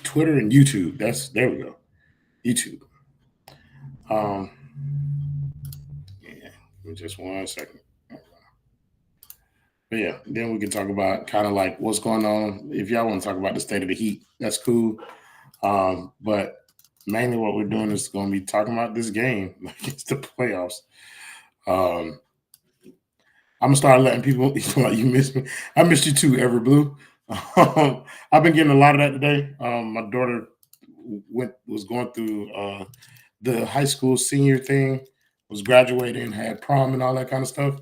Twitter and YouTube. There we go. YouTube. Um, yeah. Give me just 1 second. But yeah, then we can talk about kind of like what's going on. If y'all want to talk about the state of the Heat, that's cool. But mainly what we're doing is going to be talking about this game, like it's the playoffs. Um, I'm gonna start letting people like you miss me. I missed you too, Ever Blue. I've been getting a lot of that today. My daughter was going through the high school senior thing, was graduating, had prom and all that kind of stuff.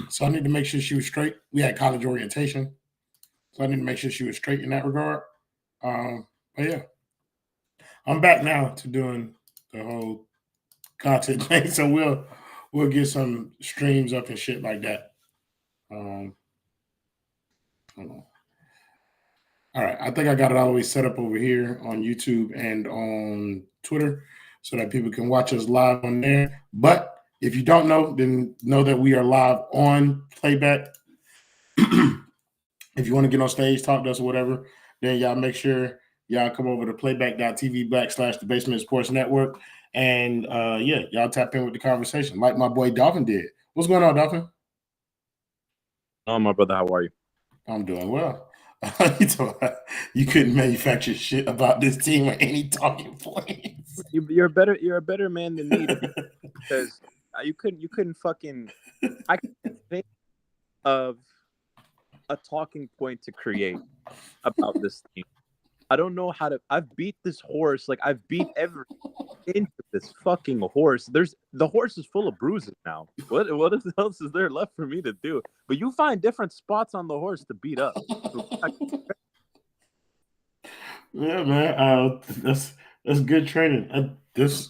So I need to make sure she was straight. We had college orientation, so I need to make sure she was straight in that regard. But yeah, I'm back now to doing the whole content thing. So we'll get some streams up and shit like that. Um, hold on. All right, I think I got it all the way set up over here on YouTube and on Twitter so that people can watch us live on there. But if you don't know, then know that we are live on Playback. If you want to get on stage, talk to us or whatever, then y'all make sure y'all come over to playback.tv/the Basement Sports Network. And yeah, y'all tap in with the conversation like my boy Dolphin did. What's going on, Dolphin? Oh, my brother, how are you? I'm doing well. You couldn't manufacture shit about this team or any talking points. You're better. You're a better man than me because you couldn't fucking. I can't think of a talking point to create about this team. I don't know how to. I've beat this horse. Like I've beat every inch of this fucking horse. The horse is full of bruises now. What else is there left for me to do? But you find different spots on the horse to beat up. Yeah, man. That's good training. This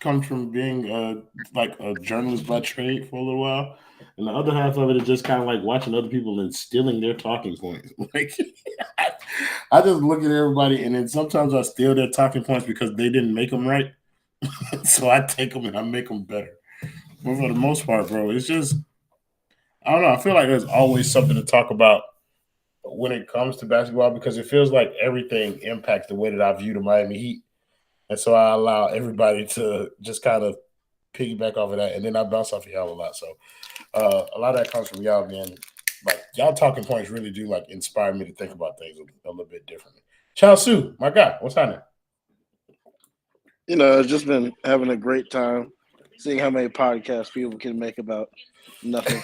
comes from being like a journalist by trade for a little while, and the other half of it is just kind of like watching other people and stealing their talking points. Like I just look at everybody, and then sometimes I steal their talking points because they didn't make them right. So I take them and I make them better. But for the most part, bro, it's just I don't know. I feel like there's always something to talk about when it comes to basketball because it feels like everything impacts the way that I view the Miami Heat. And so I allow everybody to just kind of piggyback off of that. And then I bounce off of y'all a lot. So a lot of that comes from y'all being like, y'all talking points really do like inspire me to think about things a little bit differently. Chow Su, my guy, what's happening? I've just been having a great time seeing how many podcasts people can make about nothing.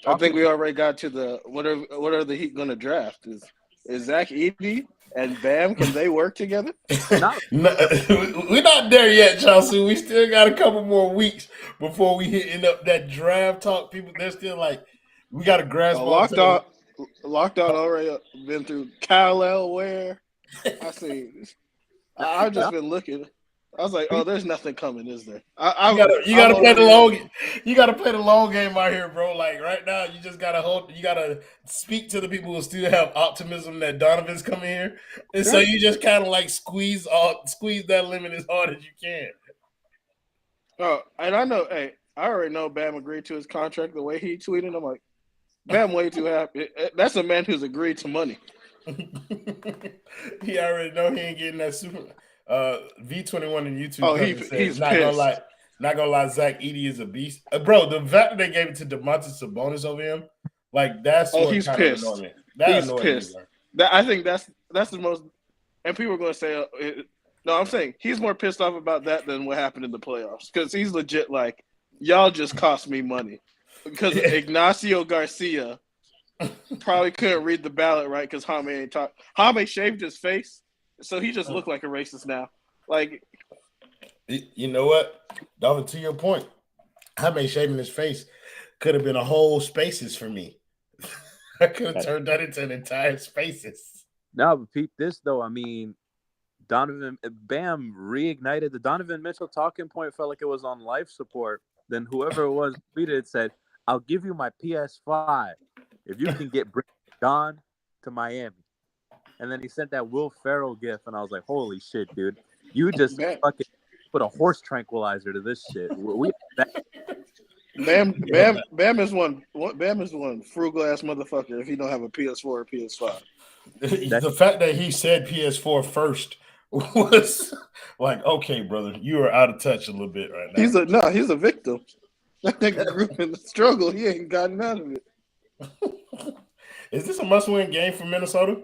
I think we already got to the what are the Heat going to draft? Is Zach Edey and Bam, can they work together? No, we're not there yet, Chelsea. We still got a couple more weeks before we hitting up that draft talk. People, they're still like, we got to grasp on. Locked on already been through Kyle Elware. I see. I've just been looking. I was like, oh, there's nothing coming, is there? You gotta play the long. You gotta play the long game out here, bro. Like right now, you just gotta hold. You gotta speak to the people who still have optimism that Donovan's coming here, and so you just kind of like squeeze that limit as hard as you can. Oh, and I know. Hey, I already know Bam agreed to his contract. The way he tweeted, I'm like, Bam, way too happy. That's a man who's agreed to money. He already know he ain't getting that super. V21 in YouTube. Oh, he's pissed. Not gonna lie, Zach Edey is a beast, bro. The fact that they gave it to Domantas Sabonis over him, like that's he's pissed. He's pissed. I think that's the most. And people are gonna say, no, I'm saying he's more pissed off about that than what happened in the playoffs because he's legit like, y'all just cost me money because Ignacio Garcia probably couldn't read the ballot right because Jaime ain't talk. Jaime shaved his face. So he just looked like a racist now. Like, you know what, Dolphin? To your point, Jaime shaving his face could have been a whole spaces for me. I could have turned that into an entire spaces. No, but Pete, this though, I mean, Donovan Bam reignited the Donovan Mitchell talking point. Felt like it was on life support. Then whoever it was tweeted said, "I'll give you my PS5 if you can get Don to Miami." And then he sent that Will Ferrell gif, and I was like, "Holy shit, dude! You just fucking put a horse tranquilizer to this shit." Bam is one frugal ass motherfucker if he don't have a PS4 or PS5. The fact that he said PS4 first was like, okay, brother, you are out of touch a little bit right now. He's a victim. That nigga grew up in the struggle. He ain't gotten out of it. Is this a must-win game for Minnesota?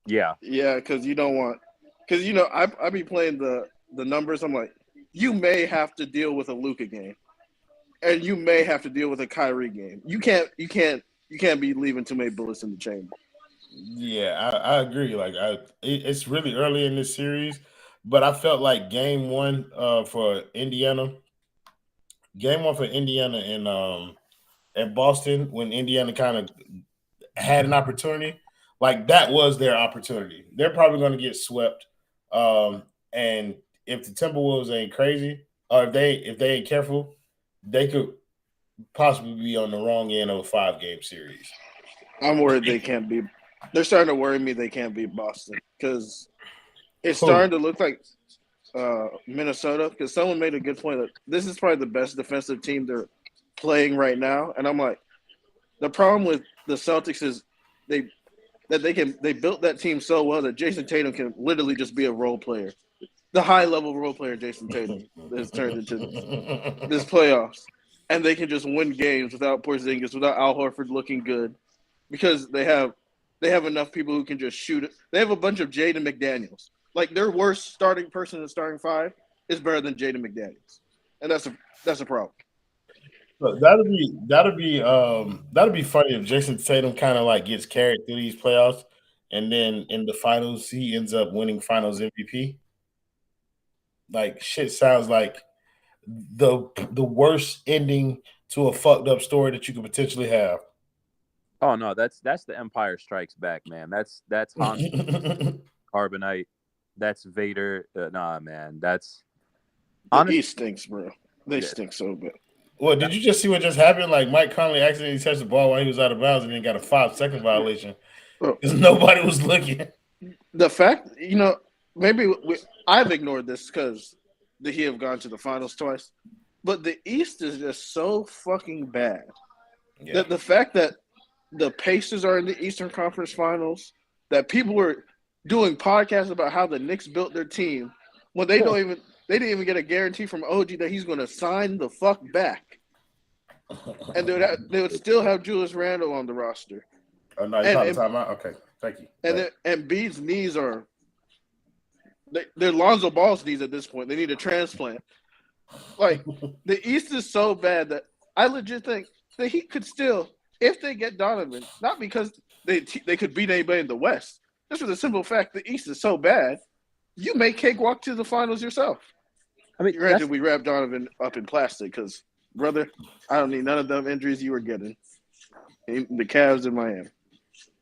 Yeah, because I be playing the numbers. I'm like, you may have to deal with a Luka game, and you may have to deal with a Kyrie game. You can't be leaving too many bullets in the chamber. Yeah, I agree. Like, it's really early in this series, but I felt like game one for Indiana and Boston, when Indiana kind of had an opportunity, like that was their opportunity. They're probably going to get swept, and if the Timberwolves ain't crazy, or if they ain't careful, they could possibly be on the wrong end of a 5-game series. I'm worried they can't be. They're starting to worry me they can't beat Boston because it's starting to look like Minnesota. Because someone made a good point that this is probably the best defensive team they're playing right now, and I'm like, the problem with the Celtics is they built that team so well that Jason Tatum can literally just be a role player. The high-level role player Jason Tatum has turned into this playoffs. And they can just win games without Porzingis, without Al Horford looking good, because they have enough people who can just shoot it. They have a bunch of Jaden McDaniels. Like, their worst starting person in the starting five is better than Jaden McDaniels. And that's a problem. Look, that'll be funny if Jason Tatum kind of like gets carried through these playoffs, and then in the finals he ends up winning Finals MVP. Like, shit sounds like the worst ending to a fucked up story that you could potentially have. Oh no, that's the Empire Strikes Back, man. That's Han Carbonite. That's Vader. Nah, man. That's He stinks, bro. They stink so bad. Well, did you just see what just happened? Like, Mike Conley accidentally touched the ball while he was out of bounds and then got a 5-second violation because nobody was looking. The fact, maybe I've ignored this because he have gone to the finals twice, but the East is just so fucking bad. Yeah. That the fact that the Pacers are in the Eastern Conference Finals, that people were doing podcasts about how the Knicks built their team when they didn't even get a guarantee from OG that he's going to sign the fuck back, and they would still have Julius Randle on the roster. Oh no, you caught the timeout. Okay, thank you. And Embiid's knees are. They're Lonzo Ball's knees at this point. They need a transplant. Like, the East is so bad that I legit think that he could still, if they get Donovan, not because they could beat anybody in the West, just for the simple fact the East is so bad, you may cakewalk to the finals yourself. I mean, granted, we wrapped Donovan up in plastic because, brother, I don't need none of them injuries you were getting. The Cavs in Miami.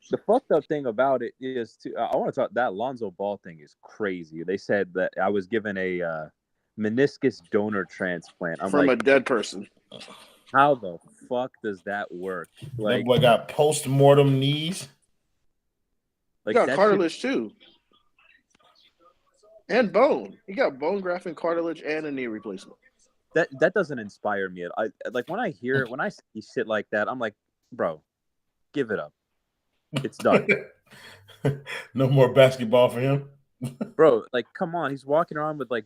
The fucked up thing about it is, I want to talk, that Lonzo Ball thing is crazy. They said that I was given a meniscus donor transplant. I'm from a dead person. How the fuck does that work? Like, that boy got post-mortem knees. Like, he got cartilage too. And bone. He got bone graft and cartilage and a knee replacement. That doesn't inspire me. When I see shit like that, I'm like, bro, give it up. It's done. No more basketball for him. Bro, like, come on. He's walking around with, like,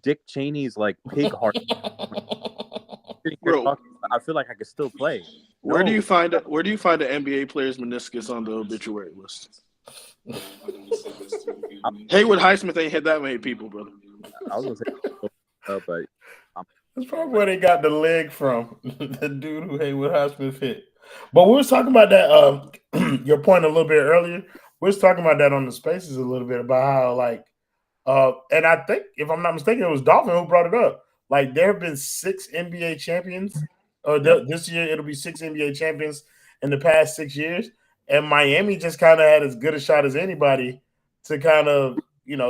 Dick Cheney's, like, pig heart. Bro, I feel like I could still play. Where do you find an NBA player's meniscus on the obituary list? Haywood Highsmith ain't hit that many people, brother. I was going to say, but that's probably where they got the leg from. The dude who Haywood Highsmith hit. But we was talking about that, your point a little bit earlier. We was talking about that on the Spaces a little bit about how, like, and I think, if I'm not mistaken, it was Dolphin who brought it up. Like, there have been 6 NBA champions. This year, it'll be 6 NBA champions in the past 6 years. And Miami just kind of had as good a shot as anybody to kind of,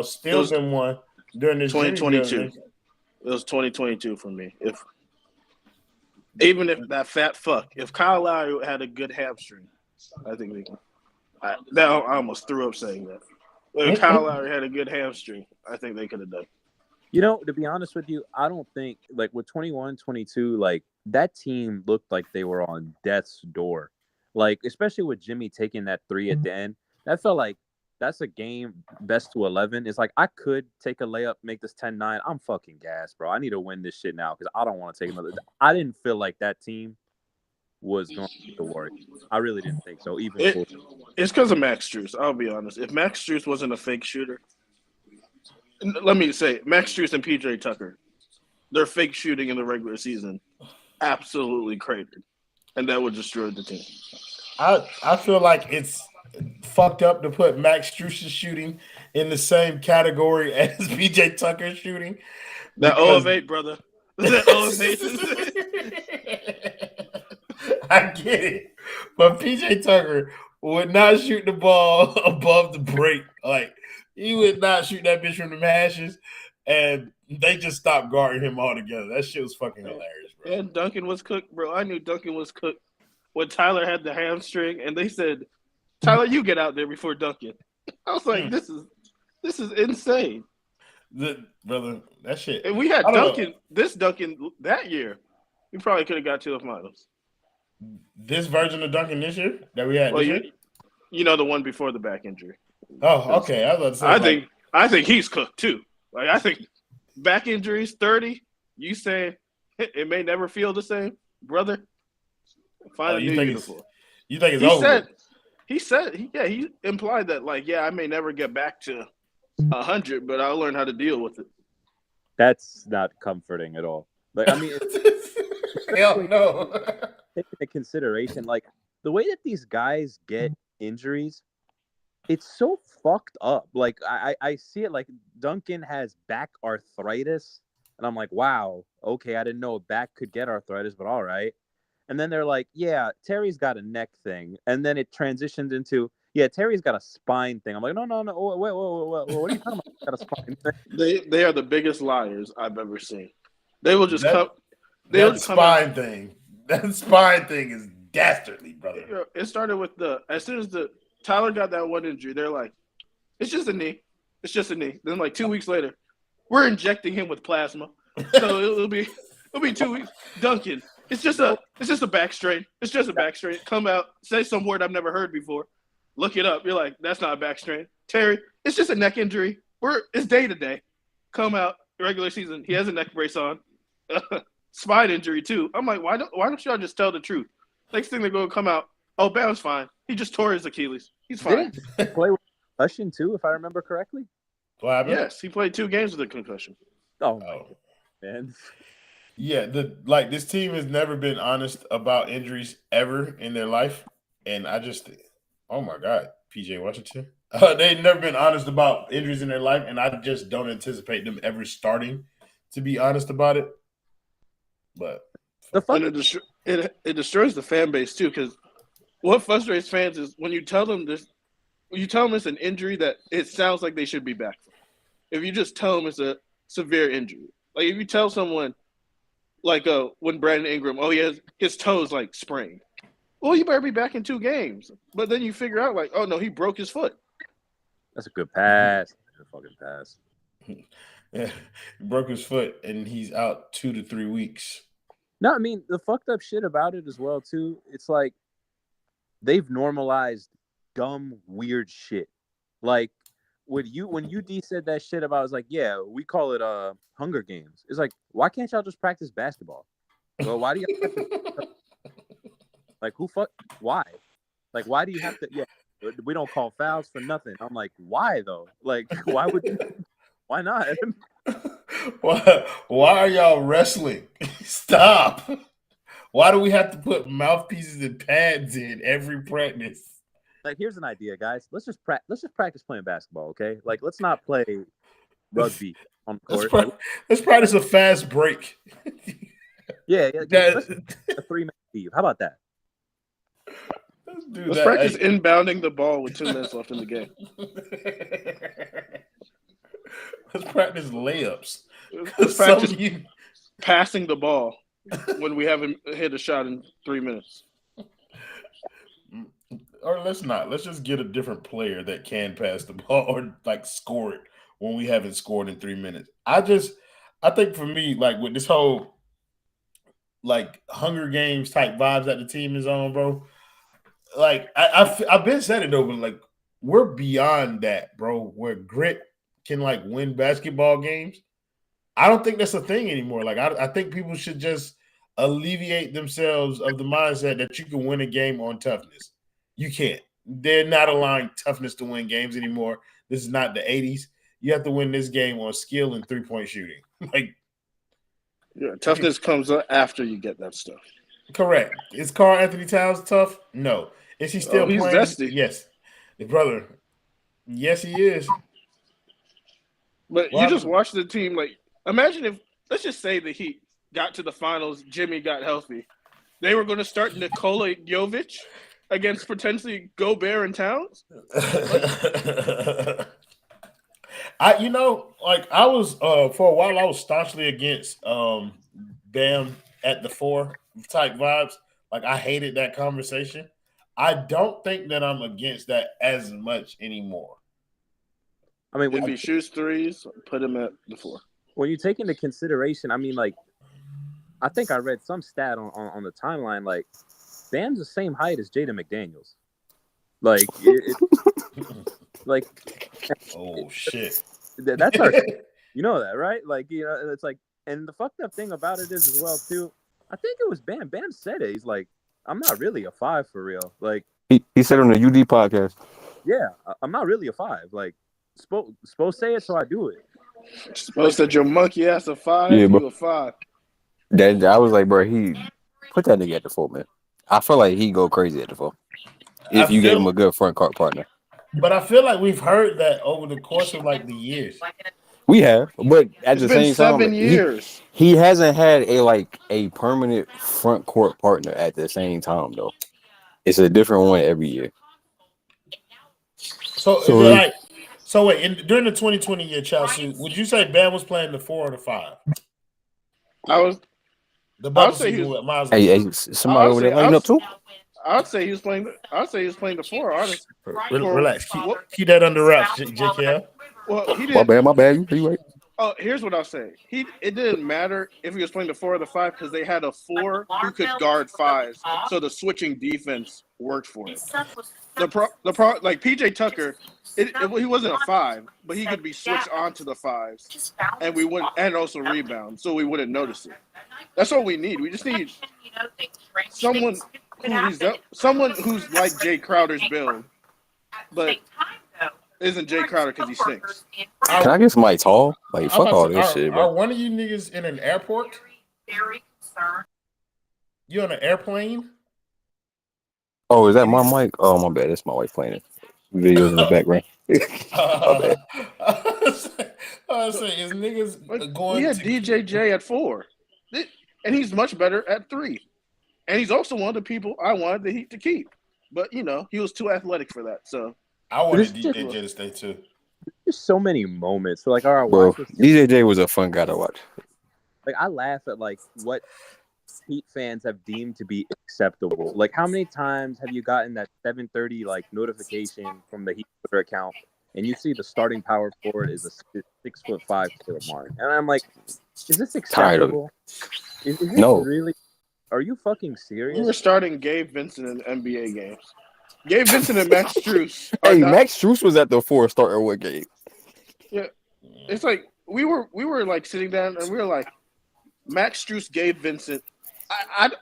steal them one during this 2022. It was 2022 for me. Even if that fat fuck, if Kyle Lowry had a good hamstring, I think they can. I almost threw up saying that. But if Kyle Lowry had a good hamstring, I think they could have done. To be honest with you, I don't think, like, with 21, 22, like, that team looked like they were on death's door. Like, especially with Jimmy taking that 3 at the end, that felt like that's a game best to 11. It's like, I could take a layup, make this 10-9. I'm fucking gassed, bro. I need to win this shit now because I don't want to take another. I didn't feel like that team was going to beat the Warriors. I really didn't think so. It's because of Max Strus. I'll be honest. If Max Strus wasn't a fake shooter, let me say, Max Strus and PJ Tucker, their fake shooting in the regular season absolutely cratered, and that would destroy the team. I feel like it's fucked up to put Max Strus's shooting in the same category as PJ Tucker's shooting. That 0 of 8, brother. That 0 of 8. I get it, but PJ Tucker would not shoot the ball above the break. Like, he would not shoot that bitch from the hashes, and they just stopped guarding him altogether. That shit was fucking hilarious, bro. And Duncan was cooked, bro. I knew Duncan was cooked when Tyler had the hamstring, and they said, "Tyler, you get out there before Duncan." I was like, "This is insane." Brother, that shit. And we had Duncan that year. We probably could have got to the finals. This version of Duncan this year that we had this year? You know, the one before the back injury. Oh, okay. I was about to say, I think he's cooked too. Like, I think back injuries, 30. You say it may never feel the same, brother. Find a new uniform. You think it's over? He implied that, like, I may never get back to 100, but I'll learn how to deal with it. That's not comforting at all. Like, I mean, hell no. Taking into consideration, like, the way that these guys get injuries, it's so fucked up. Like, I see it, like, Duncan has back arthritis, and I'm like, wow, okay, I didn't know a back could get arthritis, but all right. And then they're like, yeah, Terry's got a neck thing. And then it transitioned into, yeah, Terry's got a spine thing. I'm like, no. Wait. What are you talking about? Got a spine thing? They are the biggest liars I've ever seen. They will just come. That spine thing. That spine thing is dastardly, brother. It started with as soon as Tyler got that one injury, they're like, it's just a knee. It's just a knee. Then like 2 weeks later, we're injecting him with plasma. So it'll be 2 weeks. Duncan. It's just a back strain. It's just a back strain. Come out, say some word I've never heard before. Look it up. You're like, that's not a back strain. Terry, it's just a neck injury. It's day to day. Come out, regular season. He has a neck brace on. Spine injury too. I'm like, why don't y'all just tell the truth? Next thing they're gonna come out, oh, Bam's fine. He just tore his Achilles. He's fine. Did he play with concussion too, if I remember correctly? Yes, he played 2 games with a concussion. Oh man. Yeah, this team has never been honest about injuries ever in their life, and I just, oh my God, PJ Washington, they've never been honest about injuries in their life, and I just don't anticipate them ever starting to be honest about it. But it destroys the fan base too, because what frustrates fans is when you tell them this, it's an injury that it sounds like they should be back from. If you just tell them it's a severe injury, like if you tell someone. Like when Brandon Ingram, his toes like sprained. Well, you better be back in 2 games. But then you figure out like, oh no, he broke his foot. That's a good pass. Good fucking pass. Yeah, he broke his foot and he's out 2 to 3 weeks. No, I mean the fucked up shit about it as well too. It's like they've normalized dumb, weird shit. Like when UD said that shit about, it's like, yeah, we call it Hunger Games. It's like, why can't y'all just practice basketball? Well, why do you have to, like, why? Like, why do you have to? Yeah, we don't call fouls for nothing. I'm like, why though? Like, why not? Why are y'all wrestling? Stop. Why do we have to put mouthpieces and pads in every practice? Like, here's an idea, guys. Let's just practice playing basketball, okay? Like, let's not play rugby on the court. Let's practice a fast break. Yeah, a 3-minute leave. How about that? Let's practice inbounding the ball with 2 minutes left in the game. Let's practice layups. Let's practice passing the ball when we haven't hit a shot in 3 minutes. Or let's not. Let's just get a different player that can pass the ball or like score it when we haven't scored in 3 minutes. I think for me, like with this whole like Hunger Games type vibes that the team is on, bro. Like I've been said it though, but like we're beyond that, bro. Where grit can like win basketball games. I don't think that's a thing anymore. Like I think people should just alleviate themselves of the mindset that you can win a game on toughness. You can't. They're not allowing toughness to win games anymore. This is not the 80s. You have to win this game on skill and 3-point shooting. Like, yeah, toughness comes after you get that stuff. Correct. Is Karl Anthony Towns tough? No. Is he still he's playing? zesty. Yes. Brother. Yes, he is. But you just watch the team. Like, imagine if, let's just say the Heat got to the finals, Jimmy got healthy. They were going to start Nikola Jovic against potentially Gobert and Towns. I was for a while I was staunchly against Bam at the 4 type vibes. Like I hated that conversation. I don't think that I'm against that as much anymore. I mean, if he shoots threes, put him at the 4. When you take into consideration, I mean, like, I think I read some stat on the timeline, like, Bam's the same height as Jaden McDaniels. Like, like, oh shit, that's our, you know that, right? Like, you know, it's like, and the fucked up thing about it is as well too. I think it was Bam. Bam said it. He's like, I'm not really a 5 for real. Like he said on the UD podcast. Yeah, I'm not really a 5. Like, Spo say it, so I do it. Spo said your monkey ass a 5. Yeah, you a 5. Then I was like, bro, he put that nigga at the 4, man. I feel like he'd go crazy at the 4 if you gave him a good front court partner. But I feel like we've heard that over the course of like the years. We have, but at the same time, 7 years. He hasn't had a permanent front court partner at the same time though. It's a different one every year. So wait, during the 2020 year, Chelsea, would you say Bam was playing the 4 or the 5? I was. The Bucks season with Miles. Hey, somebody over there lining up too. I'd say he was playing the 4. Honestly, relax. Keep that under wraps, JKL. Well, he did. My bad. You right. Oh, here's what I'll say. It didn't matter if he was playing the 4 or the 5 because they had a 4 who could guard 5s, so the switching defense worked for him. The pro like PJ Tucker, he wasn't a 5, but he could be switched onto the 5s, and we wouldn't, and also rebound, so we wouldn't notice it. That's all we need. We just need someone who's like Jay Crowder's build, but isn't Jay Crowder because he stinks. Can I get somebody tall? Like, fuck all this shit, bro. Are one of you niggas in an airport? Very concerned. You on an airplane? Oh, is that my mic? Oh, my bad. That's my wife playing it. Videos in the background. My bad. I was saying, is niggas going We had DJJ at 4, and he's much better at 3. And he's also one of the people I wanted the Heat to keep. But, you know, he was too athletic for that, so. I wanted DJJ to stay too. There's so many moments. So, like, all right, bro, DJJ was a fun guy to watch. Like, I laugh at, like, what Heat fans have deemed to be acceptable. Like, how many times have you gotten that 7:30, like, notification from the Heat Twitter account, and you see the starting power forward is a 6'5" Caleb Martin? And I'm like, is this acceptable? Is this really? Are you fucking serious? We were starting Gabe Vincent in NBA games. Gabe Vincent and Max Strus. Hey, Max Strus was at the 4 starting what game? Yeah, it's like we were like sitting down and we were like, Max Strus, Gabe Vincent.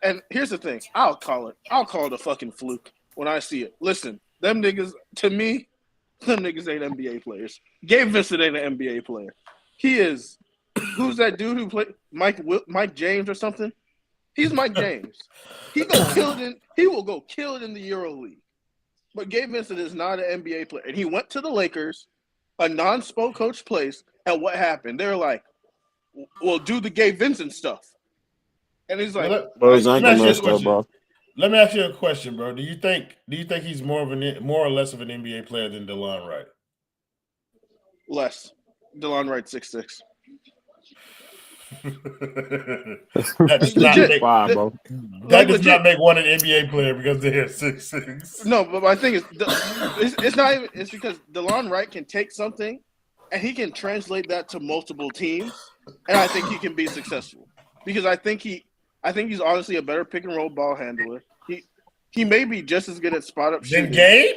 And here's the thing, I'll call it a fucking fluke when I see it. Listen, them niggas, to me, them niggas ain't NBA players. Gabe Vincent ain't an NBA player. He is. Who's that dude who played Mike James or something? He's Mike James. He will go kill it in the Euro League. But Gabe Vincent is not an NBA player. And he went to the Lakers, a non-Spo coach place, and what happened? They're like, well, do the Gabe Vincent stuff. And he's like, let me ask you a question, bro. Do you think he's more or less of an NBA player than DeLon Wright? Less. DeLon Wright 6'6". That does not make one an NBA player because they're 6'6". No, but my thing is, it's not even. It's because DeLon Wright can take something, and he can translate that to multiple teams, and I think he can be successful because I think I think he's honestly a better pick and roll ball handler. He may be just as good at spot up shooting. Then Gabe?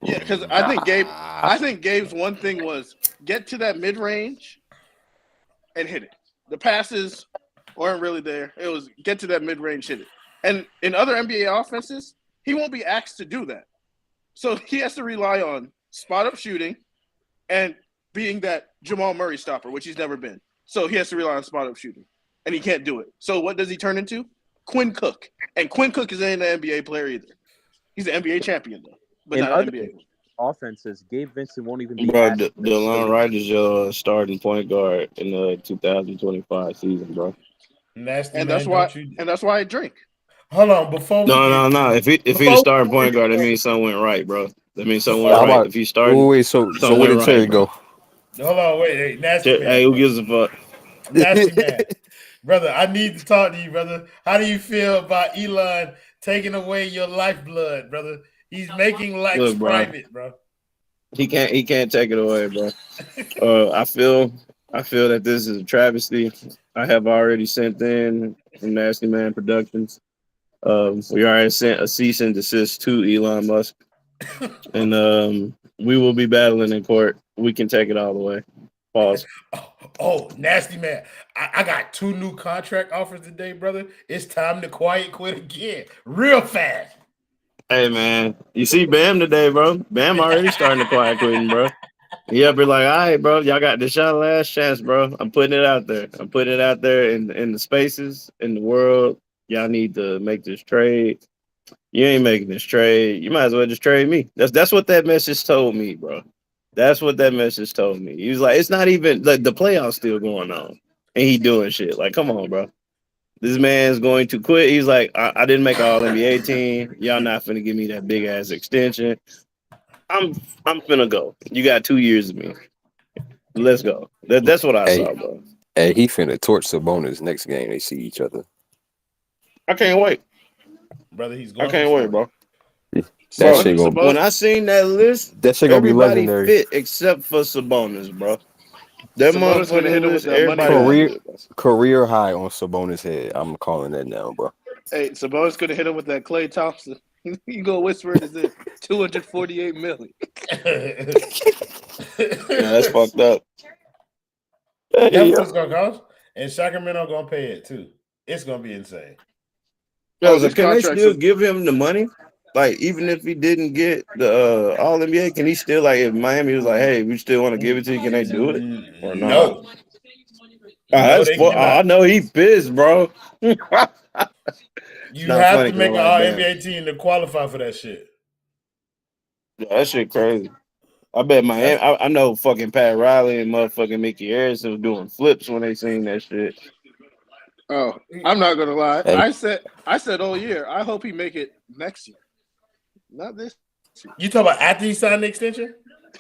Yeah, because I think Gabe's one thing was get to that mid range and hit it. The passes weren't really there. It was get to that mid range, hit it. And in other NBA offenses, he won't be asked to do that. So he has to rely on spot up shooting and being that Jamal Murray stopper, which he's never been. So he has to rely on spot up shooting. And he can't do it. So what does he turn into? Quinn Cook. And Quinn Cook isn't an NBA player either. He's an NBA champion, though. But in not an NBA. Offenses, Gabe Vincent won't even be. Bro, DeLon Wright is your starting point guard in the 2025 season, bro. Nasty and man, that's why I drink. Hold on, before no. If he's the starting point guard, that means something went right, bro. That means something went right. If he started, wait, so where did Terry go? Hold on, wait, nasty man. Hey, who gives a fuck? Nasty man, brother. I need to talk to you, brother. How do you feel about Elon taking away your lifeblood, brother? He's making life private, bro. He can't take it away, bro. I feel that this is a travesty. I have already sent in from Nasty Man Productions. We already sent a cease and desist to Elon Musk, and we will be battling in court. We can take it all the way. Pause. Oh, Nasty Man. I got 2 new contract offers today, brother. It's time to quiet quit again. Real fast. Hey, man. You see Bam today, bro. Bam already starting to quiet quitting, bro. He up here like, all right, bro. Y'all got this y'all last chance, bro. I'm putting it out there. I'm putting it out there in the spaces, in the world. Y'all need to make this trade. You ain't making this trade. You might as well just trade me. That's what that message told me, bro. That's what that message told me. He was like, it's not even like the playoffs still going on, and he doing shit. Like, come on, bro. This man's going to quit. He's like, I didn't make an All NBA team. Y'all not finna give me that big ass extension. I'm finna go. You got 2 years of me. Let's go. That's what I saw, bro. Hey, he finna torch Sabonis next game. They see each other. I can't wait, brother. He's going. I can't wait, bro. When I seen that list, that shit gonna be legendary. Fit except for Sabonis, bro. That motherfucker list, everybody career high on Sabonis' head. I'm calling that now, bro. Hey, Sabonis could have hit him with that Klay Thompson. You go whisper it, is it $248 million? Yeah, that's fucked up. That's what it's gonna cost, and Sacramento gonna pay it too. It's gonna be insane. Yo, can they still give him the money? Like, even if he didn't get the All NBA, can he still, like, if Miami was like, hey, we still want to give it to you, can they do it? Or no. I know he pissed, bro. You have to make an All NBA team to qualify for that shit. Yeah, that shit crazy. I bet Miami. I know fucking Pat Riley and motherfucking Mickey Harrison was doing flips when they seen that shit. Oh, I'm not gonna lie. Hey. I said all year. I hope he make it next year, not this year. You talking about after he signed the extension?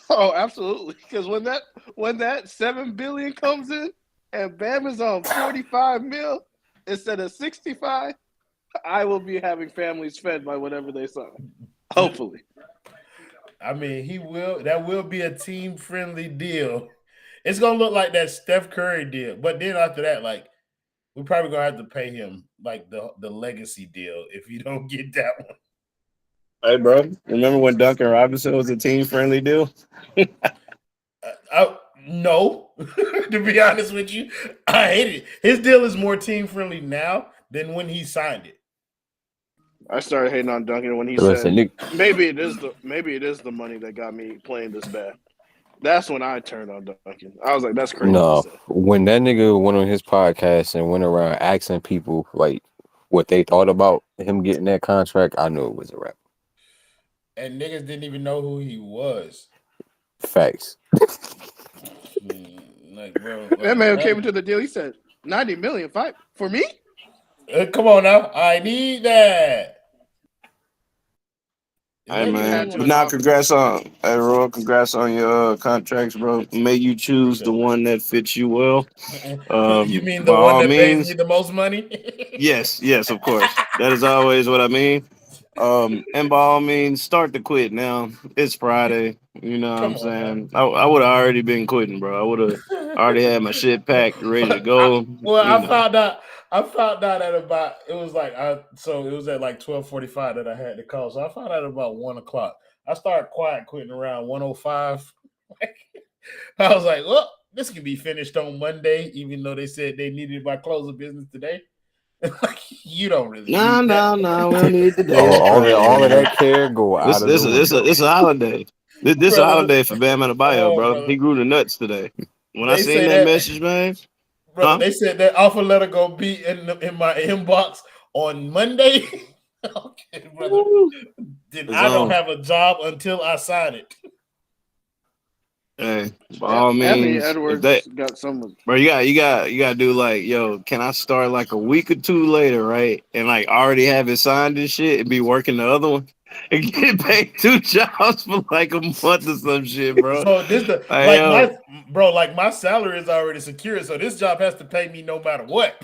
Oh, absolutely. Because when that $7 billion comes in and Bam is on $45 million instead of $65, I will be having families fed by whatever they sign. Hopefully. I mean, he will. That will be a team-friendly deal. It's gonna look like that Steph Curry deal, but then after that, like, we're probably gonna have to pay him like the legacy deal if you don't get that one. Hey, bro, remember when Duncan Robinson was a team-friendly deal? No, to be honest with you, I hate it. His deal is more team-friendly now than when he signed it. I started hating on Duncan when he said, maybe it is the money that got me playing this bad. That's when I turned on Duncan. I was like, that's crazy. No, when that nigga went on his podcast and went around asking people like what they thought about him getting that contract, I knew it was a wrap. And niggas didn't even know who he was. Facts. Like, bro, that man came into the deal. He said, $90 million fight for me? Come on now. I need that. Hey, man. But now, congrats on your contracts, bro. May you choose the one that fits you well. You mean the one that pays me the most money? Yes, of course. That is always what I mean. And by all means, start to quit now. It's Friday. You know what I'm Come on, saying? man. I would have already been quitting, bro. I would have already had my shit packed, ready to go. I found out. I found out at about it was like so it was at like 12:45 that I had to call. So I found out about 1:00. I started quiet quitting around 1:05. I was like, well, this can be finished on Monday, even though they said they needed it by close of business today. Like, you don't really. No. We don't need the day. all of that care go out of the window. This a holiday. This a holiday for Bam Adebayo, bro. Brother. He grew the nuts today. When I They seen say that message, man. Bro, they said that offer letter gonna be in my inbox on Monday. Okay, brother. Then I don't have a job until I sign it. Hey, by all means, Anthony Edwards got someone. Bro, you got to do like, yo, can I start like a week or two later, right? And like already have it signed and shit, and be working the other one, and get paid 2 jobs for like a month or some shit, bro. So this my salary is already secure, so this job has to pay me no matter what.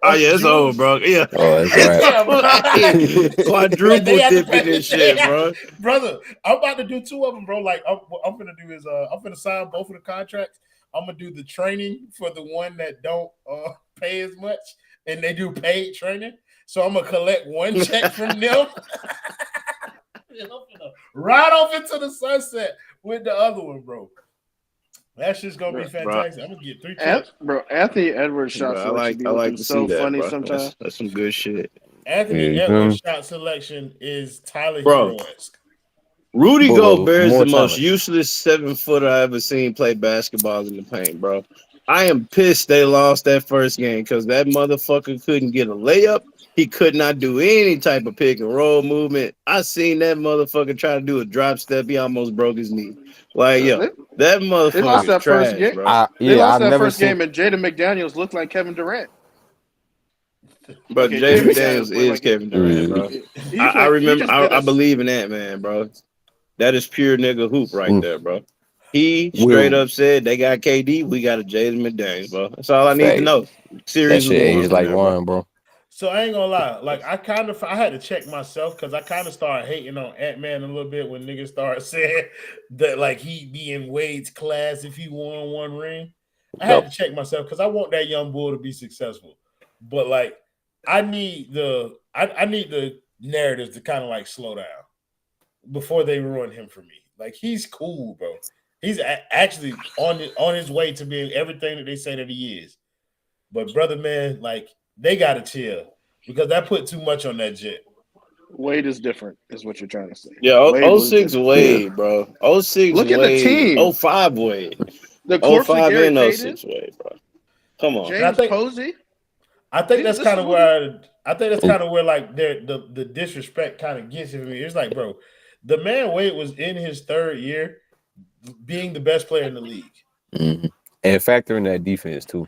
Oh yeah, it's over, bro. Yeah. Oh, that's right. Quadruple dipping and shit, bro. Brother, I'm about to do 2 of them, bro. Like what I'm gonna do is I'm gonna sign both of the contracts. I'm gonna do the training for the one that don't pay as much, and they do paid training. So I'm gonna collect 1 check from them. And I'm gonna ride off into the sunset with the other one, bro. That's just gonna be fantastic. I'm gonna get 3 checks. Bro, Anthony Edwards shot selection. I like to so see that, funny bro. sometimes. That's some good shit. Anthony Edwards' shot selection is Tyler Hero-esque. Rudy Gobert is the most useless 7-footer I ever seen play basketball in the paint, bro. I am pissed they lost that first game because that motherfucker couldn't get a layup. He could not do any type of pick and roll movement. I seen that motherfucker try to do a drop step. He almost broke his knee. Like, yo, that motherfucker. They lost that trash, first game. Bro. They lost that first game, and Jaden McDaniels looked like Kevin Durant. But Jaden McDaniels is Kevin Durant, bro. I remember. I believe in that, man, bro. That is pure nigga hoop right there, bro. He straight up said they got KD, we got a Jaden McDaniels, bro. That's all I need to know. That shit aged like wine, bro. So I ain't gonna lie, like I had to check myself because I kind of started hating on Ant-Man a little bit when niggas started saying that like he be in Wade's class if he won 1 ring. I had to check myself because I want that young bull to be successful, but like I need the narratives to kind of like slow down before they ruin him for me. Like he's cool, bro. He's actually on his way to being everything that they say that he is. But brother, man, like. They gotta chill because that put too much on that jet. Wade is different, is what you're trying to say. Yeah, 06 Wade, bro. 06 Look Wade. At the team. 05 Wade. The corpse 05 and and 06 Wade, bro. Come on. James Posey. I think that's kind of where like the disrespect kind of gets to me. It's like, bro, the man Wade was in his 3rd year being the best player in the league. Mm-hmm. And factor in that defense too.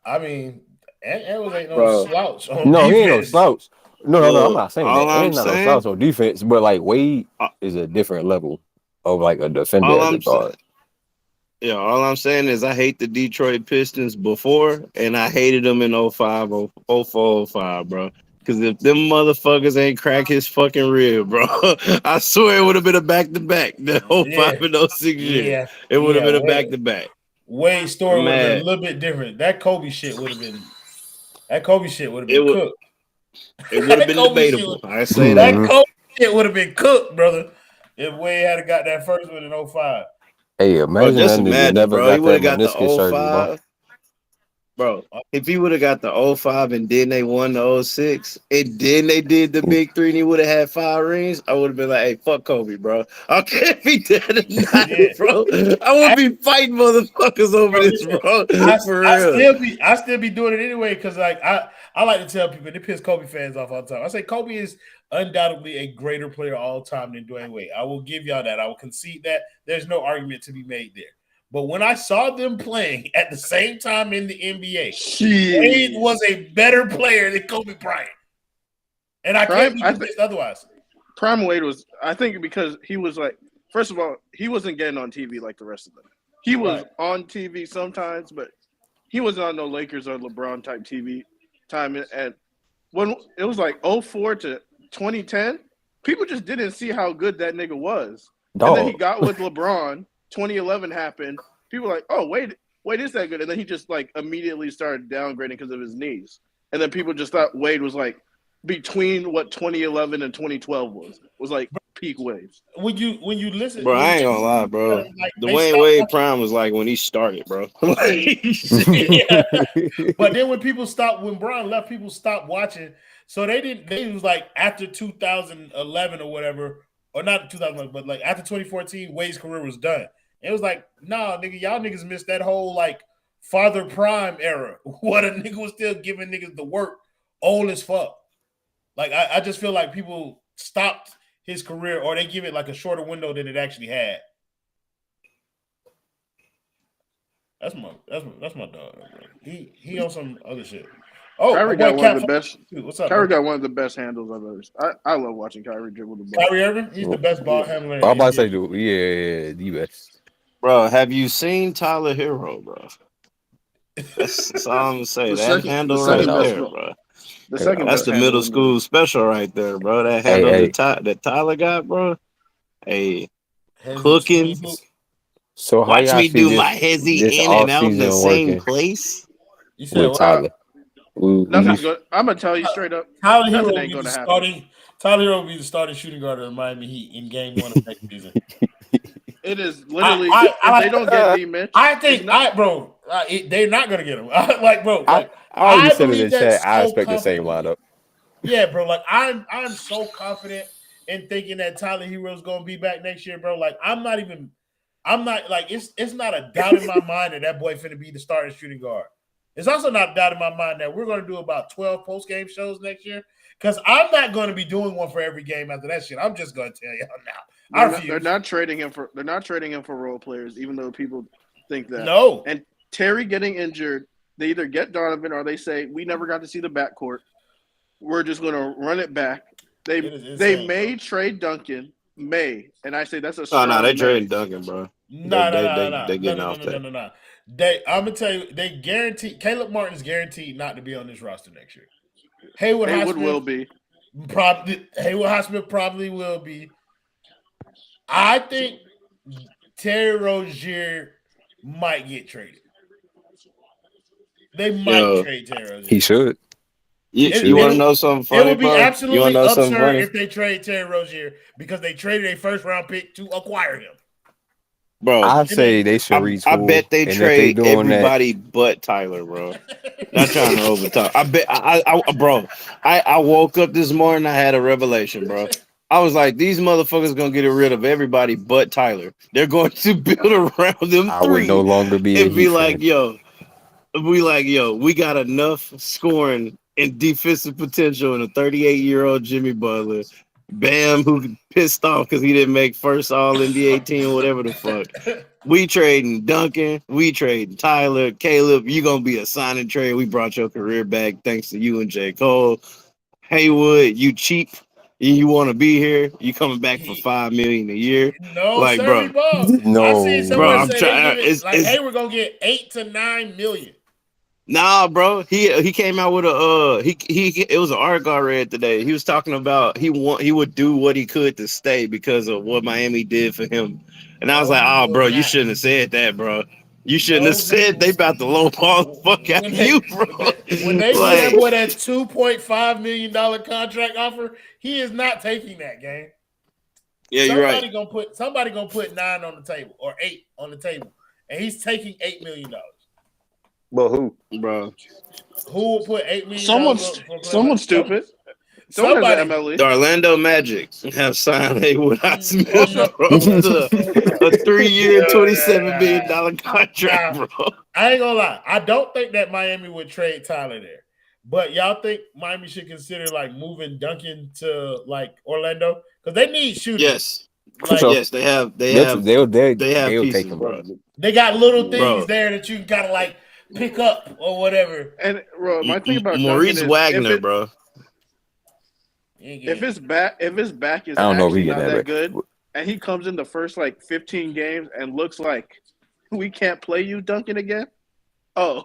I mean, Edwards ain't no slouch on defense. He ain't no slouch. No, I'm not saying that. Ain't not no slouch on defense, but like Wade is a different level of like a defender as a guard. Yeah, all I'm saying is I hate the Detroit Pistons before, and I hated them in 05, 04, 05, bro. Because if them motherfuckers ain't crack his fucking rib, bro, I swear it would have been a back-to-back. The 05 and 06 year. It would have been a back-to-back. Wade's story would have been a little bit different. That Kobe shit would have been cooked. It would have been debatable. I say that Kobe shit would have been cooked, brother. If Wade had got that first one in 05. Hey, imagine that nigga never got that meniscus surgery, bro. Bro, if he would have got the 05 and then they won the 06 and then they did the big 3 and he would have had 5 rings, I would have been like, hey, fuck Kobe, bro. I can't be dead or not, bro. I would be fighting motherfuckers over this, bro. For real. I still be doing it anyway because like I like to tell people, they piss Kobe fans off all the time. I say Kobe is undoubtedly a greater player all time than Dwayne Wade. I will give y'all that. I will concede that. There's no argument to be made there. But when I saw them playing at the same time in the NBA, Wade was a better player than Kobe Bryant. And I can't be convinced otherwise. Prime Wade was, I think, because he was like, first of all, he wasn't getting on TV like the rest of them. He was on TV sometimes, but he wasn't on no Lakers or LeBron type TV time. And when it was like 04 to 2010, people just didn't see how good that nigga was. Dog. And then he got with LeBron. 2011 happened. People were like, oh, wait, is that good? And then he just like immediately started downgrading because of his knees. And then people just thought Wade was like between what 2011 and 2012 was like peak Waves. When you listen, bro, I ain't gonna lie, bro. Like, Dwayne Wade prime was like when he started, bro. Yeah. But then when Brian left, people stopped watching. So they was like after 2011 or whatever, or not 2011, but like after 2014, Wade's career was done. It was like, nah, nigga, y'all niggas missed that whole like Father Prime era. What a nigga was still giving niggas the work, old as fuck. Like I just feel like people stopped his career, or they give it like a shorter window than it actually had. That's my dog. Bro. He on some other shit. Oh, Kyrie got one of the best. What's up? Kyrie bro? got one of the best handles I've ever seen. I love watching Kyrie dribble the ball. Kyrie Irving, he's the best ball handler. I'm about to say, dude, yeah, the best. Bro, have you seen Tyler Hero, bro? That's all I'm gonna say. That handle right there, bro. That's the middle school special right there, bro. That handle that Tyler got, bro. Hey, cooking. So how watch me do my hezzy in and out in the same place. You said with Tyler. Nothing's good. I'm gonna tell you straight up. Tyler Hero ain't gonna happen. Tyler Hero will be the starting shooting guard of the Miami Heat in Game 1 of next season. It is literally. If they don't get D Mitch, I think, they're not gonna get him. Like, bro, like, I already said in the chat. I expect the same lineup. Yeah, bro. Like, I'm so confident in thinking that Tyler Hero's gonna be back next year, bro. Like, I'm not like it's not a doubt in my mind that boy finna be the starting shooting guard. It's also not a doubt in my mind that we're gonna do about 12 post game shows next year. Because I'm not going to be doing one for every game after that shit. I'm just going to tell y'all now. They're not trading him for role players, even though people think that. No. And Terry getting injured, they either get Donovan or they say we never got to see the backcourt. We're just going to run it back. They may trade Duncan, and I say that's a. Oh no, they trading Duncan, bro. No. They getting off that. No. I'm gonna tell you, they guarantee Caleb Martin's guaranteed not to be on this roster next year. Haywood will be. Haywood Highsmith probably will be. I think Terry Rozier might get traded. They might trade Terry Rozier. He should. You want to know something funny, it would be bro? absolutely absurd if they trade Terry Rozier because they traded a first round pick to acquire him. Bro, I say they should retool. I bet they trade everybody but Tyler, bro. Not trying to overtalk. I bet, I woke up this morning. I had a revelation, bro. I was like, these motherfuckers gonna get rid of everybody but Tyler. They're going to build around them. I would no longer be. And be like, we got enough scoring and defensive potential in a 38-year-old Jimmy Butler. Bam, who pissed off because he didn't make first All-NBA team, whatever the fuck. We trading Duncan. We trading Tyler. Caleb, you going to be a sign and trade. We brought your career back thanks to you and J. Cole. Haywood, you cheap. You want to be here. You coming back for $5 million a year. No, like, sorry, bro. No, I see someone bro, hey, we're going to get $8 to $9 million. Nah, bro. He came out with a it was an article I read today. He was talking about he would do what he could to stay because of what Miami did for him. And I was like, oh, bro, you shouldn't have said that, bro. You shouldn't have said they about to lowball the fuck out of you, bro. When they give that boy that $2.5 million contract offer, he is not taking that game. Yeah, you're right. Somebody gonna put 9 on the table or 8 on the table, and he's taking $8 million. But who, bro? Who will put $8 million? Someone stupid. Somebody. The Orlando Magic have signed Haywood Highsmith to a 3-year, $27 million contract, bro. I ain't gonna lie. I don't think that Miami would trade Tyler there. But y'all think Miami should consider like moving Duncan to like Orlando because they need shooters. Yes. Like, yes, they have they'll pieces, take them, bro. They got little things there that you can kind of like pick up or whatever. And bro, my thing about Maurice Wagner, bro. If his back is I don't know if he not get that good, and he comes in the first like 15 games and looks like we can't play you, Duncan, again. Oh,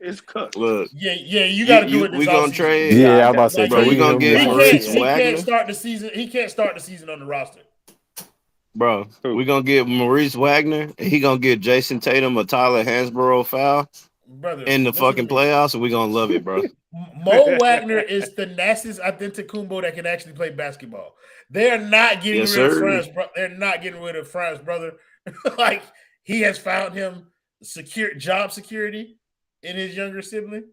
is cooked. Look, yeah, you got to do it. We gonna trade. Yeah, I'm about to say, bro. We gonna get Maurice He Wagner. can't start the season. He can't start the season on the roster. Bro, we gonna get Maurice Wagner, and he gonna get Jason Tatum or Tyler Hansborough foul in the fucking playoffs, and we gonna love it, bro. Mo Wagner is the nastiest Antetokounmpo that can actually play basketball. They're not getting rid of France, bro. They're not getting rid of France, brother. Like he has found him job security in his younger sibling.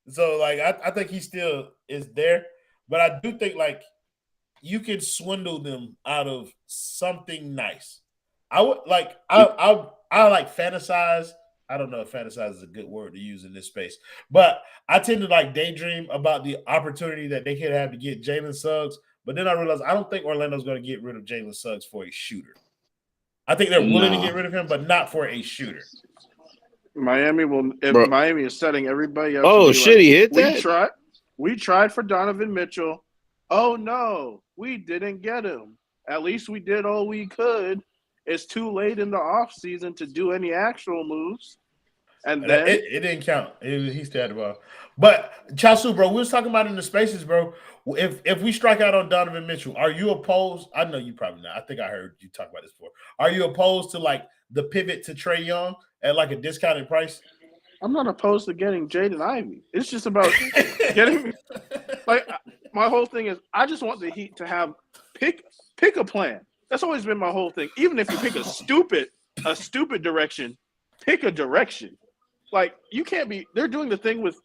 So like I think he still is there, but I do think like you can swindle them out of something nice. I would like I like fantasize. I don't know if fantasize is a good word to use in this space, but I tend to like daydream about the opportunity that they could have to get Jalen Suggs. But then I realized I don't think Orlando's going to get rid of Jalen Suggs for a shooter. I think they're willing to get rid of him, but not for a shooter. Miami will. If Miami is setting everybody up. Oh shit! He hit that. We tried for Donovan Mitchell. Oh no, we didn't get him. At least we did all we could. It's too late in the offseason to do any actual moves. And then it didn't count. He still had the ball. But Chasu, bro, we was talking about in the spaces, bro. If we strike out on Donovan Mitchell, are you opposed? I know you probably not. I think I heard you talk about this before. Are you opposed to like the pivot to Trae Young at like a discounted price? I'm not opposed to getting Jaden Ivey. It's just about getting like my whole thing is I just want the Heat to have pick a plan. That's always been my whole thing. Even if you pick a stupid direction, pick a direction. Like you can't be. They're doing the thing with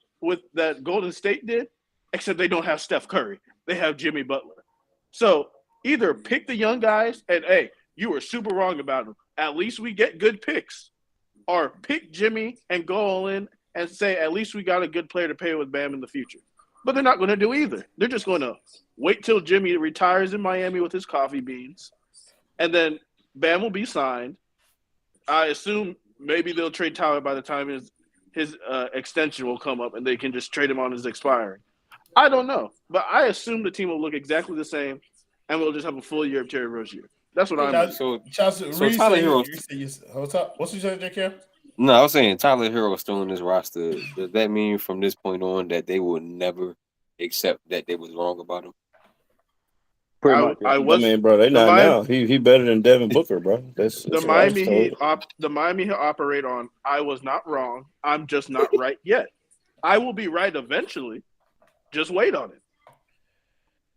that Golden State did, except they don't have Steph Curry. They have Jimmy Butler. So either pick the young guys and hey, you were super wrong about them. At least we get good picks, or pick Jimmy and go all in and say at least we got a good player to pay with Bam in the future. But they're not going to do either. They're just going to wait till Jimmy retires in Miami with his coffee beans. And then Bam will be signed. I assume maybe they'll trade Tyler by the time his extension will come up and they can just trade him on his expiring. I don't know. But I assume the team will look exactly the same and we'll just have a full year of Terry Rozier. That's what I'm So Tyler Hero. What's you saying, JK? No, I was saying Tyler Hero is still in this roster. Does that mean from this point on that they will never accept that they was wrong about him? Pretty much. I mean, bro, they not now. He better than Devin Booker, bro. That's the Miami Heat. The Miami Heat operate on. I was not wrong. I'm just not right yet. I will be right eventually. Just wait on it.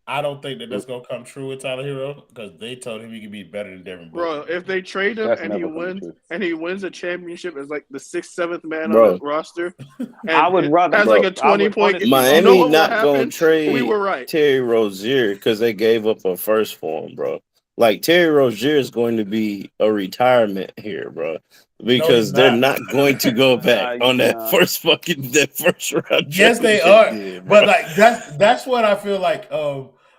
I don't think that's gonna come true with Tyler Hero because they told him he could be better than Devin Booker. Bro, if they trade him and he wins a championship as like the 6th, 7th man on the roster, I would rather has like a 20-point. Miami not gonna trade. We were right. Terry Rozier because they gave up a first for him, bro. Like Terry Rozier is going to be a retirement here, bro. Because they're not going to go back on that first round. Yes, they are. But like that's what I feel like.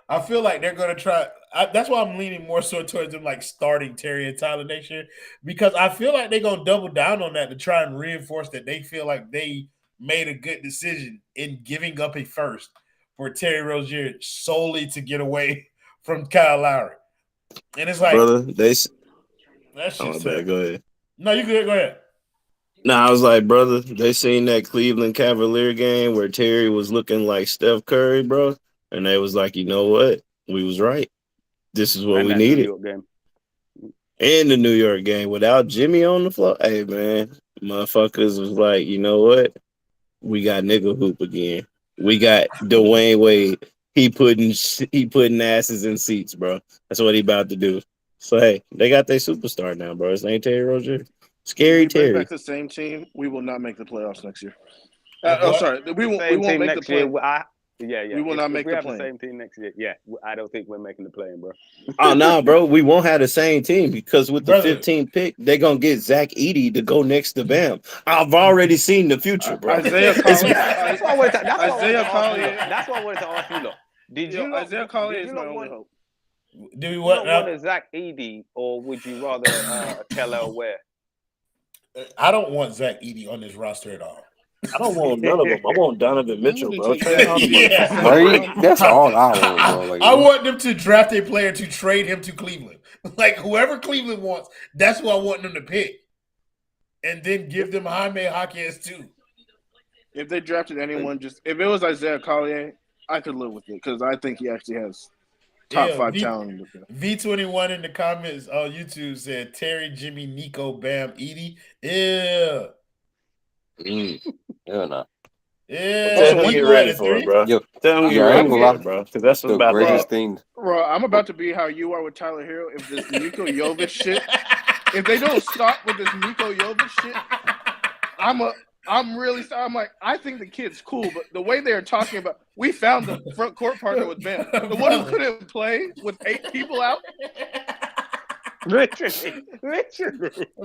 I feel like they're gonna try. That's why I'm leaning more so towards them like starting Terry and Tyler next year because I feel like they're gonna double down on that to try and reinforce that they feel like they made a good decision in giving up a first for Terry Rozier solely to get away from Kyle Lowry. And it's like, brother, that's just go ahead. No, you good. Go ahead. No, I was like, brother, they seen that Cleveland Cavalier game where Terry was looking like Steph Curry, bro. And they was like, you know what? We was right. This is what we needed. And the New York game without Jimmy on the floor. Hey, man, motherfuckers was like, you know what? We got nigga hoop again. We got Dwayne Wade. He putting asses in seats, bro. That's what he about to do. So, hey, they got their superstar now, bro. His name Terry Rozier. Scary Terry. Back the same team. We will not make the playoffs next year. Sorry. We won't make the playoffs. We will not make the play. The same team next year. Yeah, I don't think we're making the play, bro. Oh no, bro, we won't have the same team because with the 15th pick, they're gonna get Zach Edey to go next to Bam. I've already seen the future, bro. Isaiah Collier. That's why I wanted to ask you. Look, did you? Isaiah Collier is my only hope. Do we want a Zach Edey, or would you rather Kelly Ware? I don't want Zach Edey on this roster at all. I don't want none of them. I want Donovan Mitchell, bro. That's all I want, bro. Like, I want them to draft a player to trade him to Cleveland. Like whoever Cleveland wants, that's who I want them to pick, and then give them Jaime Jaquez too. If they drafted anyone, just if it was Isaiah Collier, I could live with it because I think he actually has top 5 talent. V21 in the comments on YouTube said Terry, Jimmy, Nico, Bam, Edie. Yeah. Yeah, nah. Yeah. Tell him to get ready for it, bro. Yo, Tell him to get ready for it, bro. Because that's what's about to happen. Bro, I'm about to be how you are with Tyler Hero. If this Nico Jovic shit, if they don't stop with this Nico Jovic shit, I'm like, I think the kid's cool, but the way they're talking about, we found the front court partner with Bam. The one who couldn't play with 8 people out. Literally.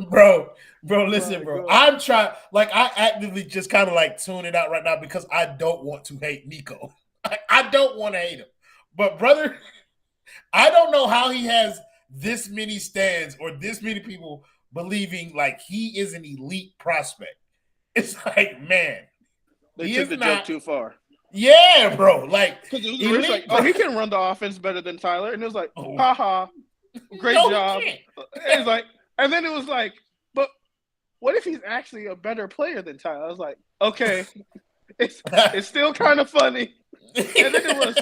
Bro, listen, bro. I'm trying, like, I actively just kind of like tune it out right now because I don't want to hate Nico. I don't want to hate him. But, brother, I don't know how he has this many stands or this many people believing like he is an elite prospect. It's like, man, they took the joke too far. Yeah, bro. Like, it was like, oh, he can run the offense better than Tyler, and it was like, haha, great job. It's like, and then it was like, but what if he's actually a better player than Tyler? I was like, okay, it's still kind of funny. And then it was,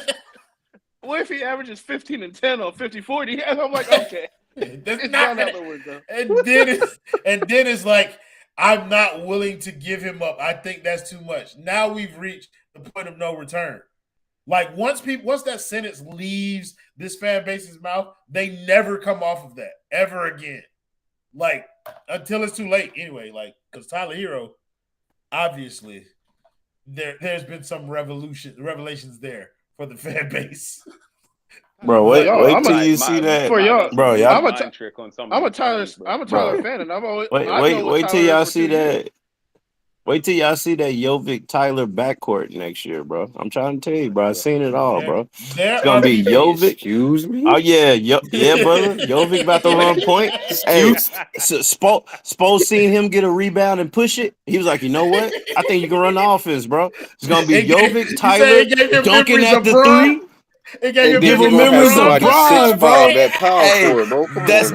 what if he averages 15 and 10 or 50-40? And I'm like, okay, it's gone out the window. And then it's like, I'm not willing to give him up. I think that's too much. Now we've reached the point of no return. Like once that sentence leaves this fan base's mouth, they never come off of that ever again. Like until it's too late. Anyway, like because Tyler Hero, obviously, there's been some revelations there for the fan base. Bro, wait till you see that. For y'all, bro, I'm a Tyler fan, and I've always wait till y'all see that. Wait till y'all see that Jovic Tyler backcourt next year, bro. I'm trying to tell you, bro. I've seen it all, bro. It's gonna be Jovic. Excuse me. Oh yeah, brother. Jovic about to run point. Hey, Spo seen him get a rebound and push it. He was like, you know what? I think you can run the offense, bro. It's gonna be Jovic Tyler dunking at the 3. Give him memories of Bron, bro. That power forward, bro. That's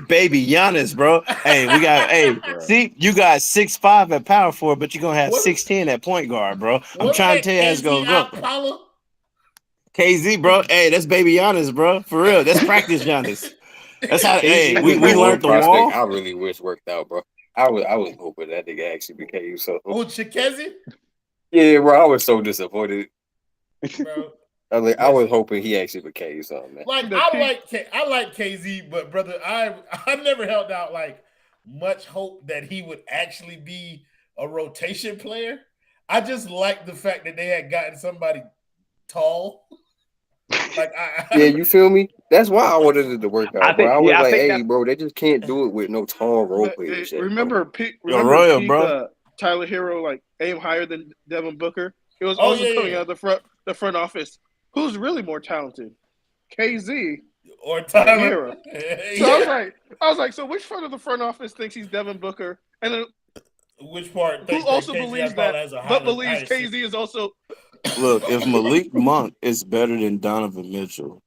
baby Giannis, bro. Hey, we got see, you got 6'5" at power forward, but you're gonna have 6'10" at point guard, bro. I'm trying to tell you how it's gonna go. KZ, bro. Hey, that's baby Giannis, bro. For real, that's practice Giannis. That's how. Hey, we learned the wall. I really wish worked out, bro. I was hoping that nigga actually became so. Oh, Chikezi? Yeah, bro. I was so disappointed. Bro. I was hoping he actually became something, man. Like I like KZ, but brother, I never held out like much hope that he would actually be a rotation player. I just like the fact that they had gotten somebody tall. Like yeah, you feel me? That's why I wanted it to work out, bro. I was like, hey, bro, they just can't do it with no tall role players. Remember Tyler Hero like aim higher than Devin Booker? It was also coming out of the front office. Who's really more talented, KZ or Tyler Hero? So I was like, so which front of the front office thinks he's Devin Booker, and then which part who also believes that, but believes KZ is also. Look, if Malik Monk is better than Donovan Mitchell,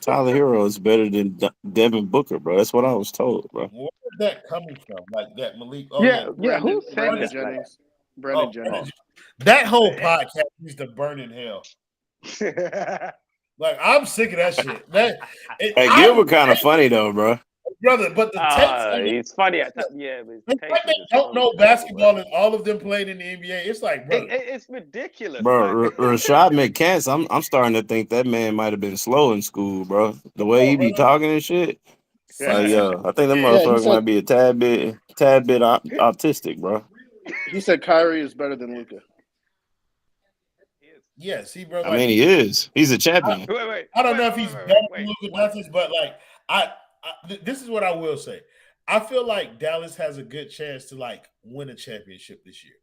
Tyler Hero is better than Devin Booker, bro. That's what I was told, bro. Where's that coming from? Like that Malik? Oh, yeah. Who said Brandon Jennings? Brandon Jennings. That whole podcast needs to burn in hell. Like I'm sick of that shit. Gilbert kind of funny though, bro. Brother, but the takes it's funny. They don't know basketball, and all of them played in the NBA. It's like, bro, it's ridiculous, bro. Rashad McCants, I'm starting to think that man might have been slow in school, bro. The way he be talking and shit. I think that motherfucker might be a tad bit autistic, bro. He said Kyrie is better than Luka. Yes, he bro. I mean, he is. He's a champion. I don't know if he's better than Luka Doncic, but like, this is what I will say. I feel like Dallas has a good chance to like win a championship this year,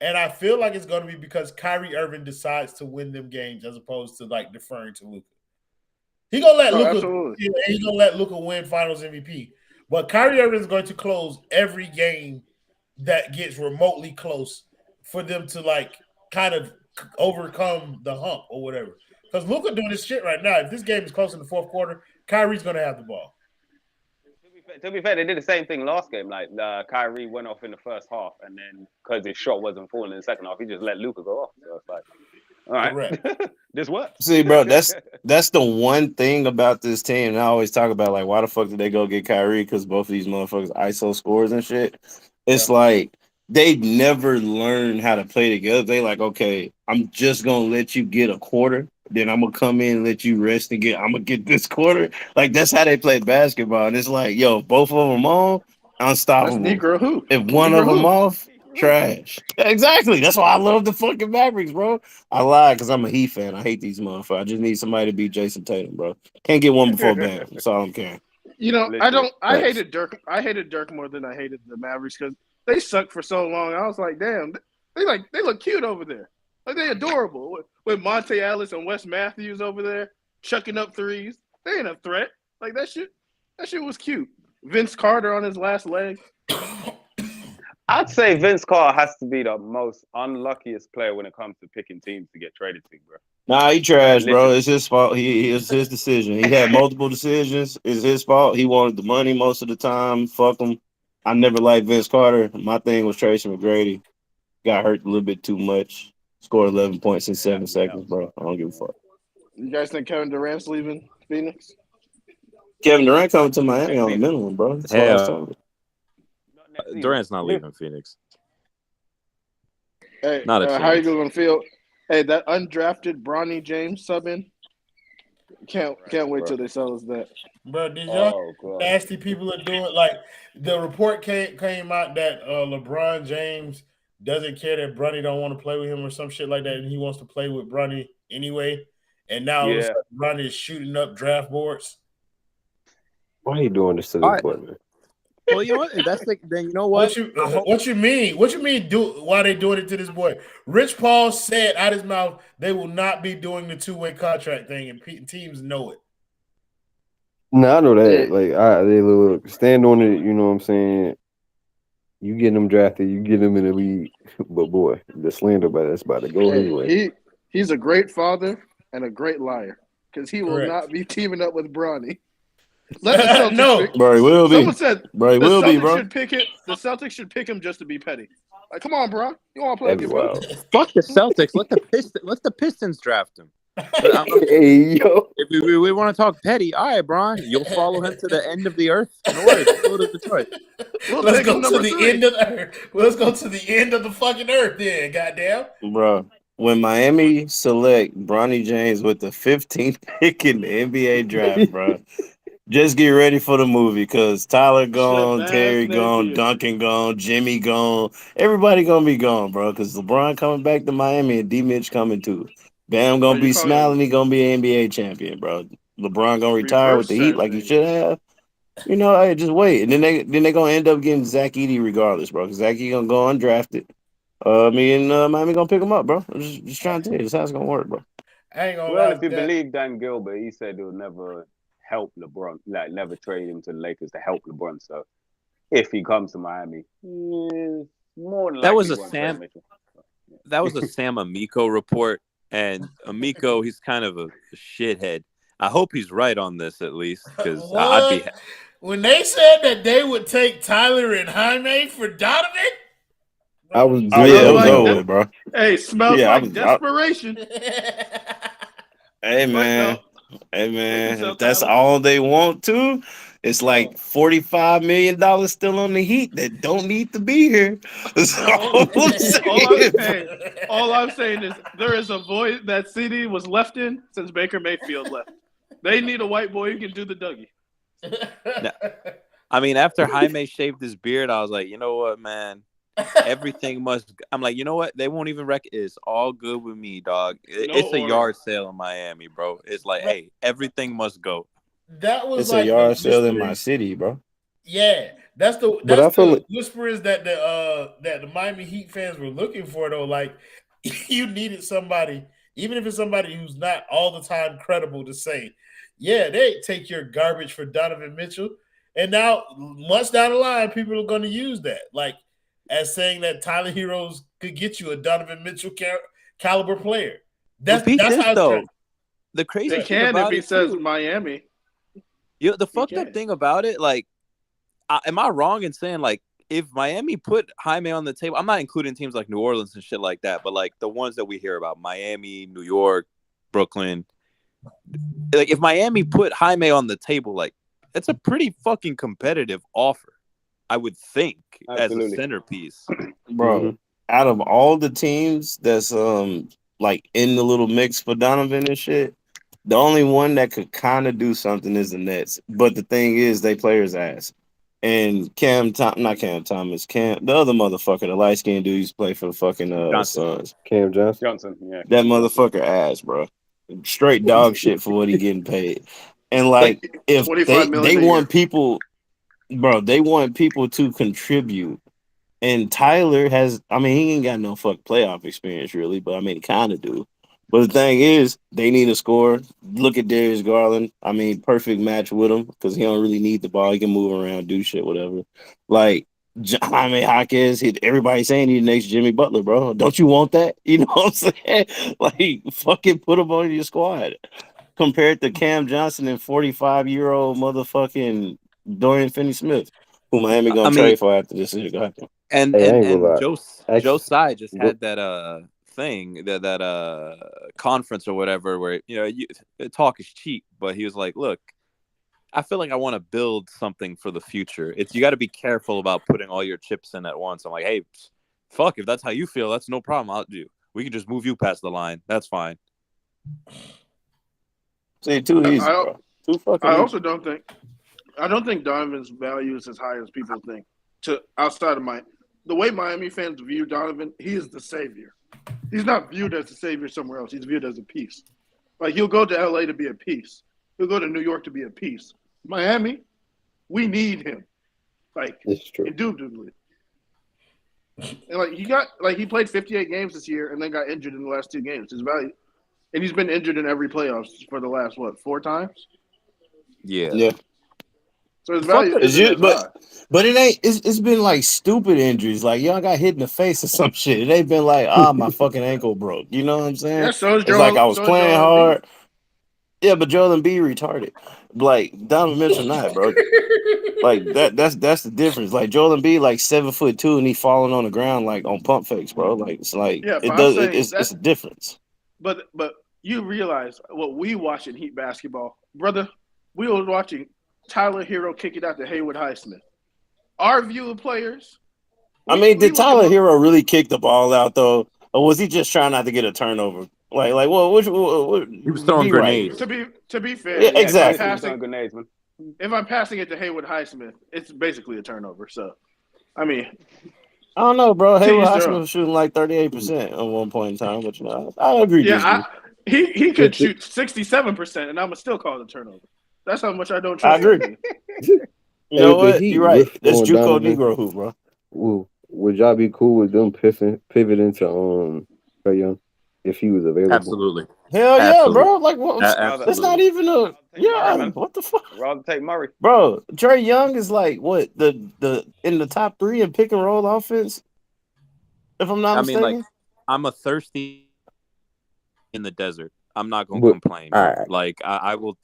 and I feel like it's going to be because Kyrie Irving decides to win them games as opposed to like deferring to Luka. He's gonna let Luka win Finals MVP, but Kyrie Irving is going to close every game that gets remotely close for them to like kind of overcome the hump or whatever. Because Luka doing this shit right now. If this game is close in the fourth quarter, Kyrie's gonna have the ball. To be fair, they did the same thing last game. Like Kyrie went off in the first half, and then because his shot wasn't falling in the second half, he just let Luka go off. So it's like, all right, this works. See, bro, that's the one thing about this team. And I always talk about like, why the fuck did they go get Kyrie? Because both of these motherfuckers ISO scores and shit. It's like they never learned how to play together. They like, okay, I'm just gonna let you get a quarter, then I'm gonna come in and let you rest and I'm gonna get this quarter. Like that's how they play basketball. And it's like, yo, both of them on, unstoppable. That's Negro hoop. If one of them off, trash. Exactly. That's why I love the fucking Mavericks, bro. I lied because I'm a Heat fan. I hate these motherfuckers. I just need somebody to beat Jason Tatum, bro. Can't get one before Bam. That's all I'm caring. You know, I hated Dirk. I hated Dirk more than I hated the Mavericks because they sucked for so long. I was like, damn, they look cute over there. Like they adorable with Monte Ellis and Wes Matthews over there chucking up threes. They ain't a threat. Like that shit was cute. Vince Carter on his last leg. I'd say Vince Carter has to be the most unluckiest player when it comes to picking teams to get traded to, bro. Nah, he trash, bro. It's his fault. It's his decision. He had multiple decisions. It's his fault. He wanted the money most of the time. Fuck him. I never liked Vince Carter. My thing was Tracy McGrady. Got hurt a little bit too much. Scored 11 points in 7 seconds, bro. I don't give a fuck. You guys think Kevin Durant's leaving Phoenix? Kevin Durant coming to Miami on the minimum, bro. Durant's not leaving Phoenix. Hey, how you gonna feel? Hey, that undrafted Bronny James sub in. Can't wait till they sell us that. Bro, did y'all nasty people are doing like the report came out that LeBron James doesn't care that Bronny don't want to play with him or some shit like that, and he wants to play with Bronny anyway. And now Bronny is shooting up draft boards. Why are you doing this to this boy, man? Well, you know what? That's like then you know what? What you mean? What you mean? Why they doing it to this boy? Rich Paul said out his mouth they will not be doing the 2-way contract thing, and teams know it. No, I know that. Like, they look stand on it. You know what I'm saying? You get them drafted, you get them in the league, but boy, the slander that's about to go anyway. He's a great father and a great liar because he will not be teaming up with Bronny. Bro, he will be. Someone said bro, he will be, bro. The Celtics should pick him just to be petty. Like, come on, bro. You want to play with your brother? Fuck the Celtics. Let the Pistons draft him. Hey, yo. If we want to talk petty, all right, Bron. You'll follow him to the end of the earth. No worries. Go to Detroit. Let's go to the end of the earth. Let's go to the end of the fucking earth then, goddamn. Bro, when Miami select Bronny James with the 15th pick in the NBA draft, bro, just get ready for the movie because Tyler gone, Terry gone, Duncan gone, Jimmy gone. Everybody going to be gone, bro, because LeBron coming back to Miami and D-Mitch coming too. Bam gonna be smiling. He gonna be an NBA champion, bro. LeBron gonna retire with the Heat like he should have. You know, hey, just wait, and then they gonna end up getting Zach Edey regardless, bro. Because Zach Edey gonna go undrafted. Miami gonna pick him up, bro. I'm just trying to tell you, this how it's gonna work, bro. I ain't gonna lie. If you believe Dan Gilbert, he said he'll never help LeBron, like never trade him to the Lakers to help LeBron. So if he comes to Miami, more than that was a Sam Amico report. And Amico, he's kind of a shithead. I hope he's right on this at least, because I'd be. When they said that they would take Tyler and Jaime for Donovan, I was over, bro. Hey, smells like desperation. Hey man, if that's all they want to, it's like $45 million still on the Heat that don't need to be here. All I'm saying is there is a void that CD was left in since Baker Mayfield left. They need a white boy who can do the Dougie. No. I mean, after Jaime shaved his beard, I was like, you know what, man? Everything must. I'm like, you know what? They won't even it's all good with me, dog. It's a yard sale in Miami, bro. It's like, hey, everything must go. That was it's like a yard sale in my city, bro. Yeah, that's the whispers that the Miami Heat fans were looking for, though. Like, you needed somebody, even if it's somebody who's not all the time credible, to say, yeah, they take your garbage for Donovan Mitchell. And now, months down the line, people are going to use that, like, as saying that Tyler Heroes could get you a Donovan Mitchell caliber player. That's how though. The crazy thing about if he says Miami. The fucked up thing about it, like, am I wrong in saying like if Miami put Jaime on the table, I'm not including teams like New Orleans and shit like that, but like the ones that we hear about, Miami, New York, Brooklyn. Like if Miami put Jaime on the table, like it's a pretty fucking competitive offer, I would think, Absolutely. as a centerpiece. Bro, out of all the teams that's like in the little mix for Donovan and shit, the only one that could kind of do something is the Nets. But the thing is, they play his ass. And not Cam Thomas, the other motherfucker, the light skinned dude used to play for the fucking Suns. Cam Johnson. Yeah. That motherfucker ass, bro. Straight dog shit for what he getting paid. And like if they want people, bro, they want people to contribute. And Tyler has, I mean, he ain't got no playoff experience really, but I mean, he kind of do. But the thing is, they need a scorer. Look at Darius Garland. I mean, perfect match with him because he don't really need the ball. He can move around, do shit, whatever. Like, Jaime Jaquez, everybody's saying he's the next Jimmy Butler, bro. Don't you want that? You know what I'm saying? Like, fucking put him on your squad. Compared to Cam Johnson and 45-year-old motherfucking Dorian Finney-Smith, who Miami gonna trade for after this year. Go ahead. And Joe Tsai just had that thing, that conference or whatever, where talk is cheap, but he was like, look, I feel like I want to build something for the future. You got to be careful about putting all your chips in at once. I'm like, hey, fuck, if that's how you feel, that's no problem. We can just move you past the line. That's fine. Say too easy, bro. Too fucking I easy. also don't think Donovan's value is as high as people think. Outside of the way Miami fans view Donovan, he is the savior. He's not viewed as the savior somewhere else. He's viewed as a piece. Like, he'll go to LA to be a piece. He'll go to New York to be a piece. Miami, we need him. Like, indubitably. And he played 58 games this year and then got injured in the last 2 games. His value, and he's been injured in every playoffs for the last 4 times? Yeah. So his value isn't as high. But it ain't. It's been like stupid injuries. Like y'all got hit in the face or some shit. It ain't been like, my fucking ankle broke. You know what I'm saying? Yeah, so is it's like I was playing hard. Yeah, but Joel Embiid retarded. Like Donovan Mitchell not, bro. Like that's the difference. Like Joel Embiid, like 7'2", and he falling on the ground like on pump fakes, bro. Like it's like it's a difference. But you realize what we watch in Heat basketball, brother. We were watching Tyler Hero kick it out to Haywood Highsmith. Our view of players. Did Tyler Hero really kick the ball out though, or was he just trying not to get a turnover? Like, he was throwing grenades. To be fair, yeah, exactly. If I'm passing it to Haywood Highsmith, it's basically a turnover. So, I mean, I don't know, bro. Haywood Highsmith was shooting like 38% at one point in time, but I agree. Yeah, he could shoot 67%, and I'm still call it a turnover. That's how much I don't trust. I agree. You know what? You're right. That's JUCO Negro hoop, bro. Ooh, would y'all be cool with them pivoting to Trae Young if he was available? Absolutely. Hell yeah, bro. Like what? That's not even a what the fuck? Rather take Murray, bro. Trae Young is like what the in the top 3 in pick and roll offense. If I'm not mistaken. Like I'm a thirsty in the desert. I'm not gonna complain. Right. Like I will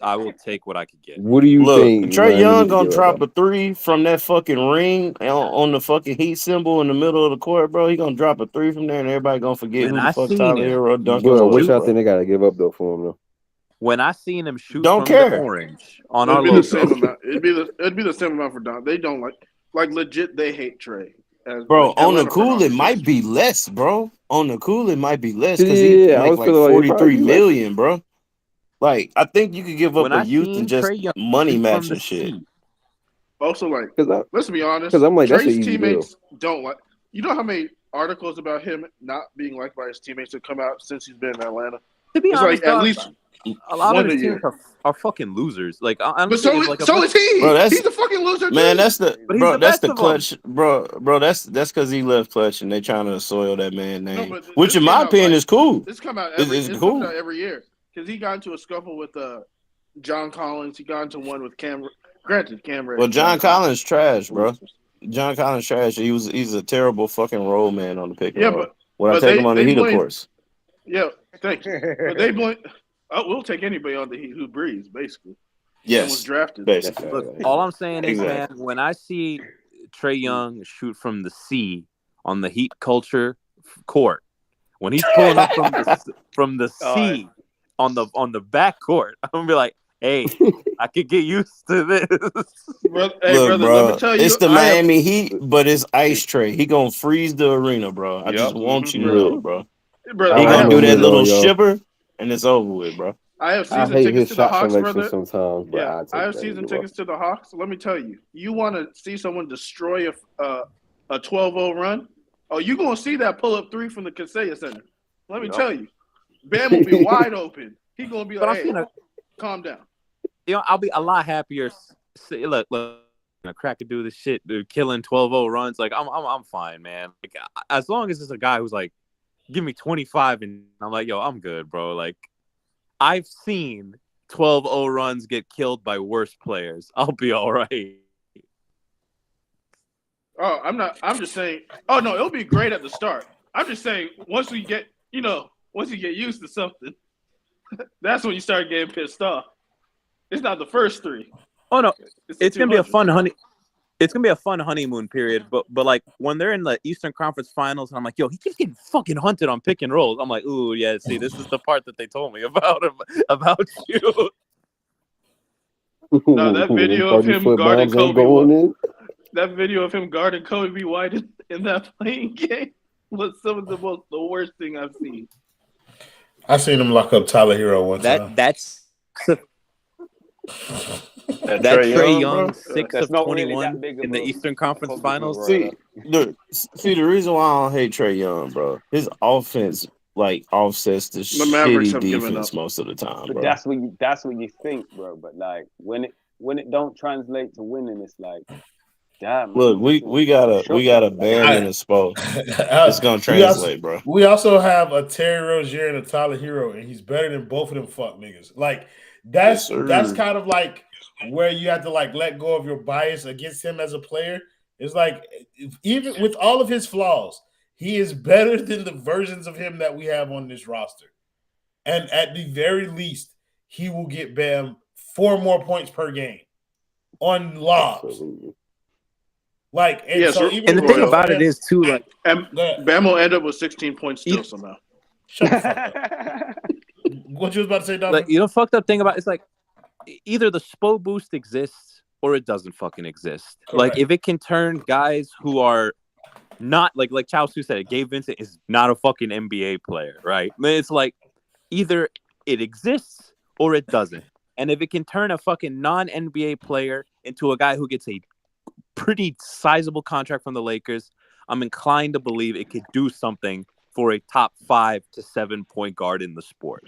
take what I could get. What do you think? Trae Young gonna drop a 3 from that fucking ring on the fucking Heat symbol in the middle of the court, bro. He gonna drop a 3 from there, and everybody gonna forget who the fuck Tyler Hero dunked. What y'all think they gotta give up though for him though? When I seen him shoot the orange on our logo, it'd be the same amount for Don. They don't like legit. They hate Trae. Bro, on the cool, it might be less, bro. On the cool, it might be less because he make like 43 million, bro. Like, I think you could give up a youth and just money matching shit. Also, like, let's be honest, because I'm like, Trae's teammates don't like. You know how many articles about him not being liked by his teammates have come out since he's been in Atlanta? To be honest, like at least a lot of his teams are fucking losers. Like, but so is he. Bro, he's a fucking loser, man. Too. That's the clutch, bro. That's because he left clutch and they trying to soil that man's name, which in my opinion is cool. This come out every year because he got into a scuffle with John Collins. He got into one with Cam. Granted, Cam. Well, John Collins trash, bro. John Collins trash. He's a terrible fucking role man on the pick and roll. When I take him on the Heat, of course. Yeah, thank you. But they blame. We'll take anybody on the Heat who breathes, basically. and was drafted. Basically. Look, all I'm saying is, Exactly. man, when I see Trae Young shoot from the C on the Heat culture court, when he's pulling up from the C on the back court, I'm gonna be like, hey, I could get used to this. Look, bro, let me tell you, it's the Miami Heat, but it's ice Trae. He gonna freeze the arena, bro. I just want you to know, bro. He gonna do that little shiver, and it's over with, bro. I have season tickets to the Hawks, brother. Sometimes, but I have season tickets to the Hawks. Let me tell you, you want to see someone destroy a 12-0 run? Oh, you're going to see that pull-up three from the Kaseya Center. Let me tell you. Bam will be wide open. He's going to be like, hey, calm down. You know, I'll be a lot happier. Look, Crack could do this shit, dude, killing 12-0 runs. Like, I'm fine, man. Like, as long as it's a guy who's like, give me 25, and I'm like, yo, I'm good, bro. Like, I've seen 12-0 runs get killed by worse players. I'll be all right. Oh, I'm just saying. Oh no, it'll be great at the start. I'm just saying once you get used to something, that's when you start getting pissed off. It's not the first three. Oh no, it's gonna be a fun honeymoon period. But like when they're in the Eastern Conference Finals, and I'm like, yo, he keeps getting fucking hunted on pick and rolls. I'm like, ooh, yeah. See, this is the part that they told me about you. No, that video of him guarding Kobe. That video of him guarding Kobe White in that playing game was some of the worst thing I've seen. I seen him lock up Tyler Hero one time. That's Trae Young, 6 of 21 in the Eastern Conference Finals. See, the reason why I don't hate Trae Young, bro, his offense like offsets the shitty defense most of the time, bro. But that's what you think, bro. But like when it don't translate to winning, it's like, damn. Look, we got a Bam and a Spo. It's gonna translate, bro. We also have a Terry Rozier and a Tyler Hero, and he's better than both of them fuck niggas. Like that's kind of like where you have to like let go of your bias against him as a player. It's like even with all of his flaws, he is better than the versions of him that we have on this roster. And at the very least, he will get Bam 4 more points per game on lobs. Like, and the thing about it is too, like, Bam will end up with 16 points still somehow. Shut the fuck up. What you was about to say, Donovan? Like, you know, fucked up thing about it's like either the Spo boost exists or it doesn't fucking exist. Correct. Like, if it can turn guys who are not like Chao Su said, Gabe Vincent is not a fucking NBA player, right? I mean, it's like either it exists or it doesn't. And if it can turn a fucking non-NBA player into a guy who gets a pretty sizable contract from the Lakers, I'm inclined to believe it could do something for a top 5 to 7 point guard in the sport.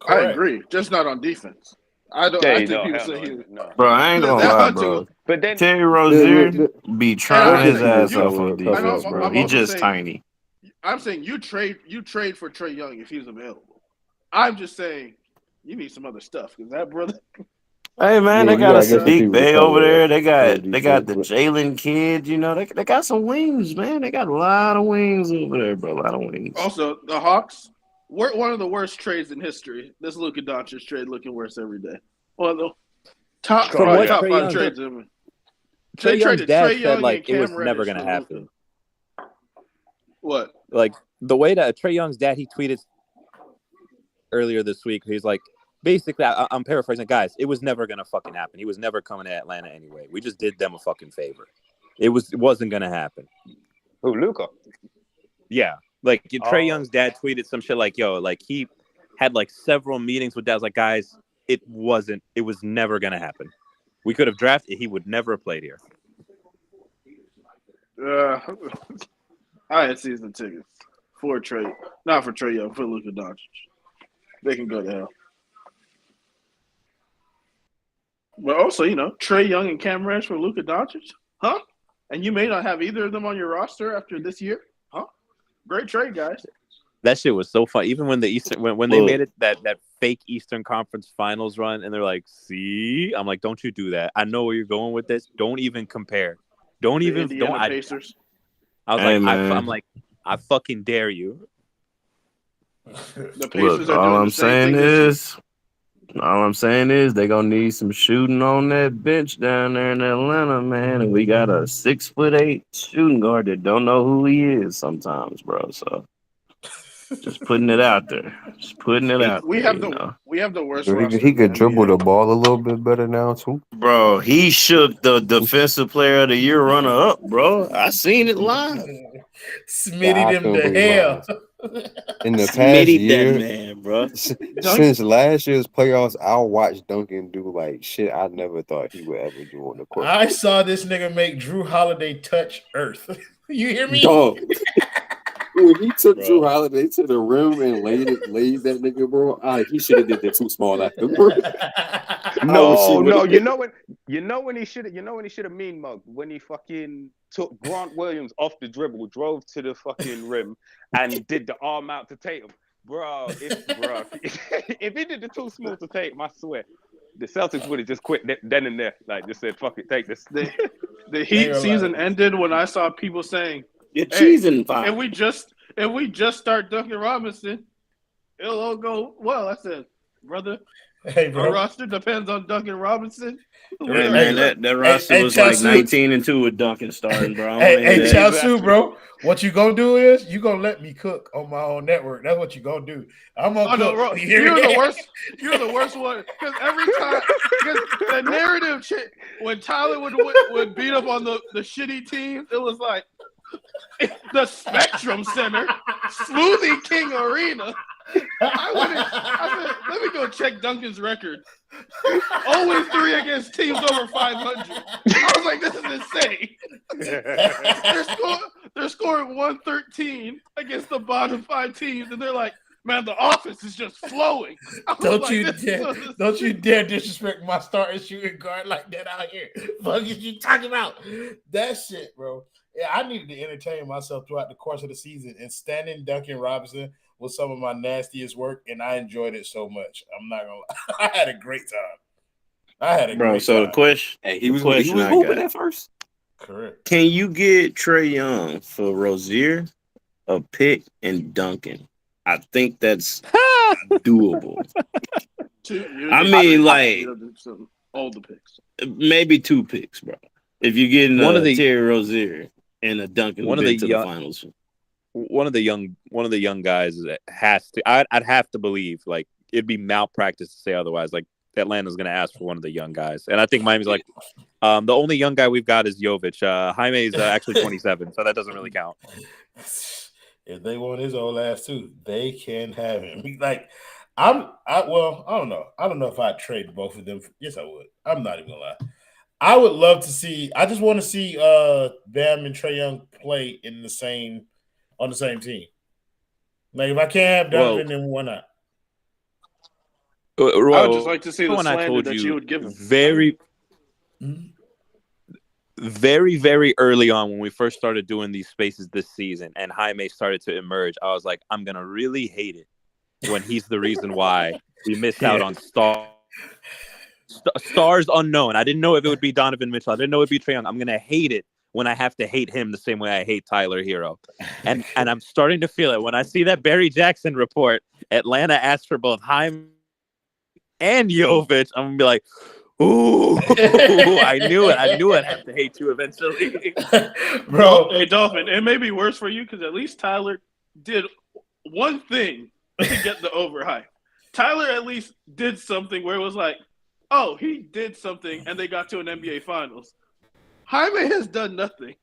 Correct. I agree, just not on defense. I think people say bro, I ain't gonna lie, bro. But then Terry Rozier be trying his ass off on defense, bro. He just tiny. I'm saying you trade for Trae Young if he's available. I'm just saying you need some other stuff because that brother. Hey man, they got a Sadiq Bey over there. They got the Jalen kid. You know, they got some wings, man. They got a lot of wings over there, bro. A lot of wings. Also, the Hawks were one of the worst trades in history. This Luka Doncic trade looking worse every day. One of the top 5 trades. Trae Young's dad said like it was never going to happen. What? Like the way that Trae Young's dad, he tweeted earlier this week. He's like, basically, I'm paraphrasing, guys. It was never gonna fucking happen. He was never coming to Atlanta anyway. We just did them a fucking favor. It wasn't gonna happen. Who, Luka? Yeah, like Trae Young's dad tweeted some shit like, "Yo, like he had like several meetings with dads. Like, guys, it was never gonna happen. We could have drafted. He would never have played here." I had season tickets for Trae, not for Trae Young, for Luka Doncic. They can go to hell. But also, you know, Trae Young and Cam Reddish for Luka Doncic, huh? And you may not have either of them on your roster after this year, huh? Great trade, guys. That shit was so fun. Even when when they made it that fake Eastern Conference Finals run, and they're like, "See," I'm like, "Don't you do that? I know where you're going with this. Don't even compare. Don't even." Pacers. I was I'm like, I fucking dare you. The Pacers Look, all I'm saying is All I'm saying is they gonna need some shooting on that bench down there in Atlanta, man. And we got a 6'8" shooting guard that don't know who he is sometimes, bro. So just putting it out there. Just putting it out We there, have the worst He roster. he could in the dribble the NBA. ball a little bit better now too. Bro, he shook the defensive player of the year runner up, bro. I seen it live. Smitty them to hell. In the past Smitty year, that man, bro. since last year's playoffs, I'll watch Duncan do like shit I never thought he would ever do on the court. I saw this nigga make Drew Holiday touch earth. You hear me? Dog. When he took Drew Holiday to the rim and laid that nigga, bro, he should have did that too small afterwards. No. You know when he should have mean mugged when he fucking took Grant Williams off the dribble, drove to the fucking rim, and did the arm out to Tatum, bro. If he did the too smooth to Tatum, I swear, the Celtics would have just quit then and there. Like just said, "Fuck it, take this." The Heat season ended when I saw people saying, "You're cheesing, fine." If we just start Duncan Robinson, it'll all go well. I said, brother, our roster depends on Duncan Robinson. Hey, man, that roster was like 19-2 with Duncan starting, bro. Hey, Chow Su, bro. What you gonna do is you gonna let me cook on my own network. That's what you gonna do. I'm gonna cook. No, you're the worst. You're the worst one. Because every time, the narrative when Tyler would beat up on the shitty teams, it was like the Spectrum Center, Smoothie King Arena. I said, let me go check Duncan's record. 0-3 against teams over 500. I was like, this is insane. They're scoring 113 against the bottom 5 teams, and they're like, man, the offense is just flowing. Don't you dare disrespect my starting shooting guard like that out here. Fuck is you talking about? That shit, bro. Yeah, I needed to entertain myself throughout the course of the season, and standing Duncan Robinson was some of my nastiest work, and I enjoyed it so much. I'm not gonna lie. I had a great time. The question, he was hooping at first. Correct. Can you get Trae Young for Rozier, a pick, and Duncan? I think that's doable. I mean, like all the picks, maybe 2 picks, bro. If you're getting one of the Terry Rozier and a Duncan, to the finals. One of the young guys has to. I'd have to believe like it'd be malpractice to say otherwise. Like Atlanta's going to ask for one of the young guys, and I think Miami's like the only young guy we've got is Jovic. Jaime is actually 27, so that doesn't really count. If they want his old ass too, they can have him. Like I don't know. I don't know if I'd trade both of them. Yes, I would. I'm not even gonna lie. I would love to see. I just want to see Bam and Trae Young play on the same team. Like if I can't have Donovan, then why not? I would just like to see the slander that you would give him. Very, very early on when we first started doing these spaces this season and Jaime started to emerge, I was like, I'm gonna really hate it when he's the reason why we missed out on stars unknown. I didn't know if it would be Donovan Mitchell. I didn't know it would be Trae Young. I'm gonna hate it when I have to hate him the same way I hate Tyler Hero. And I'm starting to feel it. When I see that Barry Jackson report, Atlanta asked for both Jaime and Jovic, I'm going to be like, ooh, I knew it. I'd have to hate you eventually. Bro, hey, Dolphin, it may be worse for you because at least Tyler did one thing to get the overhype. Tyler at least did something where it was like, oh, he did something and they got to an NBA Finals. Jaime has done nothing.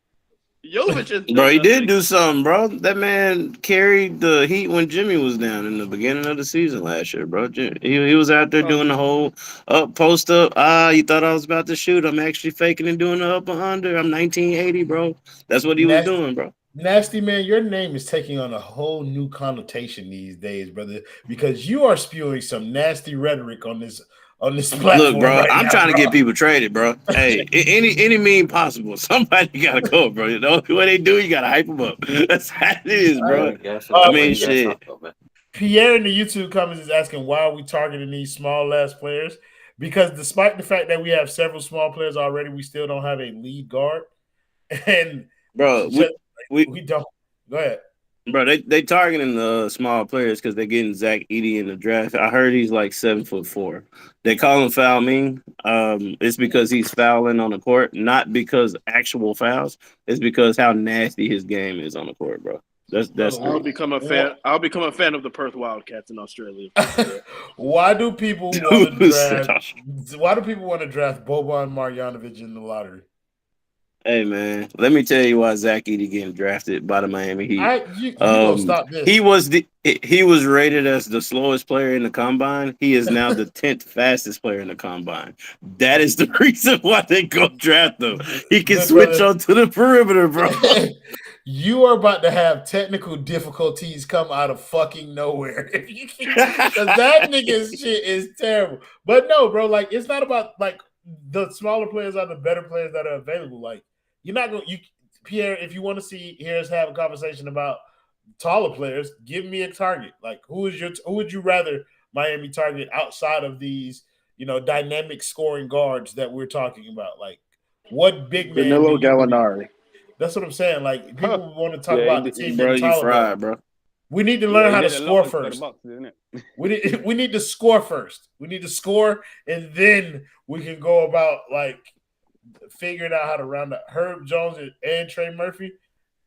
Jovic has done bro, he nothing. did do something, bro. That man carried the Heat when Jimmy was down in the beginning of the season last year, bro. He was out there doing the whole post up. You thought I was about to shoot. I'm actually faking and doing the up and under. I'm 1980, bro. That's what he was doing, bro. Nasty man, your name is taking on a whole new connotation these days, brother, because you are spewing some nasty rhetoric on this platform. Look, bro, right I'm now, trying bro. to get people traded, bro. Hey, any mean possible. Somebody gotta go, bro. You know what they do, you gotta hype them up. That's how it is, bro. I mean, shit. Pierre in the YouTube comments is asking why are we targeting these small ass players? Because despite the fact that we have several small players already, we still don't have a lead guard. And bro, we don't. Go ahead. Bro, they targeting the small players because they're getting Zach Edey in the draft. I heard he's like 7'4". They call him foul mean. It's because he's fouling on the court, not because actual fouls. It's because how nasty his game is on the court, bro. That's I'll become a fan. I'll become a fan of the Perth Wildcats in Australia. Why do people want to draft? Why do people want to draft Boban Marjanovic in the lottery? Hey man, let me tell you why Zach Edey getting drafted by the Miami Heat. You gonna stop this? He was rated as the slowest player in the combine. He is now the 10th fastest player in the combine. That is the reason why they go draft him. He can switch onto the perimeter, bro. You are about to have technical difficulties come out of fucking nowhere. Because that nigga's shit is terrible. But no, bro, like it's not about like the smaller players are the better players that are available. Like you're not going Pierre, if you want to hear us have a conversation about taller players, give me a target. Like who would you rather Miami target outside of these, dynamic scoring guards that we're talking about? Like what big man? Danilo Gallinari. That's what I'm saying. Like people want to talk about the team. Bro, you fried, bro. We need to learn how to score first. We need to score first. We need to score, and then we can go about like figuring out how to round up Herb Jones and Trey Murphy.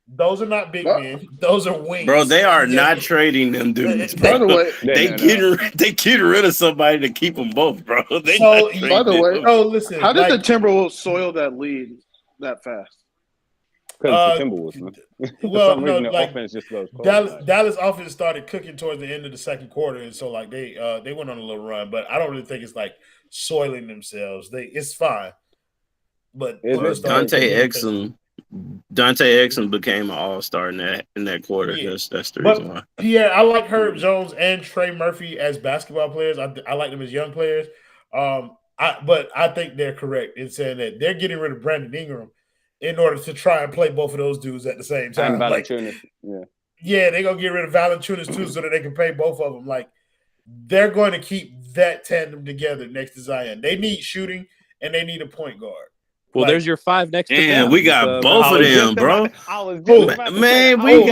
Those are not big men. Those are wings. Bro, they are not trading them dudes. By the way, they getting rid of somebody to keep them both, bro. By the way, listen. How did the Timberwolves soil that lead that fast? Because the Timberwolves, man. Well, no, like offense just goes Dallas offense started cooking towards the end of the second quarter, and so like they went on a little run, but I don't really think it's like soiling themselves. It's fine. But Dante Exum became an all-star in that quarter. Yeah. That's the reason why. Yeah, I like Herb Jones and Trey Murphy as basketball players. I like them as young players. But I think they're correct in saying that they're getting rid of Brandon Ingram in order to try and play both of those dudes at the same time. And Valanciunas, yeah, they're going to get rid of Valanciunas too so that they can pay both of them. Like, they're going to keep that tandem together next to Zion. They need shooting, and they need a point guard. Well, there's your five next to them. We got both of them, bro. Man, we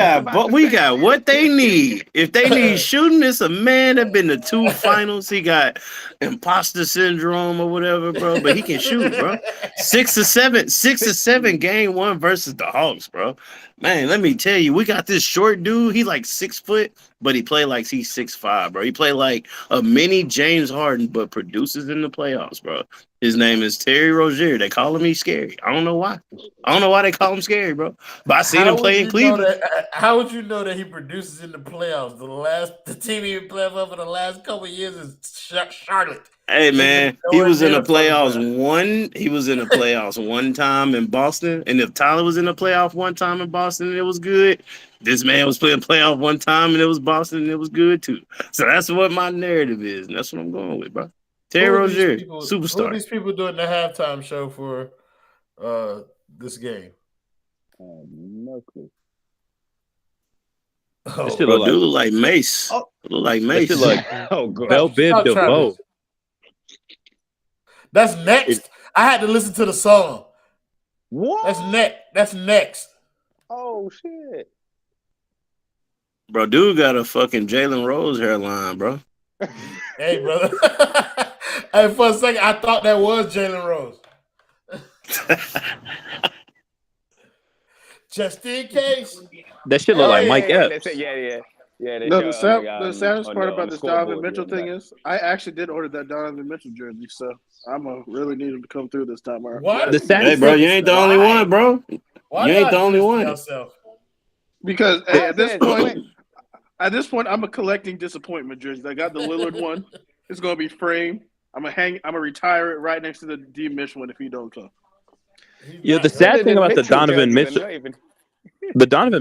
got what they need. If they need shooting, it's a man that been to 2 finals. He got imposter syndrome or whatever, bro. But he can shoot, bro. 6 or 7 game 1 versus the Hawks, bro. Man, let me tell you, we got this short dude. He like 6 foot, but he play like he's 6'5", bro. He play like a mini James Harden, but produces in the playoffs, bro. His name is Terry Rozier. They call him scary. I don't know why. I don't know why they call him scary, bro. But I seen him play in Cleveland. How would you know that he produces in the playoffs? The team he played for the last couple of years is Charlotte. Hey man, he was in the playoffs one time in Boston, and if Tyler was in the playoff one time in Boston and it was good, this man was playing playoff one time and it was Boston and it was good too. So that's what my narrative is, and that's what I'm going with, bro. Terry Rozier, superstar. Who are these people doing the halftime show for this game? No clue. This shit look like Mace. Look like Mace. This shit Bell Biv DeVoe. That's next. I had to listen to the song. What? That's next. Oh shit. Bro, dude got a fucking Jalen Rose hairline, bro. Hey, brother. Hey, for a second, I thought that was Jalen Rose. Just in case. That shit look like Mike Epps. Yeah. No, the saddest part about this Donovan Mitchell thing is I actually did order that Donovan Mitchell jersey, so I'm gonna really need him to come through this time. Hey, bro, you ain't the only one, bro. You ain't the only one. Because at this point, I'm a collecting disappointment jersey. I got the Lillard one. It's gonna be framed. I'm gonna retire it right next to the D Mitch one if he don't come. Yeah, the sad thing about the Donovan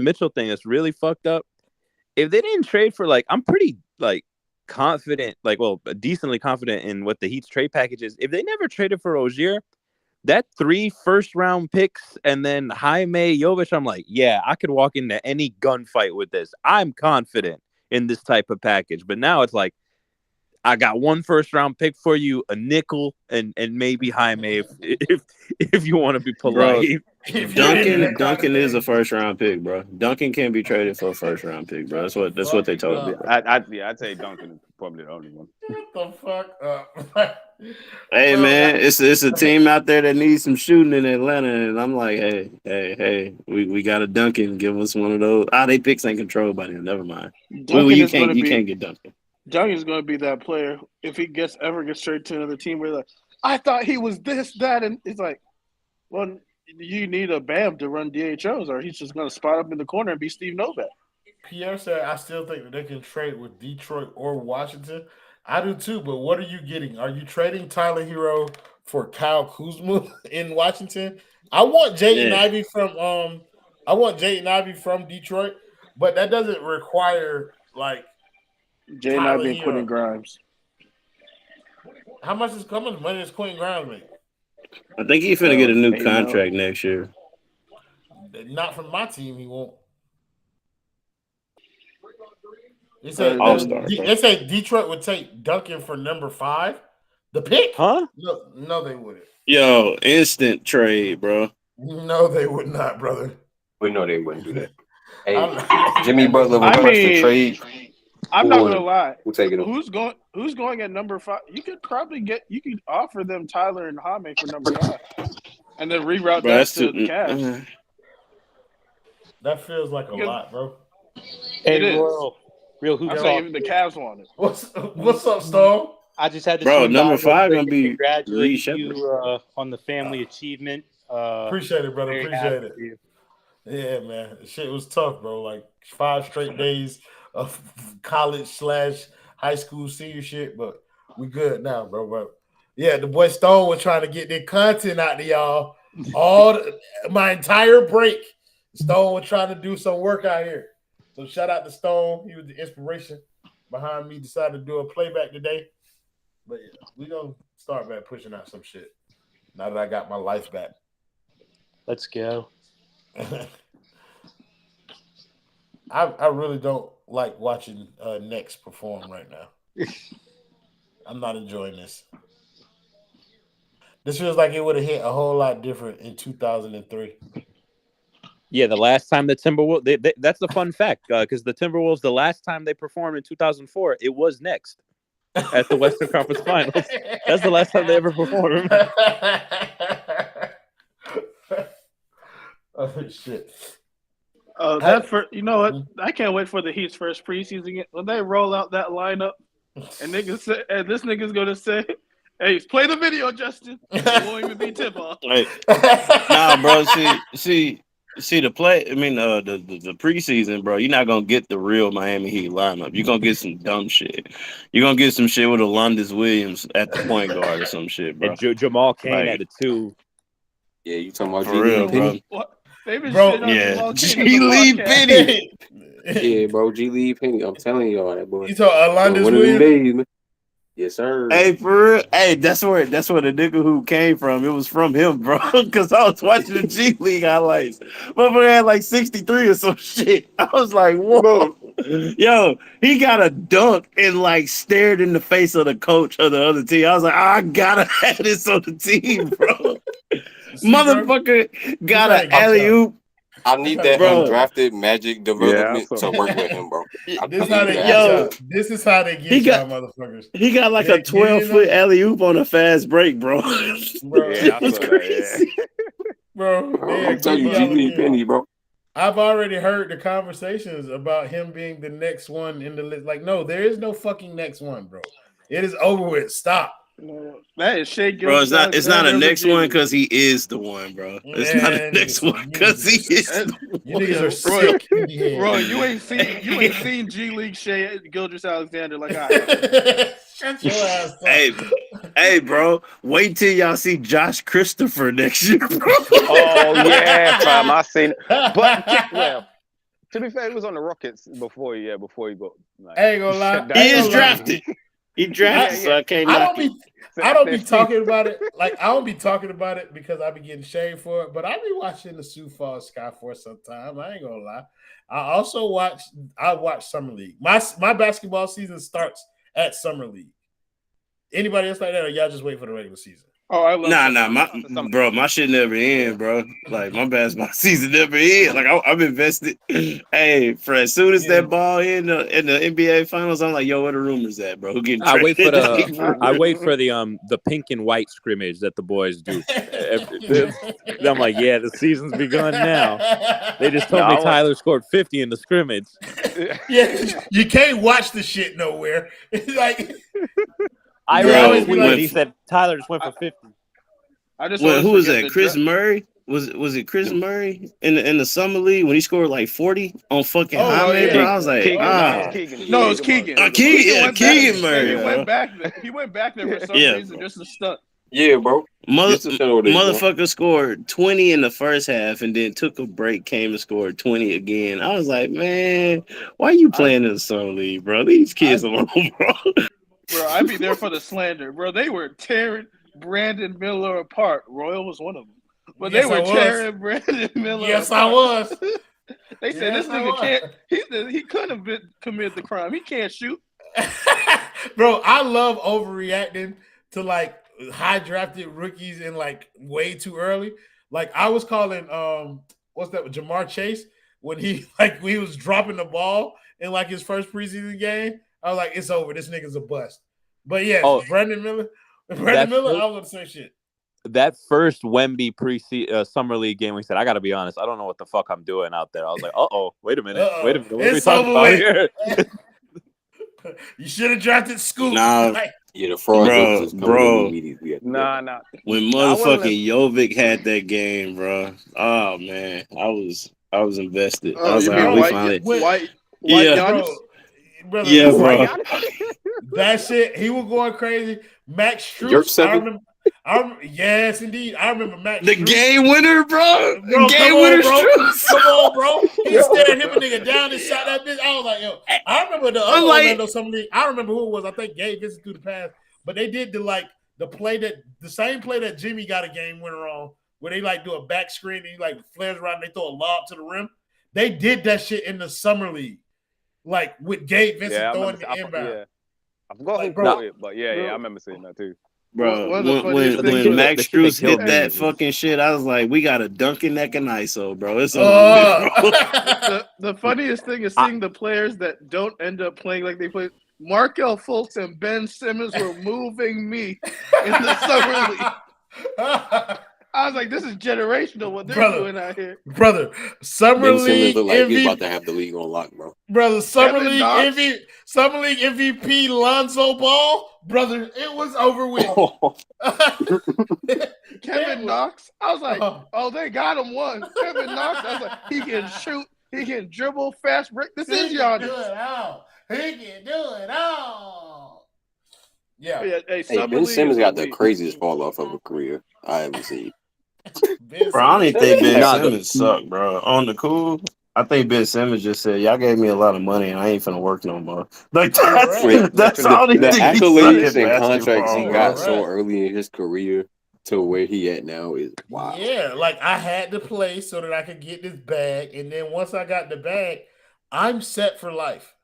Mitchell thing that's really fucked up. If they didn't trade for I'm pretty confident, decently confident in what the Heat's trade package is. If they never traded for Rozier, that 3 first-round picks and then Jaime Jovic, I'm like, yeah, I could walk into any gunfight with this. I'm confident in this type of package. But now it's like, I got 1 first-round pick for you, a nickel, and maybe Jaime if you want to be polite. Bro, Duncan is a first-round pick, bro. Duncan can't be traded for a first-round pick, bro. That's what they told me. I'd say Duncan is probably the only one. Shut the fuck up. Hey, man, it's a team out there that needs some shooting in Atlanta, and I'm like, hey, we got a Duncan. Give us one of those. They picks ain't controlled by them. Never mind. You can't get Duncan. Duncan's going to be that player if he ever gets traded to another team where like, I thought he was this, that, and it's like, well, you need a Bam to run DHOs, or he's just going to spot up in the corner and be Steve Novak. Pierre said, I still think that they can trade with Detroit or Washington. I do too, but what are you getting? Are you trading Tyler Hero for Kyle Kuzma in Washington? I want Jaden Ivey from Detroit, but that doesn't require like Jaden Ivey and Quentin Grimes. How much money is Quentin Grimes make? I think he's finna get a new contract next year. Not from my team, he won't. They said Detroit would take Duncan for number 5. The pick? Huh? No, they wouldn't. Yo, instant trade, bro. No, they would not, brother. We know they wouldn't do that. Hey, Jimmy Butler requests a trade. I'm not gonna lie. We'll take it. Who's going at number 5? You could offer them Tyler and Jaime for number 5, and then reroute that to the Cavs. That feels like a lot, bro. Hey, Real hoop. I'm saying even the Cavs want it. What's up, Stone? I just had to number 5 gonna be congratulate you on the family achievement. Appreciate it, brother. Appreciate it. Yeah, man. Shit was tough, bro. Like 5 straight days of college/high school senior shit, but we good now, bro. But yeah, the boy Stone was trying to get their content out to y'all my entire break. Stone was trying to do some work out here. So shout out to Stone. He was the inspiration behind me deciding to do a playback today. But yeah, we gonna start back pushing out some shit now that I got my life back. Let's go. I really don't like watching Knicks perform right now. I'm not enjoying this. This feels like it would have hit a whole lot different in 2003. Yeah, the last time the Timberwolves, that's the fun fact, because the Timberwolves, the last time they performed in 2004, it was next at the Western Conference Finals. That's the last time they ever performed. Oh, shit. You know what? I can't wait for the Heat's first preseason. When they roll out that lineup, and this nigga's going to say, hey, play the video, Justin. It won't even be tip-off. Nah, bro, See the play. I mean, the preseason, bro. You're not gonna get the real Miami Heat lineup. You're gonna get some dumb shit. You're gonna get some shit with Alondes Williams at the point guard or some shit, bro. And Jamal Cain at the 2. Yeah, you talking about for real, bro? G League Penny. Yeah, bro, G League Penny. I'm telling y'all that, boy. You talking Alondes Williams? Yes, sir. Hey, for real. Hey, that's where the nigga who came from. It was from him, bro. Because I was watching the G League highlights. Motherfucker had like 63 or some shit. I was like, whoa. Yo, he got a dunk and like stared in the face of the coach of the other team. I was like, I gotta have this on the team, bro. Motherfucker got an alley-oop. I need that undrafted Magic development to work with him, bro. This is how they get y'all motherfuckers. He got like a 12-foot alley-oop on a fast break, bro. Yeah, that's crazy. Bro, I'm telling you, G League Penny, bro. I've already heard the conversations about him being the next one in the list. Like, no, there is no fucking next one, bro. It is over with. Stop. That is Shea Bro, it's not a next one because he is the one, bro. It's not a next one because he is the one. You niggas are sick. Bro, you ain't seen G League Shea Gilgeous Alexander like I have. Shut your ass up. Hey, bro. Wait till y'all see Josh Christopher next year, bro. Oh yeah, fam. I seen. But well, to be fair, he was on the Rockets before he got. Like, I ain't gonna lie. He is drafted. He drafted, so I can't. I don't be talking about it. Like, I don't be talking about it because I be getting shamed for it. But I be watching the Sioux Falls Skyforce sometimes. I ain't gonna lie. I watch Summer League. My basketball season starts at Summer League. Anybody else like that, or y'all just wait for the regular season? Oh, I love my shit never end, bro. Like my basketball season never end. Like I'm invested. Hey, for as soon as that ball in the NBA finals, I'm like, yo, where the rumors at, bro? Who getting I wait traded? for the pink and white scrimmage that the boys do. I'm like, yeah, the season's begun now. They just told me Tyler scored 50 in the scrimmage. Yeah, you can't watch the shit nowhere. It's like I always when he said Tyler just went for 50. Who was that? Chris Murray? Was it Chris Murray in the summer league when he scored like 40 on fucking Jaime? Bro, I was like, Keegan. No, it was Keegan. Keegan Murray. He went back there for some reason, just a stunt. Yeah, bro. Motherfucker scored 20 in the first half and then took a break, came and scored 20 again. I was like, man, why are you playing in the summer league, bro? Leave kids alone, bro. Bro, I'd be there for the slander, bro. They were tearing Brandon Miller apart. Royal was one of them, but they were tearing Brandon Miller. Yes, I was. They said this nigga can't. He couldn't have committed the crime. He can't shoot. Bro, I love overreacting to like high drafted rookies and like way too early. Like I was calling what's that, Jamar Chase, when he was dropping the ball in like his first preseason game. I was like, it's over. This nigga's a bust. But yeah, Brandon Miller, I was gonna say shit. That first Wemby summer league game, we said, I gotta be honest, I don't know what the fuck I'm doing out there. I was like, wait a minute. What are we talking about here? You should have drafted Scoop. Nah. Yeah, the fraud bro. Nah. When motherfucking Jovic had that game, bro. Oh man, I was invested. I was like, White yeah, brother, yeah, bro. That shit, he was going crazy. Max Strus, yes, indeed. I remember Max. The game winner, bro. Strus. Come on, bro. He stared at him a nigga down and shot that bitch. I was like, yo. I remember the other Orlando Summer League. I remember who it was. I think Gabe Vincent through the pass. But they did the same play that Jimmy got a game winner on, where they like do a back screen and he like flares around and they throw a lob to the rim. They did that shit in the Summer League. Like with Gabe Vincent throwing the inbound. Yeah. I forgot who brought it, but yeah, I remember seeing that too. Bro, when Max Strus hit that fucking shit, I was like, we got a Dunkin' Neck and ISO, bro. It's over. The funniest thing is seeing the players that don't end up playing like they played. Markelle Fultz and Ben Simmons were moving me in the summer league. I was like, this is generational what they're doing out here. Brother, Summer League MVP. He's about to have the league on lock, bro. Brother, Summer League MVP Lonzo Ball. Brother, it was over with. Kevin Knox. I was like, they got him one. Kevin Knox. I was like, he can shoot. He can dribble, fast break. This is Giannis. He can do it all. Yeah. Hey, Ben Simmons got the craziest fall off of a career I ever seen. Bro, I don't even think Ben Simmons suck, bro. On the cool, I think Ben Simmons just said, y'all gave me a lot of money and I ain't finna work no more. Like, that's all he thinks. The accolades and contracts he got so early in his career to where he at now is wild. Yeah, like I had to play so that I could get this bag. And then once I got the bag, I'm set for life.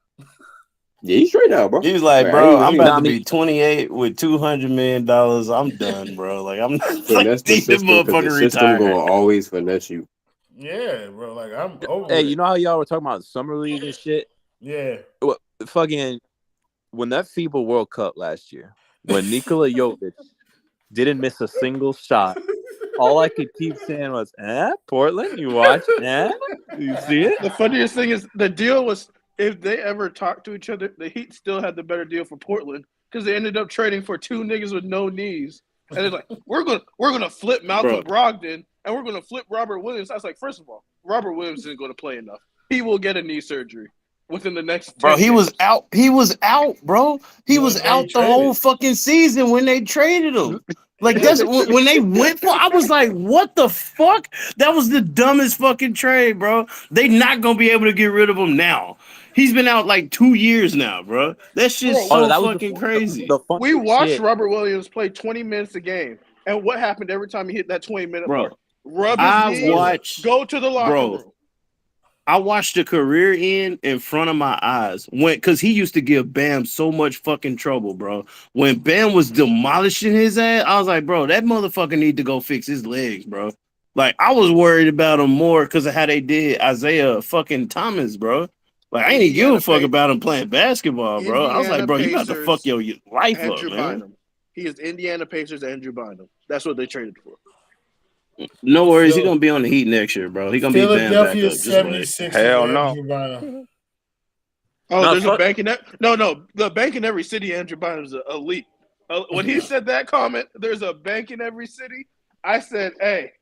Yeah, he's straight out, bro. He was like, bro, I'm about to be 28 with $200 million. I'm done, bro. Like, I'm not finesse the system, motherfucker the system gonna always finesse you. Yeah, bro. Like, I'm over Hey, you know how y'all were talking about Summer League and shit? Yeah. Well, fucking, when that FIBA World Cup last year, when Nikola Jovic didn't miss a single shot, all I could keep saying was, Portland, you watch? You see it? The funniest thing is the deal was, if they ever talked to each other, the Heat still had the better deal for Portland because they ended up trading for two niggas with no knees. And they're like, we're gonna flip Malcolm Brogdon and we're gonna flip Robert Williams. I was like, first of all, Robert Williams isn't gonna play enough. He will get a knee surgery within the next 10 he days. was out, bro. He was out the whole fucking season when they traded him. Like, that's when they went for. I was like, "What the fuck?" That was the dumbest fucking trade, bro. They not gonna be able to get rid of him now. He's been out like 2 years now, bro. That shit's so fucking crazy. We watched Robert Williams play 20 minutes a game, and what happened every time he hit that 20-minute mark? Rub his knees, go to the locker room. I watched a career end in front of my eyes because he used to give Bam so much fucking trouble, bro. When Bam was demolishing his ass, I was like, bro, that motherfucker need to go fix his legs, bro. Like, I was worried about him more because of how they did Isaiah fucking Thomas, bro. Like, I ain't even give a fuck about him playing basketball, bro. I was like, bro, you got to fuck your life Andrew up, man. Bynum. He is Indiana Pacers Andrew Bynum. That's what they traded for. No worries, he's gonna be on the Heat next year, bro. He's gonna be Bam back up. Just wait. Hell no. Oh, there's a bank in that. No, the bank in every city. Andrew Bynum is elite. When he said that comment, there's a bank in every city. I said, hey,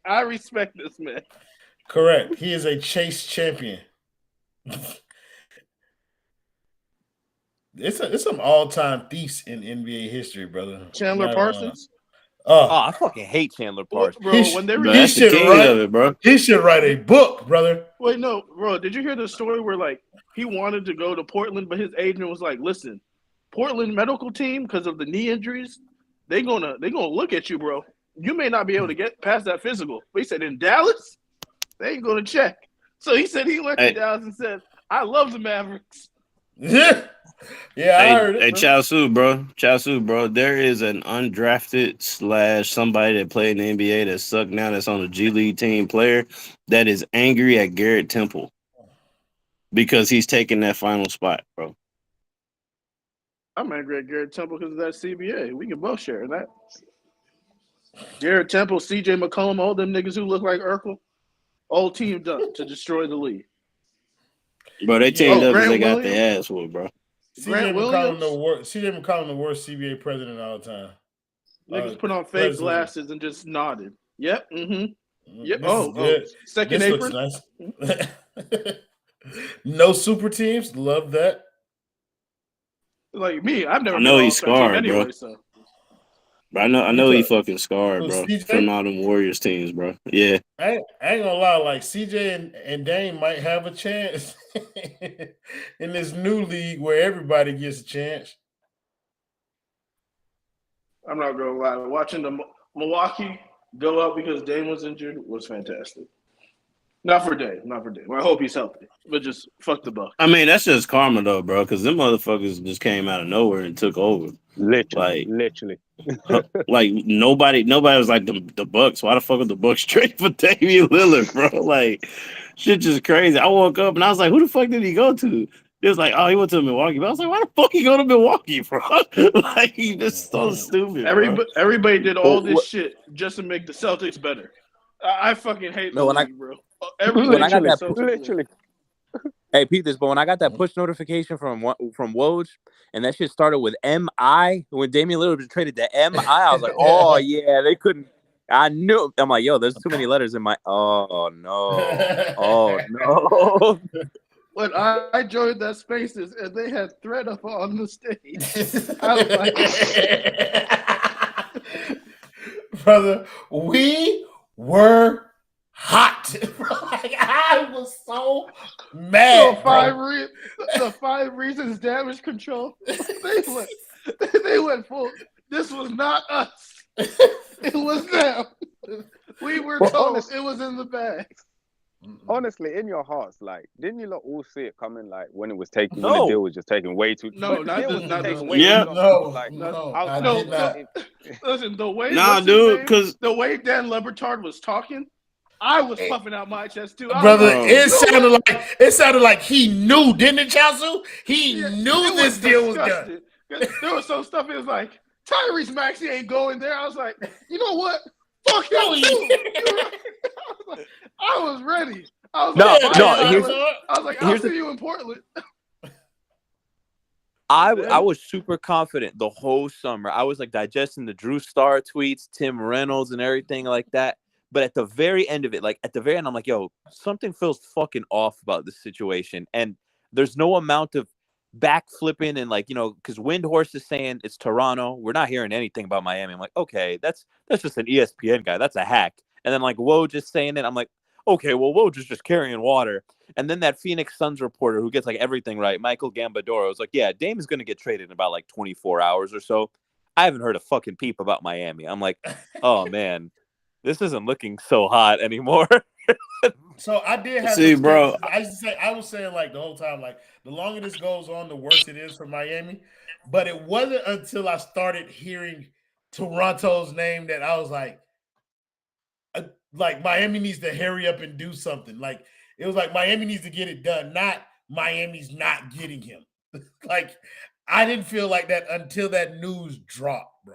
I respect this man. Correct. He is a Chase champion. It's some all-time thieves in NBA history, brother. Chandler Parsons. I fucking hate Chandler Parsons, bro. He should write a book, brother. Wait, no, bro. Did you hear the story where like he wanted to go to Portland, but his agent was like, "Listen, Portland medical team, because of the knee injuries, they gonna look at you, bro. You may not be able to get past that physical." But he said in Dallas, they ain't gonna check. So he said he went to Dallas and said, "I love the Mavericks." Yeah, I heard it. Hey, Chaosu, bro. There is an undrafted / somebody that played in the NBA that sucked now that's on the G League team player that is angry at Garrett Temple because he's taking that final spot, bro. I'm angry at Garrett Temple because of that CBA. We can both share that. Garrett Temple, CJ McCollum, all them niggas who look like Urkel, all teamed up to destroy the league. Bro, they teamed up because they got their ass whooped, bro. CJ McCollum, the worst CBA president of all time. Niggas put on fake glasses and just nodded. Yep. Mm-hmm. Yep. Second this apron. Looks nice. No super teams. Love that. Like me, I've never. I know he's scarred, anyway, bro. So. But I know he fucking scarred, bro, from all them Warriors teams, bro. Yeah. I ain't gonna lie, like CJ and Dame might have a chance in this new league where everybody gets a chance. I'm not gonna lie. Watching the Milwaukee go up because Dame was injured was fantastic. Not for Dame. Well, I hope he's healthy, but just fuck the Bucks. I mean, that's just karma, though, bro, because them motherfuckers just came out of nowhere and took over. Literally. Like nobody was like the Bucks. Why the fuck was the Bucks trade for Damian Lillard, bro? Like, shit just crazy. I woke up and I was like, who the fuck did he go to? It was like, oh, he went to Milwaukee. But I was like, why the fuck he go to Milwaukee, bro? Like, he just so stupid. Everybody did all this shit just to make the Celtics better. I fucking hate the league, bro. When I got that literally. Hey, Pete, but when I got that push notification from Woj, and that shit started with MI, when Damian Lillard was traded to MI, I was like, oh yeah, they couldn't. I knew. I'm like, yo, there's too many letters in my. Oh no. When I joined that Spaces and they had thread up on the stage, I was like, brother, we were hot. Like, I was so mad. The 5 reasons damage control. They went full. This was not us. It was them. We were told it was in the bag. Honestly, in your hearts, like, didn't you lot all see it coming? Like when it was taking, when the deal was just taking way too. No, not taking way too long. No. Listen, the way the way Dan Lebertard was talking, I was puffing out my chest too, brother. It sounded like he knew, didn't it, Chaosu? He knew this deal was done. There was some stuff. It was like Tyrese Maxey ain't going there. I was like, you know what? Fuck him too. I was ready. I was like, I'll see you in Portland. I was super confident the whole summer. I was like digesting the Drew Starr tweets, Tim Reynolds, and everything like that. But at the very end of it, I'm like, yo, something feels fucking off about this situation. And there's no amount of backflipping and because Windhorse is saying it's Toronto. We're not hearing anything about Miami. I'm like, okay, that's just an ESPN guy. That's a hack. And then Woj is saying it. I'm like, okay, well, Woj is just carrying water. And then that Phoenix Suns reporter who gets everything right, Michael Gambadoro, was like, yeah, Dame is going to get traded in about 24 hours or so. I haven't heard a fucking peep about Miami. I'm like, oh man, this isn't looking so hot anymore. So I did have bro. I was saying like the whole time, like the longer this goes on, the worse it is for Miami. But it wasn't until I started hearing Toronto's name that I was like Miami needs to hurry up and do something. Like it was like Miami needs to get it done, not Miami's not getting him. Like I didn't feel like that until that news dropped, bro.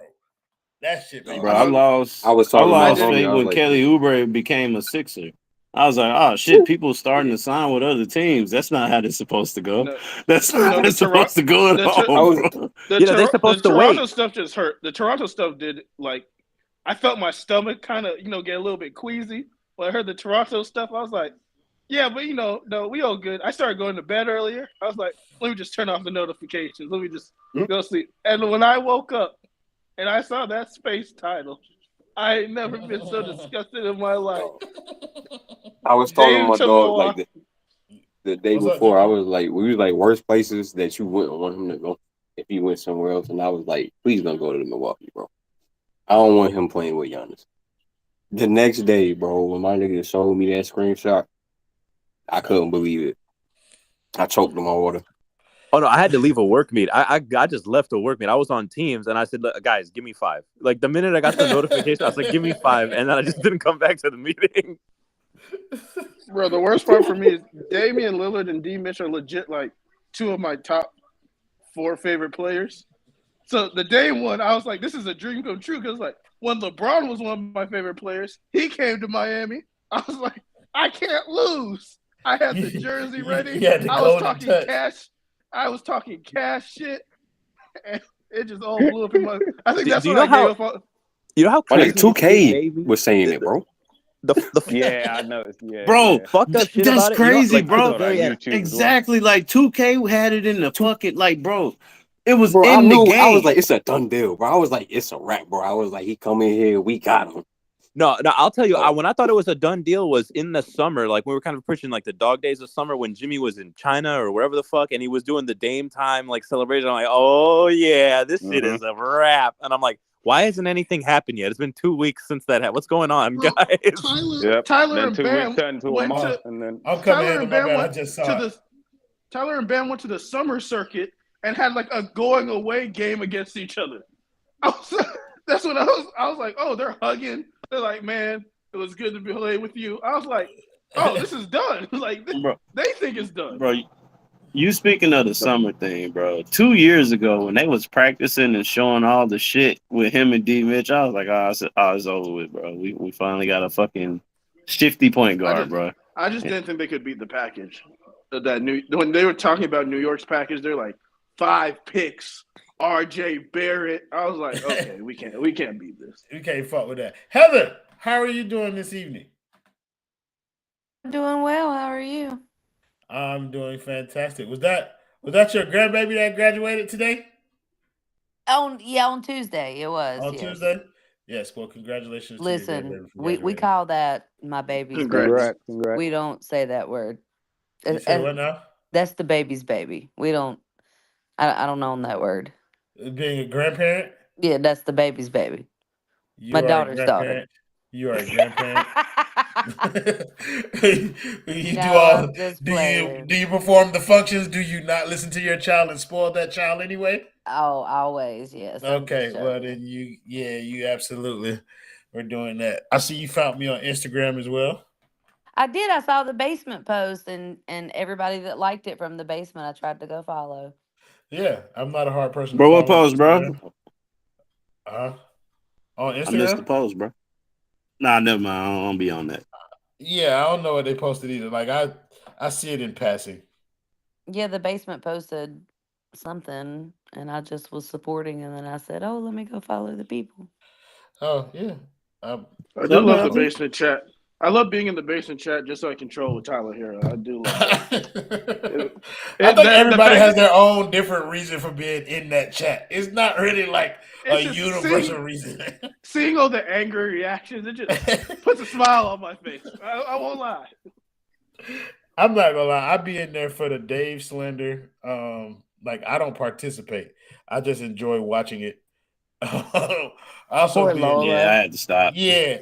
That shit, bro. I lost faith when Kelly Oubre became a Sixer. I was like, oh shit, people starting to sign with other teams. That's not how it's supposed to go. That's not how it's supposed to go at all. They're supposed to wait. The Toronto stuff just hurt. The Toronto stuff did like I felt my stomach kind of, get a little bit queasy when I heard the Toronto stuff. I was like, yeah, but no, we all good. I started going to bed earlier. I was like, let me just turn off the notifications. Let me just go sleep. And when I woke up and I saw that space title, I ain't never been so disgusted in my life. I was talking to my dog like the day before. I was like, we was like worst places that you wouldn't want him to go if he went somewhere else. And I was like, please don't go to Milwaukee, bro. I don't want him playing with Giannis. The next day, bro, when my nigga showed me that screenshot, I couldn't believe it. I choked on my water. Oh no, I had to leave a work meet. I just left a work meet. I was on Teams and I said, guys, give me 5. Like the minute I got the notification, I was like, give me 5, and then I just didn't come back to the meeting. Bro, the worst part for me is Damian Lillard and D. Mitch are legit like 2 of my top 4 favorite players. So the day one, I was like, this is a dream come true because like when LeBron was one of my favorite players, he came to Miami. I was like, I can't lose. I had the jersey ready. I was talking cash. I was talking cash shit, and it just all blew up in my. I think that's what I gave up on. You know how crazy 2K was saying it, bro. Yeah, I know. Yeah, bro, fucked up shit that's about crazy, it. bro. Exactly, like 2K had it in the fucking like, bro. It was bro, in the game. I was like, it's a done deal, bro. I was like, it's a wrap, bro. I was like, he come in here, we got him. No, I'll tell you. When I thought it was a done deal was in the summer. Like we were kind of pushing like the dog days of summer when Jimmy was in China or wherever the fuck, and he was doing the Dame time like celebration. I'm like, oh yeah, this shit is a wrap. And I'm like, why hasn't anything happened yet? It's been 2 weeks since that happened. What's going on, guys? Tyler and Bam went to. Tyler and Bam went to the summer circuit and had like a going away game against each other. That's when I was like, oh, they're hugging. They're like, man, it was good to be playing with you. I was like, oh, this is done. Like they think it's done. Bro, you speaking of the summer thing, bro. 2 years ago when they was practicing and showing all the shit with him and D Mitch, I was like, it's over with, bro. We finally got a fucking shifty point guard, bro. I just didn't think they could beat the package. When they were talking about New York's package, they're like 5 picks. RJ Barrett. I was like, okay, we can't beat this. We can't fuck with that. Heather, how are you doing this evening? I'm doing well. How are you? I'm doing fantastic. Was that your grandbaby that graduated today? On Tuesday it was. On Tuesday? Yes. Well, congratulations. Listen, we call that my baby's Congrats. baby. We don't say that word. You say what now? That's the baby's baby. We don't. I don't own that word. Being a grandparent? Yeah, that's the baby's baby. My daughter's daughter. You are a grandparent. Do you perform the functions? Do you not listen to your child and spoil that child anyway? Oh, always, yes. Okay, well then you absolutely were doing that. I see you found me on Instagram as well. I did. I saw the basement post and everybody that liked it from the basement, I tried to go follow. Yeah, I'm not a hard person. Bro, what post, bro? On Instagram? I missed the post, bro. Nah, never mind. I don't be on that. Yeah, I don't know what they posted either. Like I see it in passing. Yeah, the basement posted something, and I just was supporting, and then I said, "Oh, let me go follow the people." Oh yeah, I do love the basement chat. I love being in the basement chat just so I can troll with Tyler here. I do love that. I think everybody has their own different reason for being in that chat. It's not really like a universal reason. Seeing all the angry reactions, it just puts a smile on my face. I won't lie. I'm not gonna lie. I be in there for the Dave Slender. Like I don't participate. I just enjoy watching it. I had to stop. Yeah,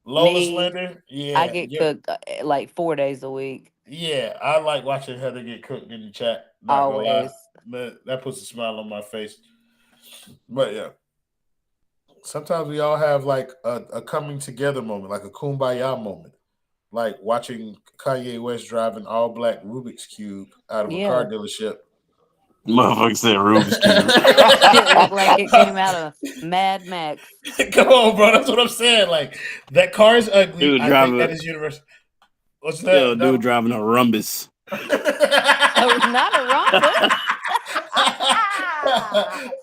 Lola Me, Slender, I get cooked like 4 days a week. Yeah, I like watching Heather get cooked in the chat. Not gonna lie, Always. that puts a smile on my face. But yeah, sometimes we all have like a coming together moment, like a kumbaya moment, like watching Kanye West drive an all black Rubik's Cube out of a car dealership. Motherfucker said Rubik's Cube. It looked like it came out of Mad Max. Come on, bro. That's what I'm saying. Like, that car is ugly. Dude, I think that is universal. What's that? Yo, dude driving a Rumbus. Not a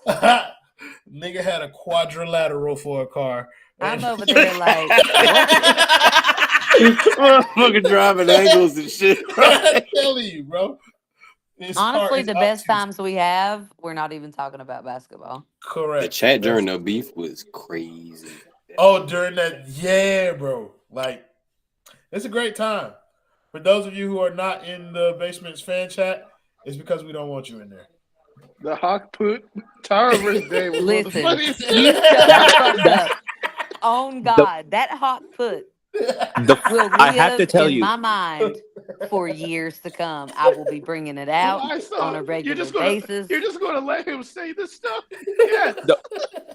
Rumbus. Nigga had a quadrilateral for a car. I'm over there like, motherfucker driving angles and shit. I'm telling you, bro. Honestly, the best times we have, we're not even talking about basketball. Correct. The chat during the beef was crazy. Oh, during that, yeah, bro. Like, it's a great time. For those of you who are not in the Basement's fan chat, it's because we don't want you in there. The Hawk put Tara versus Day was Listen, one of the funniest. you shut the fuck up. On God, that hot put will I have to live tell in you, my mind for years to come. I will be bringing it out on a regular basis. You're just going to let him say this stuff? Yeah.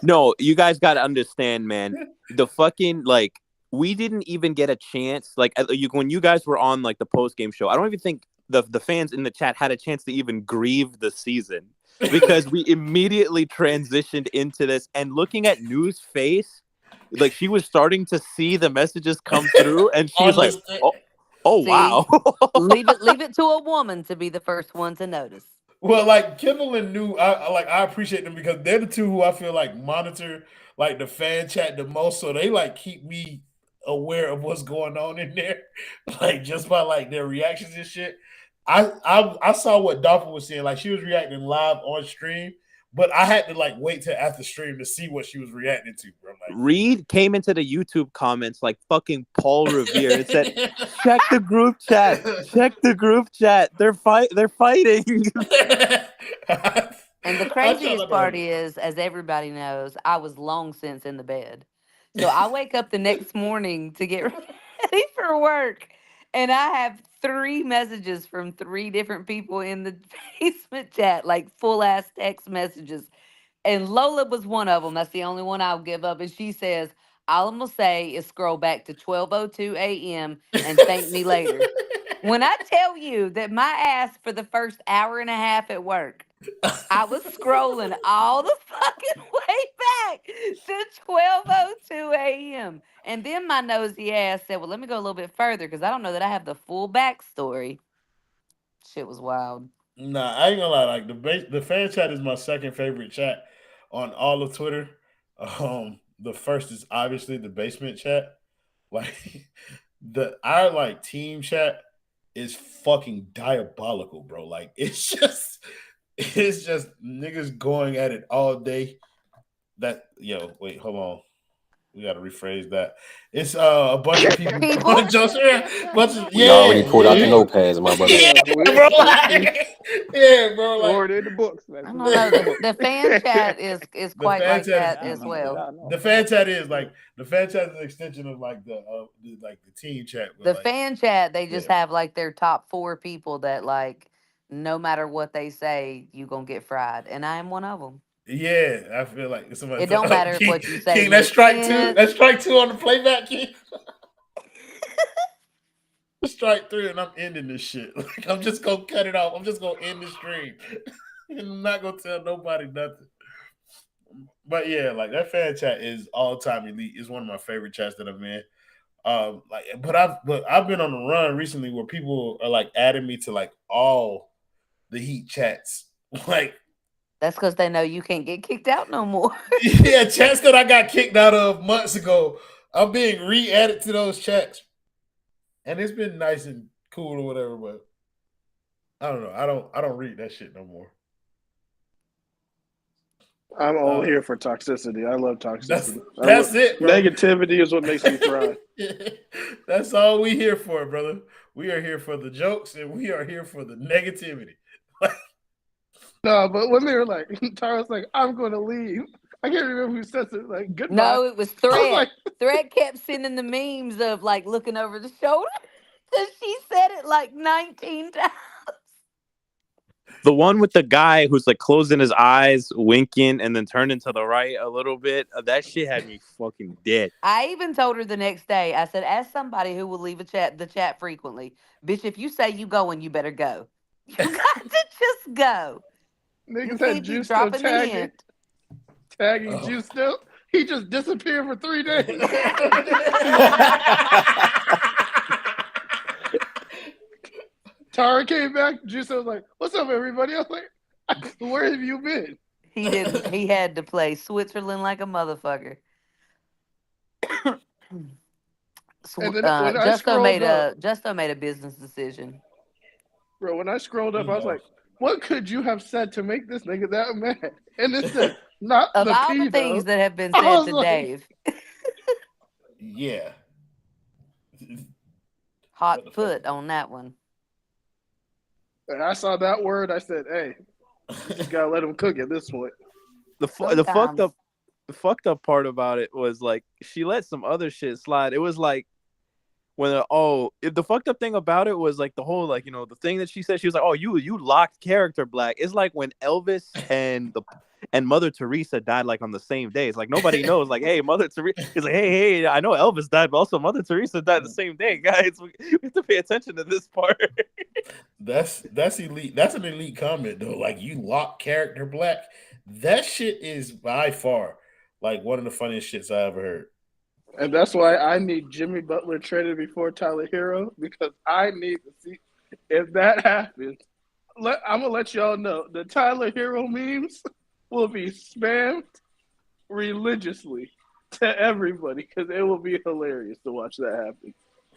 No, you guys got to understand, man. The fucking, like, we didn't even get a chance. Like, when you guys were on, like, the post-game show, I don't even think the fans in the chat had a chance to even grieve the season. Because we immediately transitioned into this. And looking at New's face, like, she was starting to see the messages come through, and she was like, "Oh, See, wow." leave it to a woman to be the first one to notice. Well, like Kendall and New, I appreciate them because they're the two who I feel like monitor like the fan chat the most, so they like keep me aware of what's going on in there, like just by like their reactions and shit. I saw what Dolphin was saying, like she was reacting live on stream. But I had to like wait till after stream to see what she was reacting to, bro. Like, Reed came into the YouTube comments like fucking Paul Revere and said, "Check the group chat. Check the group chat. They're fighting." And the craziest part is, as everybody knows, I was long since in the bed. So I wake up the next morning to get ready for work, and I have 3 messages from 3 different people in the basement chat, like full ass text messages. And Lola was one of them. That's the only one I'll give up. And she says, all I'm going to say is scroll back to 12:02 a.m. and thank me later. When I tell you that my ass for the first hour and a half at work, I was scrolling all the fucking way back to 12:02 a.m. And then my nosy ass said, well, let me go a little bit further because I don't know that I have the full backstory. Shit was wild. Nah, I ain't gonna lie. Like the fan chat is my second favorite chat on all of Twitter. The first is obviously the basement chat. Like our like team chat is fucking diabolical, bro. Like it's just niggas going at it all day. Wait, hold on. We gotta rephrase that. It's a bunch of people. We already pulled out the notepads, my brother. Yeah, bro. Or in the books. I don't know. The fan chat is quite like that as well. The fan chat is like the fan chat is an extension of like the team chat. The fan chat, they just have like their top 4 people that like no matter what they say, you gonna get fried, and I am one of them. Yeah, I feel like somebody. It don't matter what you say. King, that's strike 2. That's strike 2 on the playback, King. Strike 3, and I'm ending this shit. Like I'm just gonna cut it off. I'm just gonna end the stream. I'm not gonna tell nobody nothing. But yeah, like that fan chat is all time elite. It's one of my favorite chats that I'm in. But I've been on a run recently where people are like adding me to like all the Heat chats, like. That's because they know you can't get kicked out no more. Yeah, chats that I got kicked out of months ago, I'm being re-added to those chats. And it's been nice and cool or whatever, but I don't know. I don't read that shit no more. I'm all here for toxicity. I love toxicity. That's it, bro. Negativity is what makes me thrive. That's all we here for, brother. We are here for the jokes and we are here for the negativity. No, but when they were like, Tara's like, I'm going to leave. I can't remember who says it. Like, goodbye. No, it was Threat. Thread kept sending the memes of like looking over the shoulder. So she said it like 19 times. The one with the guy who's like closing his eyes, winking, and then turning to the right a little bit. That shit had me fucking dead. I even told her the next day, I said, as somebody who will leave the chat frequently, bitch, if you say you going, you better go. You got to just go. Niggas had Juice still tagging Juice still. He just disappeared for 3 days. Tara came back. Juice was like, "What's up, everybody?" I was like, "Where have you been?" He didn't. He had to play Switzerland like a motherfucker. Justo made a business decision. Bro, when I scrolled up, I was like, "What could you have said to make this nigga that mad?" And it said, "Not of the all pedo." the things that have been said to Dave. Yeah. Hot foot on that one. And I saw that word. I said, "Hey, you just gotta let him cook at this point." The fucked up part about it was like she let some other shit slide. It was like when the fucked up thing about it was like the whole like the thing that she said. She was like, "Oh, you locked character black." It's like when Elvis and Mother Teresa died like on the same day. It's like nobody knows. Like, hey, Mother Teresa. It's like, hey, I know Elvis died, but also Mother Teresa died the same day, guys. We have to pay attention to this part. That's elite. That's an elite comment though. Like you lock character black. That shit is by far like one of the funniest shits I ever heard. And that's why I need Jimmy Butler traded before Tyler Hero, because I need to see if that happens. I'm gonna let y'all know the Tyler Hero memes will be spammed religiously to everybody because it will be hilarious to watch that happen.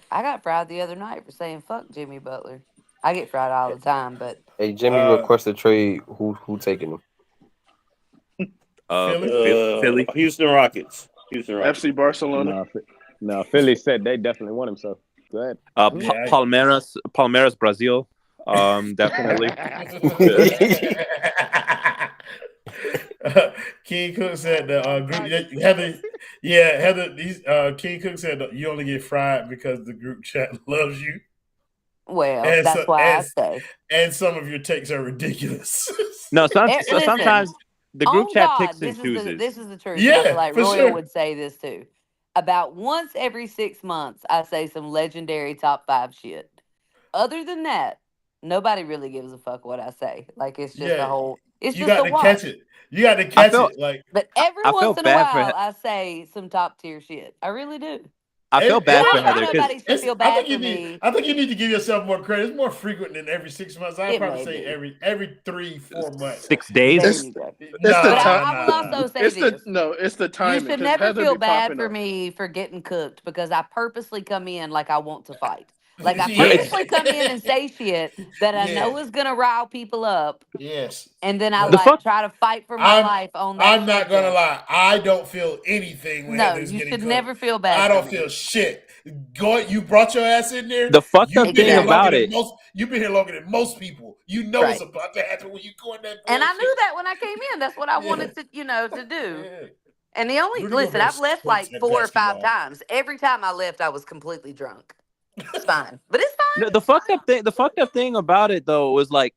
I got fried the other night for saying fuck Jimmy Butler. I get fried all the time, but hey, Jimmy requested trade. Who taking him? Philly, Houston Rockets. FC Barcelona. No, Philly said they definitely want him. So go ahead. Palmeiras, Brazil. Definitely. King Cook said the group Heather. These King Cook said you only get fried because the group chat loves you. Well, that's why I say. And some of your takes are ridiculous. No, sometimes the group chat picks and chooses. This is the truth. Yeah, I feel like Royal sure. would say this too. About once every 6 months, I say some legendary top 5 shit. Other than that, nobody really gives a fuck what I say. Like it's just a whole. It's you just got a to watch. catch it. You got to catch it. Like, but every once in a while, I say some top tier shit. I really do. I feel bad for Heather because I think you need to give yourself more credit. It's more frequent than every 6 months. I'd probably say every 3-4 months. 6 days. It's the time. I will also say this. It's the time. You should never feel bad for me for getting cooked because I purposely come in like I want to fight. Like I purposely come in and say shit that I know is gonna rile people up. Yes. And then I try to fight for my life on that. I'm not gonna lie. I don't feel anything when Heather's getting cooked. You should never feel bad. I don't feel shit. You brought your ass in there. The fucked up thing about it. You've been here longer than most people. You know what's about to happen when you go in that. And I knew that when I came in. That's what I wanted to, to do. Yeah. And the only I've left like 4 or 5 times. Every time I left, I was completely drunk. It's fine, but it's fine. No, the fucked up thing about it though was like,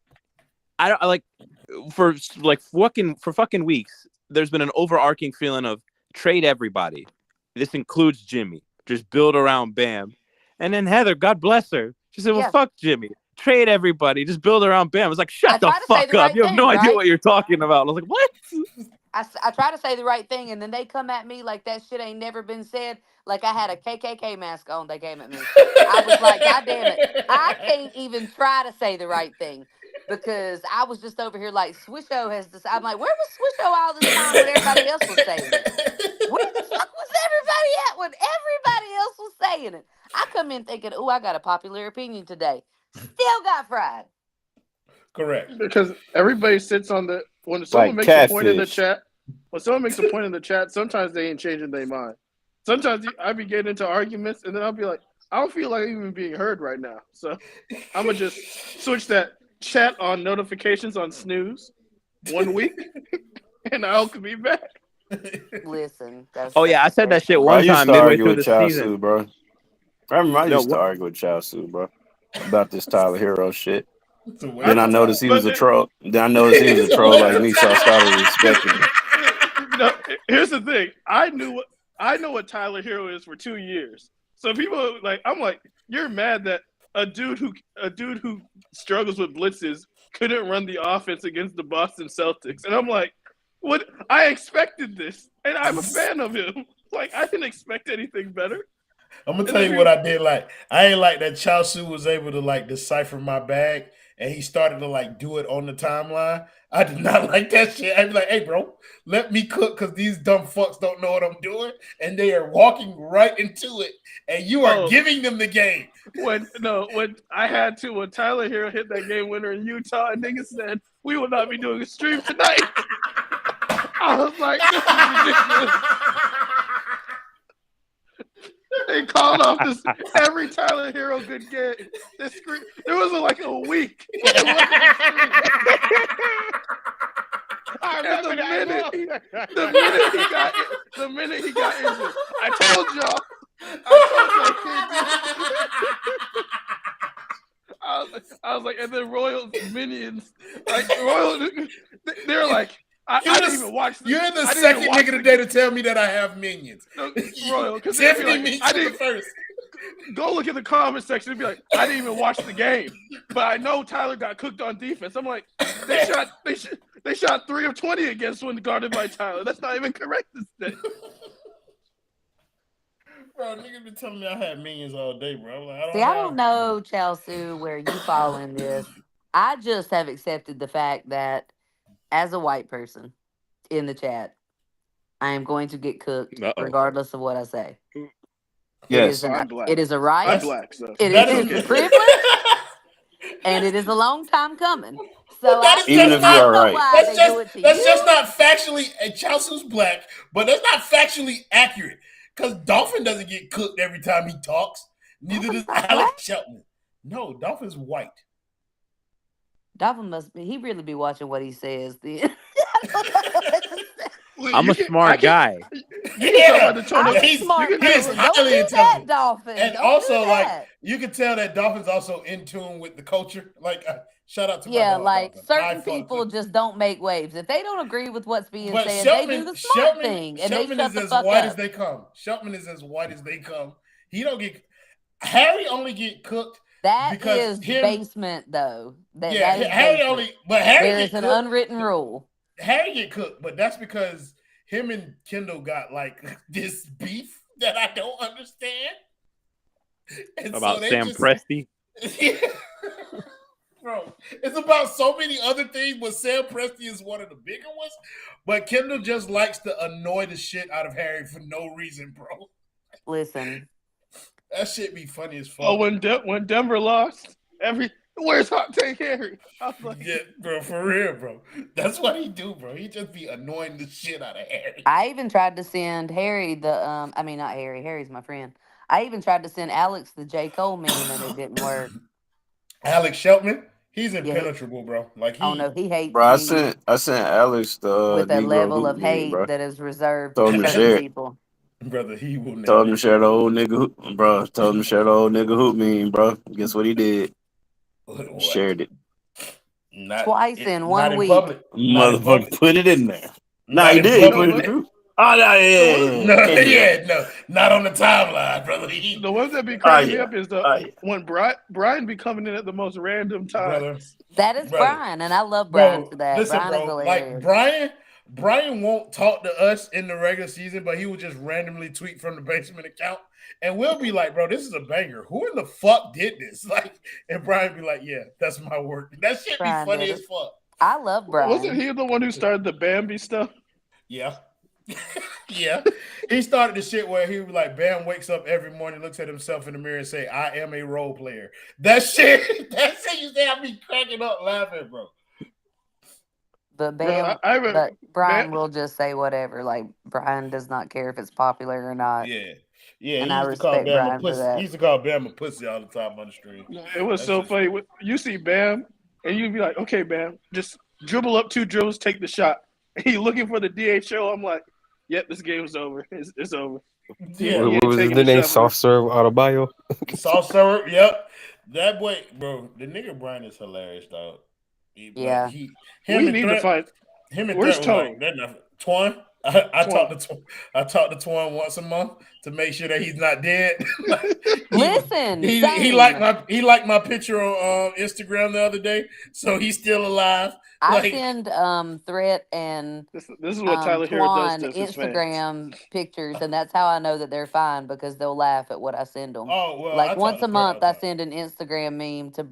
for fucking weeks. There's been an overarching feeling of trade everybody. This includes Jimmy. Just build around Bam, and then Heather, God bless her, she said, "Well, fuck Jimmy. Trade everybody. Just build around Bam." I was like, "Shut the fuck up! You have no idea what you're talking about." I was like, "What?" I try to say the right thing, and then they come at me like that shit ain't never been said. Like I had a KKK mask on. They came at me. I was like, God damn it. I can't even try to say the right thing because I was just over here like, Swisho has this. I'm like, where was Swisho all this time when everybody else was saying it? Where the fuck was everybody at when everybody else was saying it? I come in thinking, oh, I got a popular opinion today. Still got fried. Correct. Because everybody sits on the when someone makes a point in the chat. When someone makes a point in the chat, sometimes they ain't changing their mind. Sometimes I be getting into arguments, and then I'll be like, I don't feel like even being heard right now. So I'm gonna just switch that chat on notifications on snooze 1 week, and I'll be back. Listen, Oh yeah, I said that shit Bro, I one used time to midway argue through with the Child season. Sue, bro. I remember I No, used to what? argue with Child Sue, bro, about this Tyler Hero shit. It's a Then waste I of noticed time. he was a troll. Then I noticed he was a It's a troll waste like of me, so I time. started respecting him. No, here's the thing. I know what Tyler Hero is for 2 years. So people like, I'm like, you're mad that a dude who struggles with blitzes couldn't run the offense against the Boston Celtics, and I'm like, what? I expected this, and I'm a fan of him. Like, I didn't expect anything better. I'm gonna tell you what I did like. I ain't like that Chao Su was able to like decipher my bag and he started to like do it on the timeline. I did not like that shit. I'd be like, hey bro, let me cook because these dumb fucks don't know what I'm doing. And they are walking right into it. And you are giving them the game. When Tyler Hero hit that game winner in Utah, and niggas said, we will not be doing a stream tonight. I was like, this is ridiculous. They called off this every Tyler Hero good game. This screen, it was like a week. The minute he got injured, I told y'all I was like, and then Royals minions, like Royals, they're like, I didn't even watch. You're the second nigga today to tell me that I have minions. No, Royal, because Tiffany like, means I didn't first. Go look at the comment section and be like, I didn't even watch the game, but I know Tyler got cooked on defense. I'm like, they shot 3 of 20 against when guarded by Tyler. That's not even correct this day. Bro, nigga been telling me I had minions all day, bro. Like, I don't know, Chelsea, where you fall in this. I just have accepted the fact that as a white person in the chat, I am going to get cooked regardless of what I say. Yes, it is a right. I'm black, so it is a privilege, and it is a long time coming. So even if you are right, that's just not factually. And Chelsea's black, but that's not factually accurate because Dolphin doesn't get cooked every time he talks. Neither does Alex Shelton. No, Dolphin's white. Dolphin must be. He really be watching what he says. Then I'm a smart guy. Yeah, he's smart. He's highly intelligent. Dolphin. And don't also, like, you can tell that Dolphin's also in tune with the culture. Like, shout out to my dog, like Dolphin. certain people just don't make waves. If they don't agree with what's being said, they do the smart thing and they shut the fuck white up. as they come. Shelton is as white as they come. He don't get. Harry only get cooked. That is basement, though. Harry only. But Harry there is an unwritten rule. Harry get cooked, but that's because him and Kendall got like this beef that I don't understand. And about Sam Presti? Yeah. Bro, it's about so many other things, but Sam Presti is one of the bigger ones. But Kendall just likes to annoy the shit out of Harry for no reason, bro. Listen. That shit be funny as fuck. Oh, when Denver lost, where's Hot Take Harry? I was like, yeah, bro, for real, bro. That's what he do, bro. He just be annoying the shit out of Harry. I even tried to send Harry not Harry. Harry's my friend. I even tried to send Alex the J. Cole meme and it didn't work. Alex Shelton, he's impenetrable, bro. Like he hates. Bro, I sent Alex the with a Negro level of meme, hate bro. that is reserved Told him for to certain share. people. Brother, he will never. Told him to share the old nigga, bro. Told him to share the old nigga hoop meme, bro. Guess what he did? What? Shared it. Twice in 1 week. Motherfucker, put it in there. Nah, he did. He put it in the group. Oh, no, not on the timeline, brother. The ones that be cracking me up is when Brian be coming in at the most random times. That is Brian, and I love Brian for that. Listen, Brian is hilarious. Like Brian won't talk to us in the regular season, but he will just randomly tweet from the basement account, and we'll be like, "Bro, this is a banger. Who in the fuck did this?" Like, and Brian be like, "Yeah, that's my work." That shit Brian be funny as fuck. I love Brian. Wasn't he the one who started the Bambi stuff? Yeah. Yeah, he started the shit where he was like, Bam wakes up every morning, looks at himself in the mirror and say, I am a role player. That shit you say I be cracking up laughing, bro. But Brian will just say whatever. Like, Brian does not care if it's popular or not. Yeah, and I respect Brian for that. He used to call Bam a pussy all the time on the stream. It was so funny. You see Bam, and you'd be like, okay, Bam, just dribble up 2 dribbles, take the shot. And he looking for the DHO. I'm like, Yep, this game is over. It's over. Yeah. What was his name? Soft serve out of bio. Soft serve. Yep. That boy, bro. The nigga Brian is hilarious, dog. Yeah. We need to find. Him and Where's Threat was Tone? like that. Nothing. Twan. I talk to Twan once a month to make sure that he's not dead. Listen, he liked my picture on Instagram the other day, so he's still alive. I send Threat and this is what Tyler Hero does to his Instagram pictures, and that's how I know that they're fine because they'll laugh at what I send them. Oh well, like once a month, I send an Instagram meme to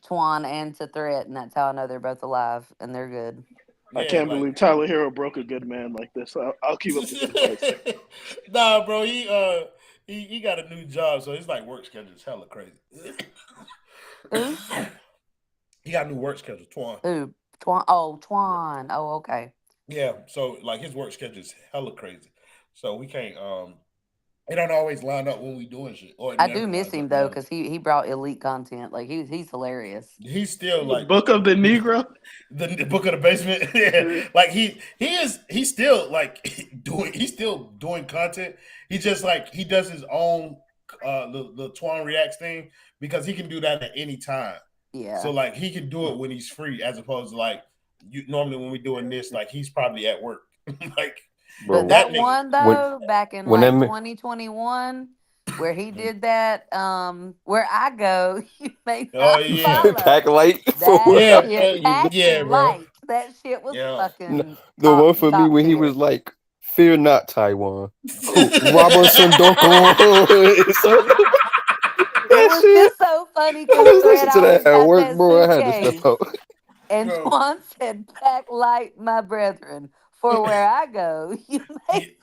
Twan and to Threat, and that's how I know they're both alive and they're good. I can't believe Tyler Hero broke a good man like this. I'll keep up the good fights. Nah, bro, he got a new job, so his like work schedule is hella crazy. He got a new work schedule, Twan. Ooh, Twan. Oh, Twan. Oh, okay. Yeah, so like his work schedule is hella crazy, so we can't. It don't always line up when we doing shit. I do miss him though because he brought elite content. Like he's hilarious. He's still like Book of the Negro, the Book of the Basement. Yeah, like he's still like he's still doing content. He just like he does his own the Twan Reacts thing because he can do that at any time. Yeah. So like he can do it when he's free, as opposed to like normally when we're doing this, like he's probably at work. Like. Bro, but that one though, back in like 2021, where he did that, where I go, you may Pack light. Light. That shit was fucking. The one for me when he was like, "Fear not, Taiwan." Robinson Doko. It was just so funny because I was listening to that at work, bro. I had to step out. And Twan said, "Pack light, my brethren. For where I go, you may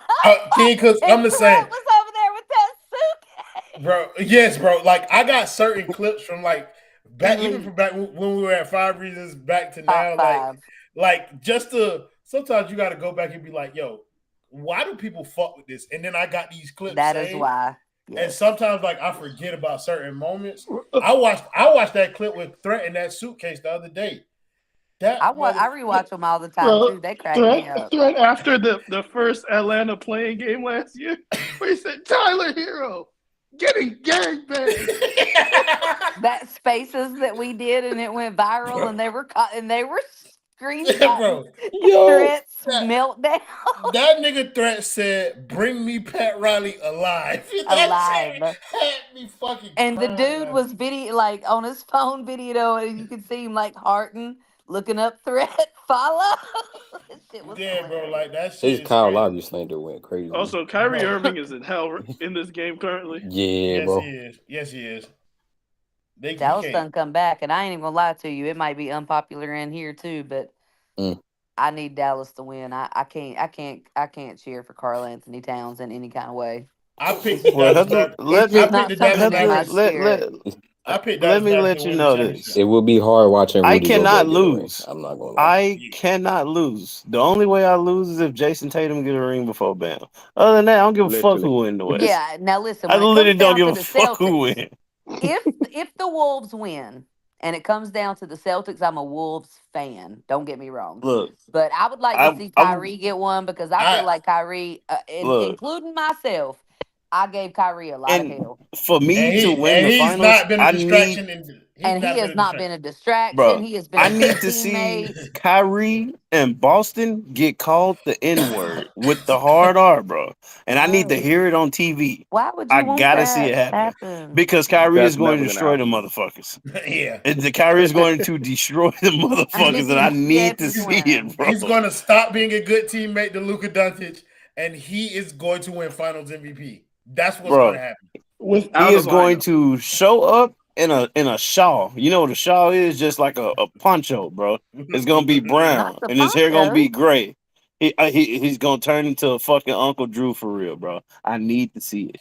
because I'm the same. Was over there with that suitcase, bro. Yes, bro. Like I got certain clips from like back, even from back when we were at 5 Reasons back to now. Like just to sometimes you got to go back and be like, yo, why do people fuck with this? And then I got these clips. That is why. Yes. And sometimes like I forget about certain moments. I watched that clip with Threat in that suitcase the other day. I rewatch them all the time too. They crack me up. Right after the first Atlanta playing game last year, where he said Tyler Hero getting gangbanged. That spaces that we did and it went viral and they were screenshotting Threat's meltdown. That nigga Threat said, "Bring me Pat Riley alive." Alive. Had me fucking. And the dude was on his phone video, and you could see him like hearting. Looking up Threat, follow. Shit was hilarious. Bro, like that shit. His Kyle Lowry slander went crazy. Also, Kyrie Irving is in hell in this game currently. Yeah, bro. Yes, he is. Dallas done come back, and I ain't even gonna lie to you. It might be unpopular in here too, but I need Dallas to win. I can't cheer for Karl Anthony Towns in any kind of way. I picked Let me let you know this. It will be hard watching Rudy I cannot lose. I'm not going to lie. I cannot lose. The only way I lose is if Jason Tatum get a ring before Bam. Other than that, I don't give a fuck who win the West. Yeah, now listen. I literally don't give a fuck who win. If the Wolves win and it comes down to the Celtics, I'm a Wolves fan. Don't get me wrong. Look, but I would like to see Kyrie get one because I feel like Kyrie, including myself, I gave Kyrie a lot of hell. For me to win the finals, he has not been a distraction. Bro, he has been. I need to see Kyrie and Boston get called the N-word with the hard R, bro. And I need to hear it on TV. Why would you want gotta that see it happen. Because Kyrie is going to destroy the motherfuckers. Yeah. The Kyrie is going to destroy the motherfuckers, and I need to see it, bro. He's going to stop being a good teammate to Luka Doncic, and he is going to win Finals MVP. That's what's going to happen. He is going to show up in a shawl. You know what a shawl is? Just like a poncho, bro. It's gonna be brown, and his hair gonna be gray. He's gonna turn into a fucking Uncle Drew for real, bro. I need to see it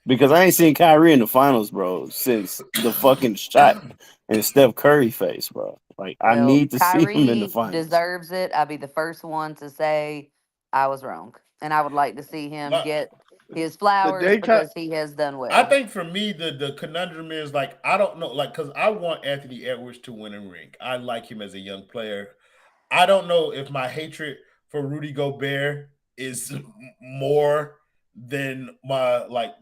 because I ain't seen Kyrie in the finals, bro, since the fucking shot in Steph Curry face, bro. Like I need to see him in the finals. Deserves it. I'll be the first one to say I was wrong, and I would like to see him get his flowers because he has done well. I think for me, the conundrum is like I don't know, like because I want Anthony Edwards to win a ring. I like him as a young player. I don't know if my hatred for Rudy Gobert is more than my like.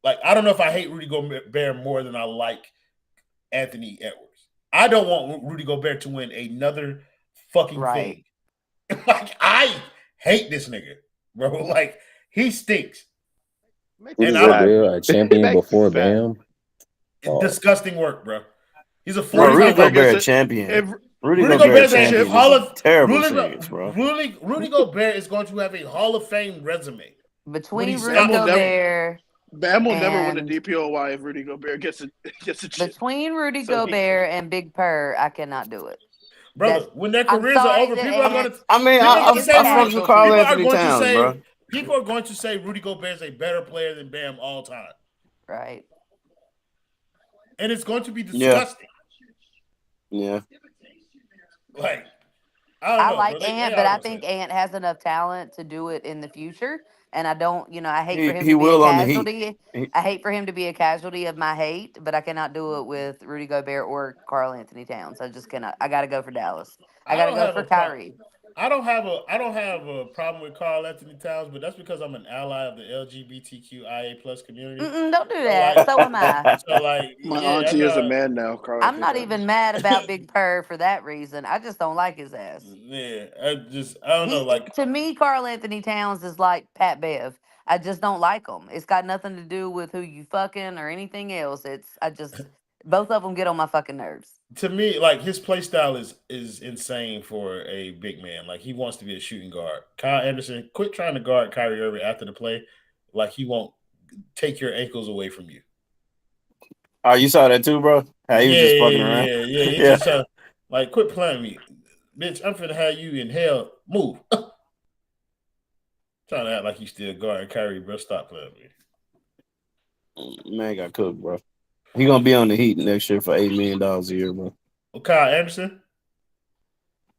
I don't know if I hate Rudy Gobert more than I like Anthony Edwards. I don't want Rudy Gobert to win another fucking thing. Like, I hate this nigga, bro. Like, he stinks. Rudy Gobert, a champion before Bam. Disgusting work, bro. He's a Rudy Gobert champion. Rudy Gobert champion. Terrible things, bro. Rudy Gobert is going to have a Hall of Fame resume. Between Rudy Gobert, Bam will never win a DPOY if Rudy Gobert gets a chip. Between Rudy Gobert and Big Purr, I cannot do it. Brother, when their careers are over, people are going to. I mean, I fuck with Karl Anthony Towns, bro. People are going to say Rudy Gobert is a better player than Bam all time. Right. And it's going to be disgusting. Yeah. Like, I like Ant, but I think Ant has enough talent to do it in the future. And I don't, I hate for him to be a casualty. I hate for him to be a casualty of my hate, but I cannot do it with Rudy Gobert or Karl Anthony Towns. I just cannot. I got to go for Dallas. I got to go for Kyrie. I don't have a problem with Karl Anthony Towns, but that's because I'm an ally of the LGBTQIA plus community. Don't do that. So am I. So my auntie is a man now. Karl I'm not even mad about Big Purr for that reason. I just don't like his ass. Yeah, I don't know. Like, to me, Karl Anthony Towns is like Pat Bev. I just don't like him. It's got nothing to do with who you fucking or anything else. Both of them get on my fucking nerves. To me, like, his play style is insane for a big man. Like, he wants to be a shooting guard. Kyle Anderson, quit trying to guard Kyrie Irving after the play. Like, he won't take your ankles away from you. Oh, you saw that too, bro? How he was just fucking around. Yeah. Just, like, quit playing me. Bitch, I'm finna have you in hell. Move. Trying to act like you still guarding Kyrie, bro. Stop playing me. Man got cooked, bro. He gonna be on the Heat next year for $8 million a year, bro. Well, Kyle Anderson?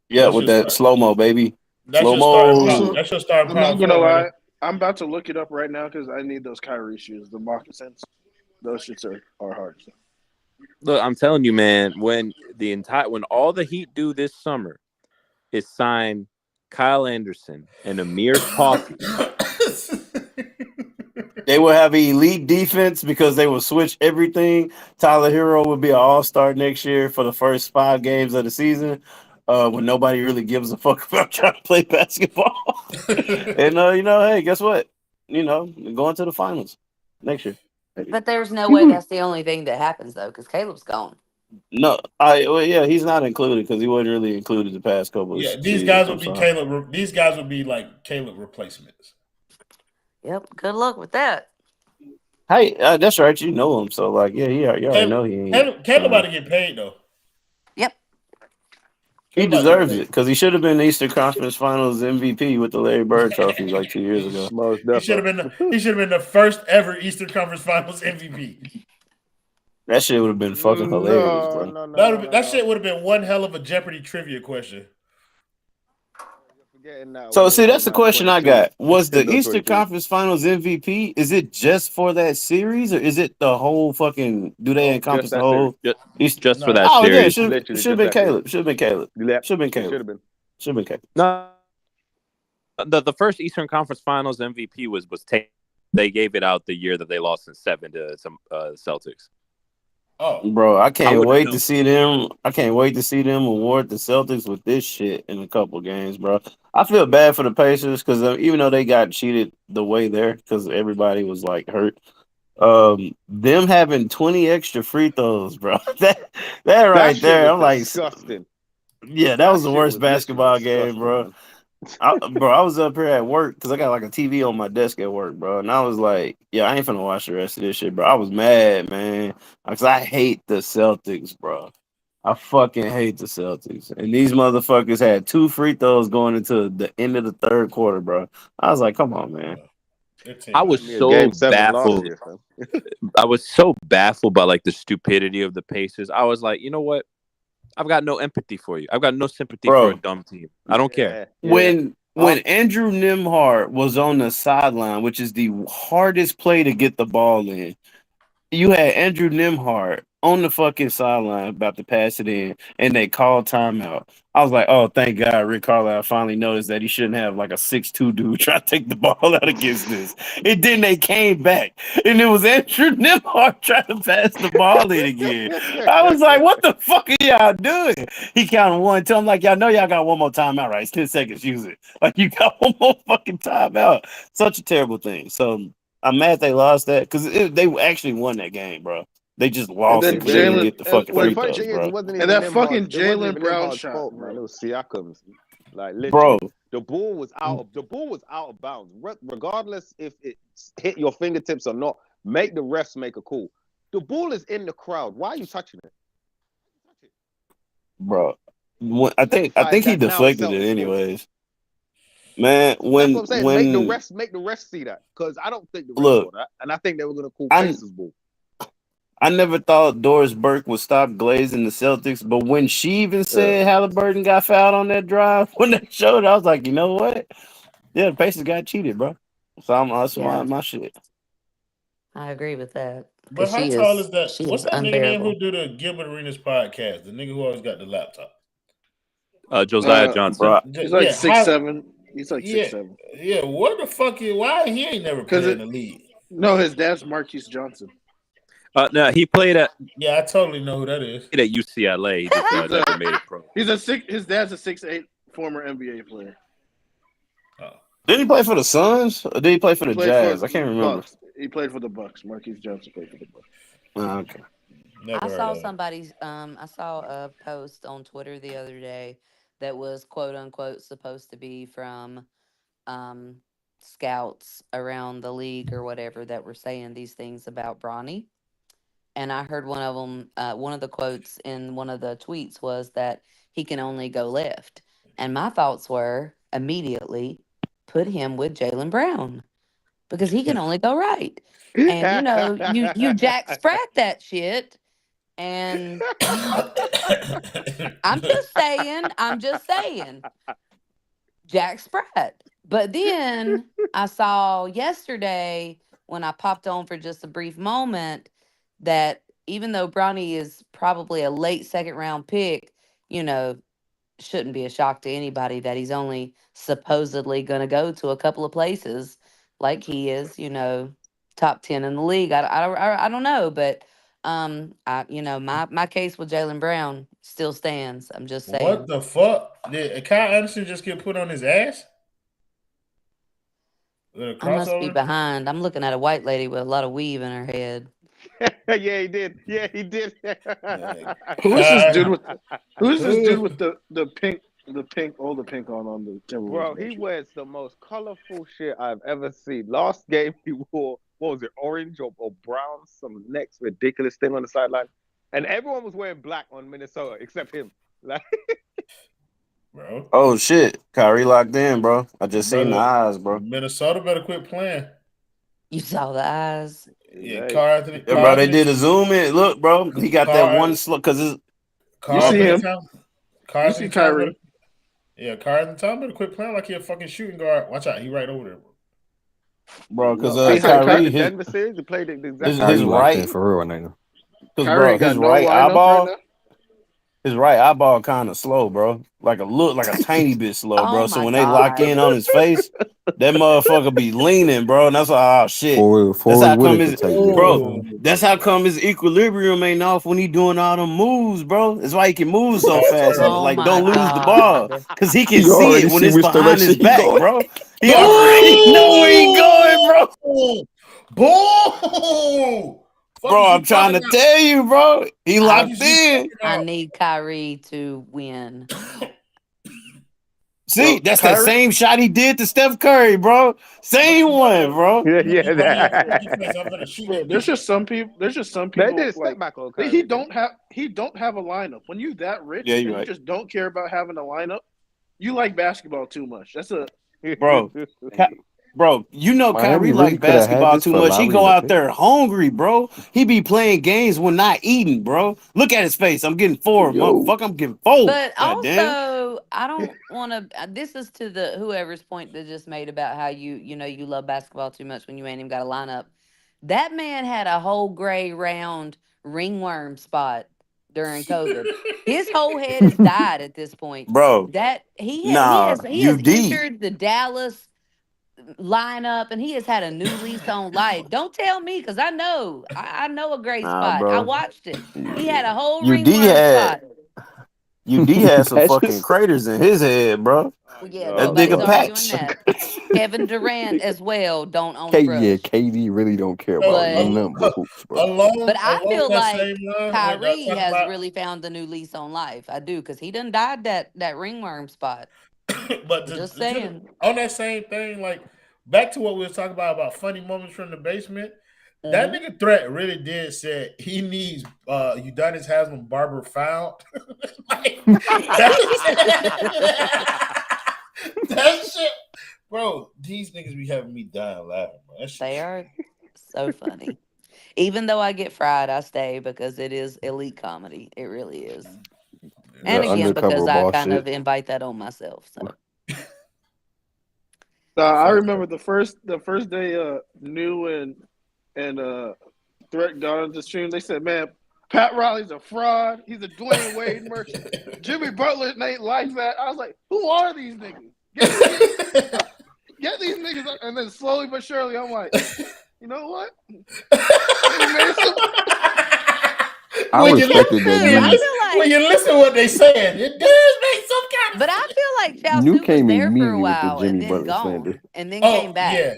Yeah, with that slow-mo, baby. Slow-mo. That's your starting I'm not gonna lie. I'm about to look it up right now because I need those Kyrie shoes, the moccasins. Those shits are hard. So. Look, I'm telling you, man, when all the Heat do this summer is sign Kyle Anderson and Amir Coffey. They will have elite defense because they will switch everything. Tyler Hero will be an all-star next year for the first 5 games of the season when nobody really gives a fuck about trying to play basketball. And, hey, guess what? Going to the finals next year. But there's no way that's the only thing that happens, though, because Caleb's gone. No, he's not included because he wasn't really included the past couple of seasons. These guys would be Caleb. These guys would be like Caleb replacements. Yep. Good luck with that. Hey, that's right. You know him, so like, you already know he ain't. Caleb about to get paid though. Yep. He deserves it because he should have been Eastern Conference Finals MVP with the Larry Bird Trophy like 2 years ago. He should have been the first ever Eastern Conference Finals MVP. That shit would have been fucking hilarious, bro. That shit would have been one hell of a Jeopardy trivia question. So, see, that's the question I got. Was the Eastern Conference Finals MVP, is it just for that series, or is it the whole fucking, do they encompass the whole? Just for that series. Yeah, should have been Caleb. Should have been Caleb. No, the first Eastern Conference Finals MVP was they gave it out the year that they lost in 7 to some Celtics. Oh, bro, I can't wait to see them. I can't wait to see them award the Celtics with this shit in a couple games, bro. I feel bad for the Pacers because even though they got cheated the way there because everybody was like hurt, them having 20 extra free throws, bro. that right there, I'm like, disgusting. Yeah, that was the worst basketball game, bro. I was up here at work because I got like a TV on my desk at work, bro. And I was like, yeah, I ain't finna watch the rest of this shit, bro. I was mad, man. Because I hate the Celtics, bro. I fucking hate the Celtics. And these motherfuckers had 2 free throws going into the end of the third quarter, bro. I was like, come on, man. I was so baffled. I was so baffled by like the stupidity of the Pacers. I was like, you know what? I've got no empathy for you. I've got no sympathy for a dumb team. I don't care. When Andrew Nembhard was on the sideline, which is the hardest play to get the ball in, you had Andrew Nembhard on the fucking sideline about to pass it in, and they called timeout. I was like, oh, thank God Rick Carlisle finally noticed that he shouldn't have like a 6'2" dude try to take the ball out against this. And then they came back, and it was Andrew Nimhart trying to pass the ball in again. I was like, what the fuck are y'all doing? He counted 1, 2. I'm like, y'all know y'all got one more timeout, right? It's 10 seconds, use it. Like, you got one more fucking timeout. Such a terrible thing. So I'm mad they lost that because they actually won that game, bro. They just lost then and couldn't even Jalen get the fucking Well, the free funny throws, thing is, bro. it wasn't and even that fucking Nimhard's. It wasn't Jalen even Brown Nimhard's shot, fault, man. bro. It was Siakam's. Like Bro, literally, the ball was out of bounds. Regardless if it hit your fingertips or not, make the refs make a call. The ball is in the crowd. Why are you touching it? bro. I think he That now deflected it Celtics ball. anyways. Man, That's what I'm saying. Make the when refs see that, because I don't think the refs look, saw that, and I think they were gonna call I Pacers ball. I never thought Doris Burke would stop glazing the Celtics, but when she even said Halliburton got fouled on that drive, when they showed it, I was like, you know what? Yeah, the Pacers got cheated, bro. So that's my shit. I agree with that. But how She tall is that? she What's is that nigga name who unbearable. do the Gilbert Arenas podcast? The nigga who always got the laptop. Josiah Johnson. Bro, He's like Yeah, 6'7". He's like yeah, 6'7". yeah. What the fuck? Why he ain't never Because played in the league? no, his dad's Marquise Johnson. No, he played at Yeah, I totally know who that is. UCLA. He just never made it pro. His dad's a 6'8" former NBA player. did he play for the Suns or did he play for the Jazz? I can't remember. Bucks. He played for the Bucks. Marquise Johnson played for the Bucks. Okay. Never I heard saw of him. somebody's I saw a post on Twitter the other day that was quote unquote supposed to be from um scouts around the league or whatever that were saying these things about Bronny. And I heard one of them, one of the quotes in one of the tweets was that he can only go left. And my thoughts were immediately put him with Jalen Brown because he can only go right. And you Jack Sprat that shit. And I'm just saying, Jack Sprat. But then I saw yesterday when I popped on for just a brief moment that even though Bronny is probably a late second round pick, you know, shouldn't be a shock to anybody that he's only supposedly going to go to a couple of places like he is, top 10 in the league. I don't know, but my case with Jalen Brown still stands. I'm just saying. What the fuck? Did Kyle Anderson just get put on his ass? With a I must be crossover? behind. I'm looking at a white lady with a lot of weave in her head. Yeah, he did. Yeah, he did. Who is this dude with the pink all the pink on the Timberwolves? Bro, he wears the most colorful shit I've ever seen. Last game he wore, what was it, orange or brown, some next ridiculous thing on the sideline. And everyone was wearing black on Minnesota except him. Like, bro. Oh shit, Kyrie locked in, bro. I just seen the eyes, bro. Minnesota better quit playing. You saw the eyes. Yeah, Carl Anthony. Yeah, bro, they did a zoom in. Look, bro, he got that one slow because it's. You see him? You see Kyrie? Yeah, Carl Anthony Towns better quit playing like he a fucking shooting guard. Watch out, he right over there, bro. Because Kyrie, Denver series, he played it exactly. His right for real, nigga. Because bro, his right eyeball. His right eyeball kind of slow, bro. Like a tiny bit slow, bro. So when they lock in on his face, that motherfucker be leaning, bro. And that's like, oh shit. That's how come his equilibrium ain't off when he doing all them moves, bro. That's why he can move so fast and don't lose the ball. Cause he can see it when it's behind his back, bro. He already know where he going, bro. Boom! Bro, I'm trying to tell you, bro. He locked in. I need Kyrie to win. See, that's the same shot he did to Steph Curry, bro. Same one, bro. Yeah. There's just some people. They did a step back on Kyrie. He don't have a lineup. When you that rich, you just don't care about having a lineup. You like basketball too much. That's a bro. Bro, you know Kyrie like basketball too much. He go out there hungry, bro. He be playing games when not eating, bro. Look at his face. I'm getting 4, motherfucker. I'm getting 4. But also, I don't want to. This is to the whoever's point that just made about how you love basketball too much when you ain't even got a lineup. That man had a whole gray round ringworm spot during COVID. His whole head has died at this point. bro. That he Nah, has UD. entered the Dallas lineup and he has had a new lease on life. Don't tell me because I know a great Nah, spot. I bro. watched it. He had a whole UD ringworm had spot. UD had some That's fucking just craters in his head, bro. Well, yeah, That nobody's nigga arguing patch. that. Kevin Durant as well don't own a Yeah, brush. KD really don't care So, about But nothing but hoops, bro. along I feel that same like line, like Kyrie talking has about, really found a new lease on life. I do because he done died that ringworm spot. but Just saying. on that same thing, like back to what we were talking about funny moments from the basement. That nigga Threat really did say he needs Udonis Haslam barber found. Like, that shit, bro. These niggas be having me dying laughing, bro. They are so funny. Even though I get fried, I stay because it is elite comedy. It really is. And The again, because undercover I boss kind shit. of invite that on myself. So I remember the first day New and Threat got on the stream. They said, "Man, Pat Riley's a fraud. He's a Dwayne Wade merchant. Jimmy Butler ain't like that." I was like, "Who are these niggas? Get these niggas!" And then slowly but surely, I'm like, "You know what?" I respected that. I feel like when you listen to what they saying, it does make some kind of But I feel like Chao New Su was came there for a immediately with the while Jimmy and then Butler gone slander. and then came back. Yeah,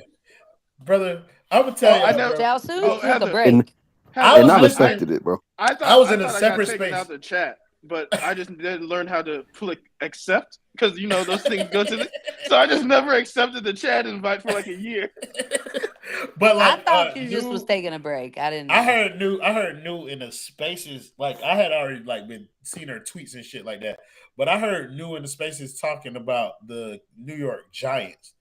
brother. I'm gonna tell you, bro. Chao Su took Heather, a break. And I respected it, bro. I was in a I separate got taken space. out the chat, but I just didn't learn how to click accept because those things go to the. So I just never accepted the chat invite for like a year. But like, I thought you just was taking a break. I didn't know. I heard New in the spaces. Like I had already like been seeing her tweets and shit like that. But I heard New in the spaces talking about the New York Giants,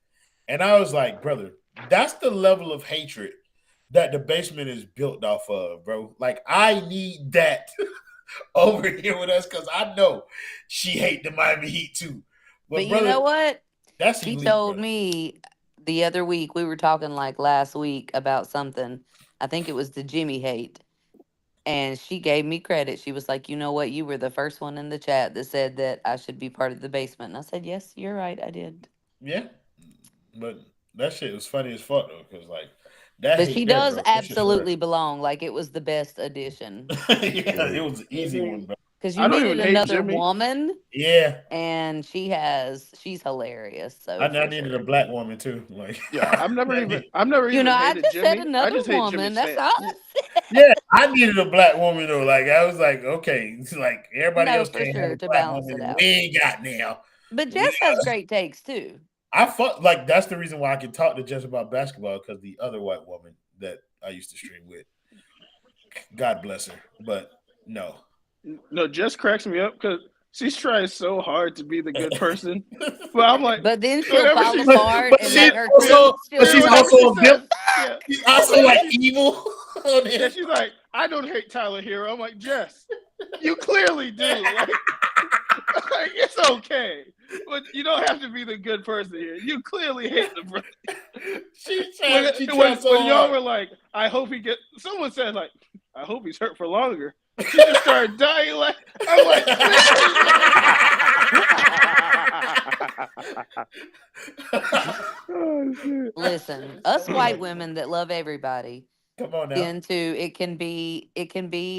and I was like, brother, that's the level of hatred that the basement is built off of, bro. Like I need that over here with us because I know she hate the Miami Heat too. But brother, you know what? that's she elite, told bro. me the other week, we were talking like last week about something. I think it was the Jimmy hate. And she gave me credit. She was like, you know what? You were the first one in the chat that said that I should be part of the basement. And I said, yes, you're right. I did. Yeah. But that shit was funny as fuck though, because like that. But she does absolutely belong. Like it was the best addition. Yeah, it was an easy one, bro. Because you needed another woman. Yeah. And she's hilarious. So I needed a black woman too. Like I've never even I just Jimmy. said another woman. That's all. Yeah, I needed a black woman though. Like I was like, okay, it's like everybody else can't have a to black balance woman. it out. We ain't got now. But Jess has great takes too. I thought like that's the reason why I can talk to Jess about basketball because the other white woman that I used to stream with, God bless her, but no, Jess cracks me up because she's trying so hard to be the good person, but I'm like, but then she'll fall apart and let her. But she's also a bit. She's also like evil. Yeah, she's like, I don't hate Tyler Hero. I'm like, Jess, you clearly do. Like, it's okay, but you don't have to be the good person here. You clearly hate the brother. When y'all were like, I hope he gets. Someone said like, I hope he's hurt for longer. She just started dying. Like I'm like, listen, us white women that love everybody. Come on now. It can be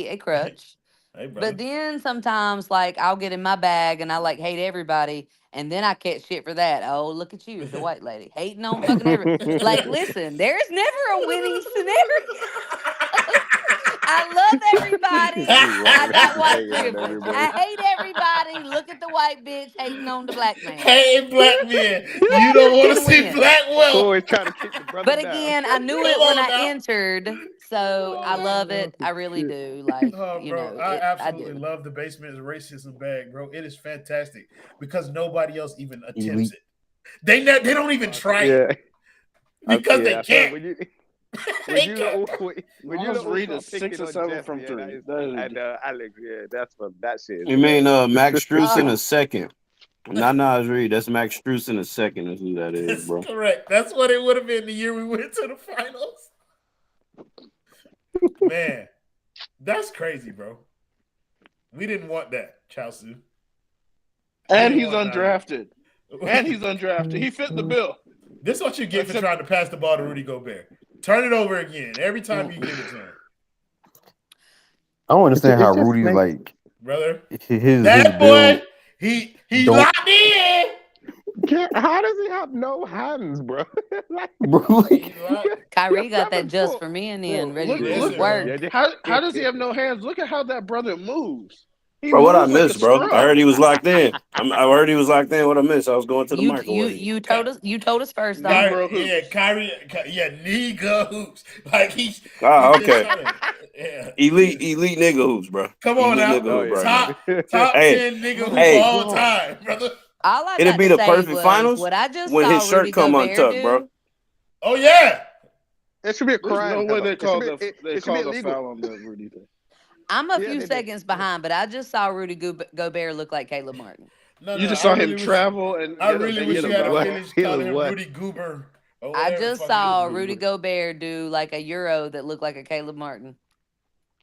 a crutch. Hey, but then sometimes like I'll get in my bag and I like hate everybody and then I catch shit for that. Oh, look at you, the white lady hating on fucking everybody. Like, listen, there's never a winning scenario. I love everybody. I got white privilege. I hate everybody. Look at the white bitch hating on the black man. Hey, black men, you don't want to see black wealth. Always trying to keep the brother But down. again, I knew it when I entered, so I love it. I really do. Like, I absolutely love the basement's racism bag, bro. It is fantastic because nobody else even attempts it. They don't even try it because they can't. When you read a 6 or 7 from 3. And Alex, that's from that shit. You mean Max Strus in a second? Not Nas Reed. That's Max Strus in a second. Is who that is, bro. Correct. That's what it would have been the year we went to the finals. Man, That's crazy, bro. We didn't want that, Chelsea. And he's undrafted. He fit the bill. This is what you get for trying to pass the ball to Rudy Gobert. Turn it over again every time you give it to him. I don't understand how Rudy's like, brother. His boy, build, he's locked in. How does he have no hands, bro? Kyrie got that just for me and then ready to work. How does he have no hands? Look at how that brother moves. Bro, what I missed, bro? I heard he was locked in. I heard he was locked in. What I missed? I was going to the microwave. You told us first. Kyrie, nigga hoops. Like he's. Okay. Elite nigga hoops, bro. Come on now. Top 10 nigga hoops of all time, brother. All I It'd be the perfect finals what I just when saw his shirt Rudy come Gobert untucked, bro. Oh yeah. It should be a crime. No way they called the foul on that Rudy thing. I'm a few seconds behind, but I just saw Rudy Gobert look like Caleb Martin. You just saw him travel, and I really wish you had a finish calling him Rudy Goober. I just saw Rudy Gobert do like a Euro that looked like a Caleb Martin.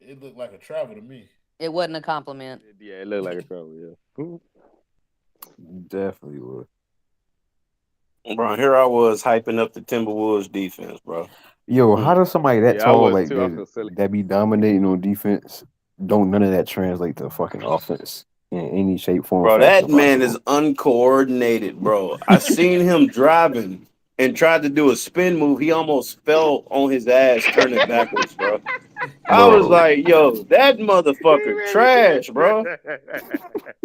It looked like a travel to me. It wasn't a compliment. Yeah, it looked like a travel. Yeah, definitely would. Bro, here I was hyping up the Timberwolves defense, bro. Yo, how does somebody that tall like that be dominating on defense? Don't none of that translate to fucking offense in any shape, form. Bro, that man is uncoordinated, bro. I seen him driving and tried to do a spin move. He almost fell on his ass, turning backwards, bro. I was like, yo, that motherfucker trash, bro.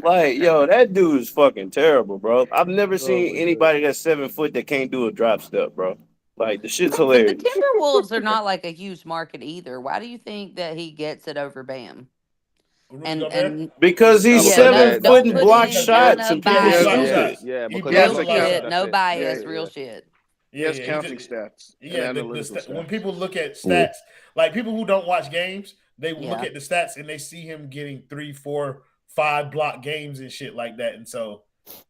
Like, yo, that dude is fucking terrible, bro. I've never seen anybody that's 7 foot that can't do a drop step, bro. Like, the shit's hilarious. The Timberwolves are not like a huge market either. Why do you think that he gets it over Bam? And because he's 7 foot and block shots and people bias. Yeah, because real shit, no bias, real shit. Yes, counting stats. Yeah, when people look at stats, like people who don't watch games, they look at the stats and they see him getting 3, 4, 5 block games and shit like that, and so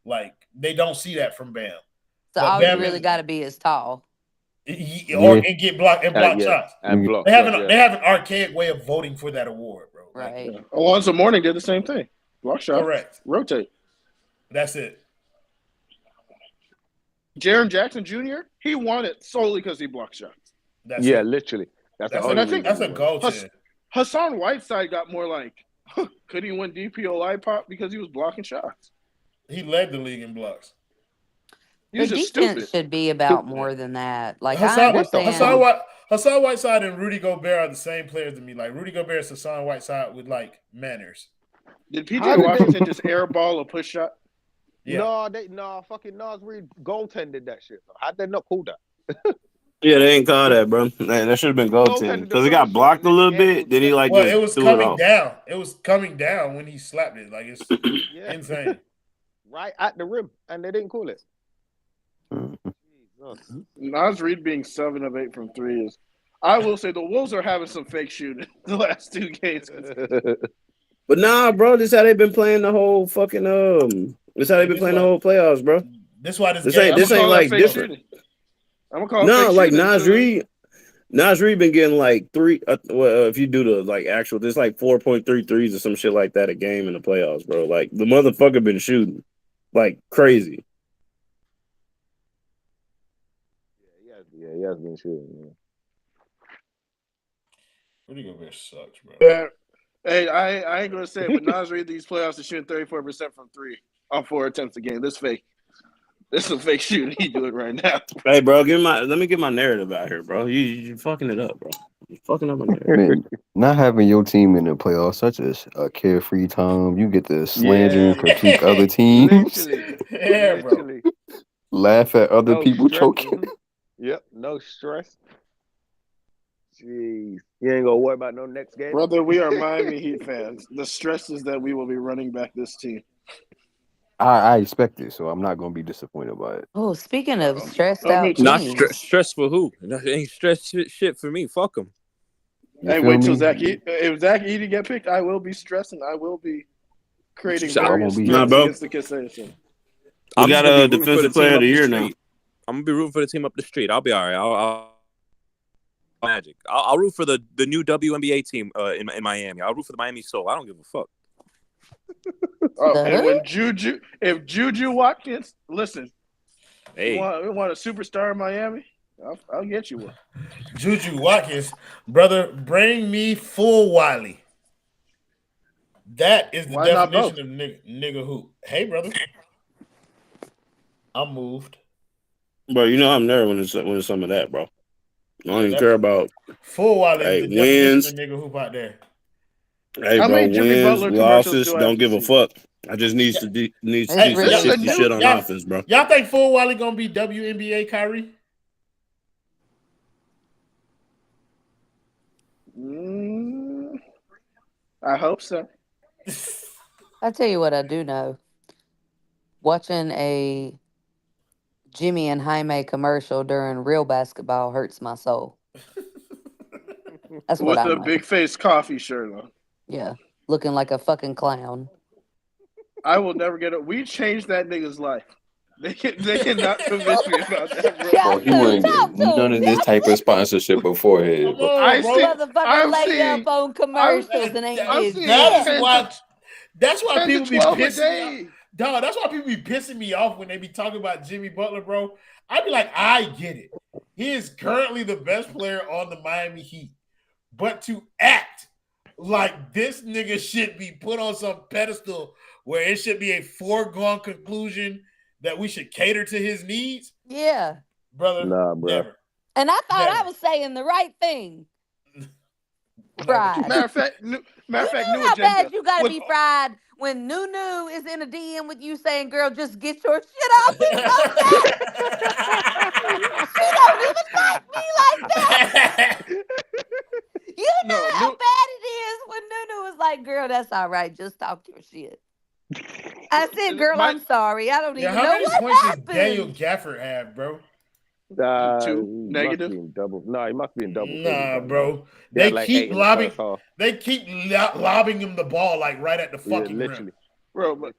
like they don't see that from Bam. So all you really got to be is tall. And get block shots. And block. They have an archaic way of voting for that award, bro. Right. Like, Alonzo Mourning did the same thing. Block shots. Correct. Rotate. That's it. Jaren Jackson Jr. He won it solely because he blocked shots. Literally. That's a goal. Hassan Whiteside got more like, could he win DPOI pop because he was blocking shots? He led the league in blocks. The defense should be about more than that. Like Hassan Whiteside and Rudy Gobert are the same players to me. Like Rudy Gobert is Hassan Whiteside with like manners. Did PJ Washington just airball a push shot? Yeah. No, fucking Nas Reed goaltended that shit. How'd they not call that? Yeah, they ain't call that, bro. That should have been goaltending because it got blocked a little bit. Then he like it was coming down. It was coming down when he slapped it. Like it's insane. Right at the rim, and they didn't call it. Nas Reed being 7 of 8 from 3 is. I will say the Wolves are having some fake shooting the last 2 games. But nah, bro, this how they've been playing the whole fucking This how they've been playing the whole playoffs, bro. This why this ain't like different. I'm gonna call it like Nas Reed been getting like 3. If you do the like actual, there's like 4.3 threes or some shit like that a game in the playoffs, bro. Like the motherfucker been shooting like crazy. Yeah, he has been shooting. Rudy Gobert sucks, bro. Yeah. Hey, I ain't gonna say it, but Nas Reed these playoffs is shooting 34% from 3 on 4 attempts a game. This fake. This is a fake shooting he doing right now. Hey, bro, let me get my narrative out here, bro. You fucking it up, bro. You fucking up my narrative. Man, not having your team in the playoffs such as a carefree time. You get to slander and critique other teams. Bro. Laugh at other people choking. Yep, no stress. Jeez. You ain't gonna worry about no next game? Brother, we are Miami Heat fans. The stress is that we will be running back this team. I expect it, so I'm not gonna be disappointed by it. Oh, speaking of stressed out, not stress for who? That ain't stress shit for me. Fuck them. Hey, wait till Zach Edey get picked. I will be stressing. I will be creating various threats against the Kassation. We got a defensive player of the year now. I'm gonna be rooting for the team up the street. I'll be all right. Magic. I'll root for the new WNBA team in Miami. I'll root for the Miami Soul. I don't give a fuck. And when Juju Watkins, listen, hey, you want a superstar in Miami? I'll get you one. Juju Watkins, brother, bring me full Wiley. That is the definition of nigga hoop. Hey, brother, I'm moved. Bro, you know I'm there when it's some of that, bro. I don't even care about full Wiley. Hey, is the wins. Definition of nigga hoop out there. Hey, bro, wins, losses, don't give a fuck. I just needs to do some shit on offense, bro. Y'all think full Wiley gonna be WNBA Kyrie? I hope so. I'll tell you what I do know. Watching a Jimmy and Jaime commercial during real basketball hurts my soul. That's what I know. With a big face coffee shirt on. Yeah, looking like a fucking clown. I will never get it. We changed that nigga's life. They cannot convince me about that, bro. He wouldn't get none of this type of sponsorship beforehand. Motherfucker lay up on commercials and ain't That's why people be pissing me. Dog, that's why people be pissing me off when they be talking about Jimmy Butler, bro. I be like, I get it. He is currently the best player on the Miami Heat. But to act like this nigga should be put on some pedestal where it should be a foregone conclusion that we should cater to his needs. Yeah. Brother. Nah, bro. Never. And I thought I was saying the right thing. Fried. Matter of fact, new how agenda. bad you gotta be fried when Nunu is in a DM with you saying, girl, just get your shit off. She don't even like me like that. You know how bad it is when Nunu is like, girl, that's all right. Just talk your shit. I said, girl, I'm sorry. I don't even know what happened. How many points does Daniel Gafford have, bro? 2 negative. He must be in double. Nah, bro. They keep lobbing. They keep lobbing him the ball like right at the fucking rim. Bro, but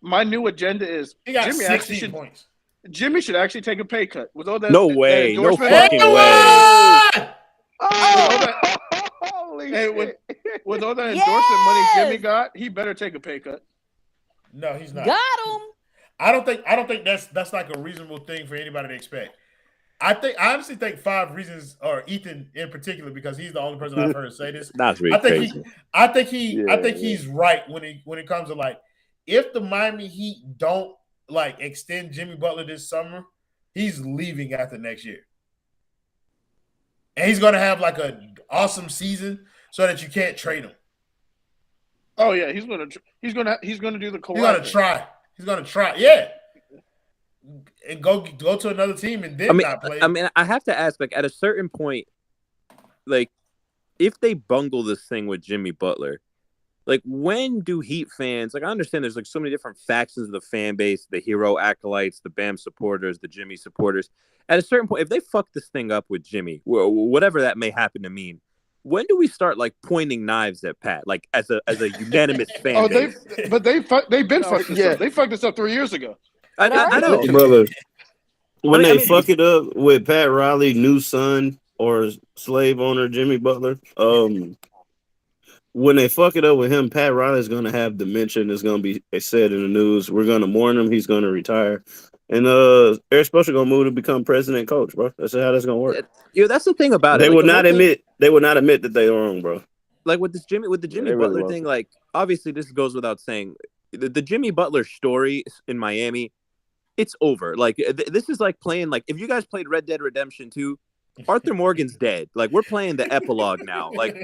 my new agenda is he got 16 points. Jimmy should actually take a pay cut with all that. No way. No fucking way. With all that endorsement money Jimmy got, he better take a pay cut. No, he's not. Got him. I don't think that's like a reasonable thing for anybody to expect. I honestly think 5 reasons, or Ethan in particular, because he's the only person I've heard say this. That's really crazy. I think he's right when it comes to like, if the Miami Heat don't like extend Jimmy Butler this summer, he's leaving after next year, and he's gonna have like an awesome season so that you can't trade him. Oh yeah, he's gonna do the Kawhi. He's gonna try, yeah, and go to another team and then not play. I mean, I have to ask, like, at a certain point, like, if they bungle this thing with Jimmy Butler, like, when do Heat fans, like, I understand there's like so many different factions of the fan base, the hero acolytes, the Bam supporters, the Jimmy supporters. At a certain point, if they fuck this thing up with Jimmy, whatever that may happen to mean, when do we start like pointing knives at Pat, like as a unanimous fan base? They've been fucked this up. They fucked this up 3 years ago. I know, brother. When they fuck it up with Pat Riley, new son or slave owner Jimmy Butler, when they fuck it up with him, Pat Riley's gonna have dementia. It's gonna be said in the news. We're gonna mourn him. He's gonna retire. And Eric Spoelstra gonna move to become president coach, bro. That's how that's gonna work. Yeah, that's the thing about it. They would not admit that they are wrong, bro. Like with the Jimmy Butler thing, like obviously this goes without saying. The Jimmy Butler story in Miami, it's over. Like this is like playing, like if you guys played Red Dead Redemption 2, Arthur Morgan's dead. Like we're playing the epilogue now. Like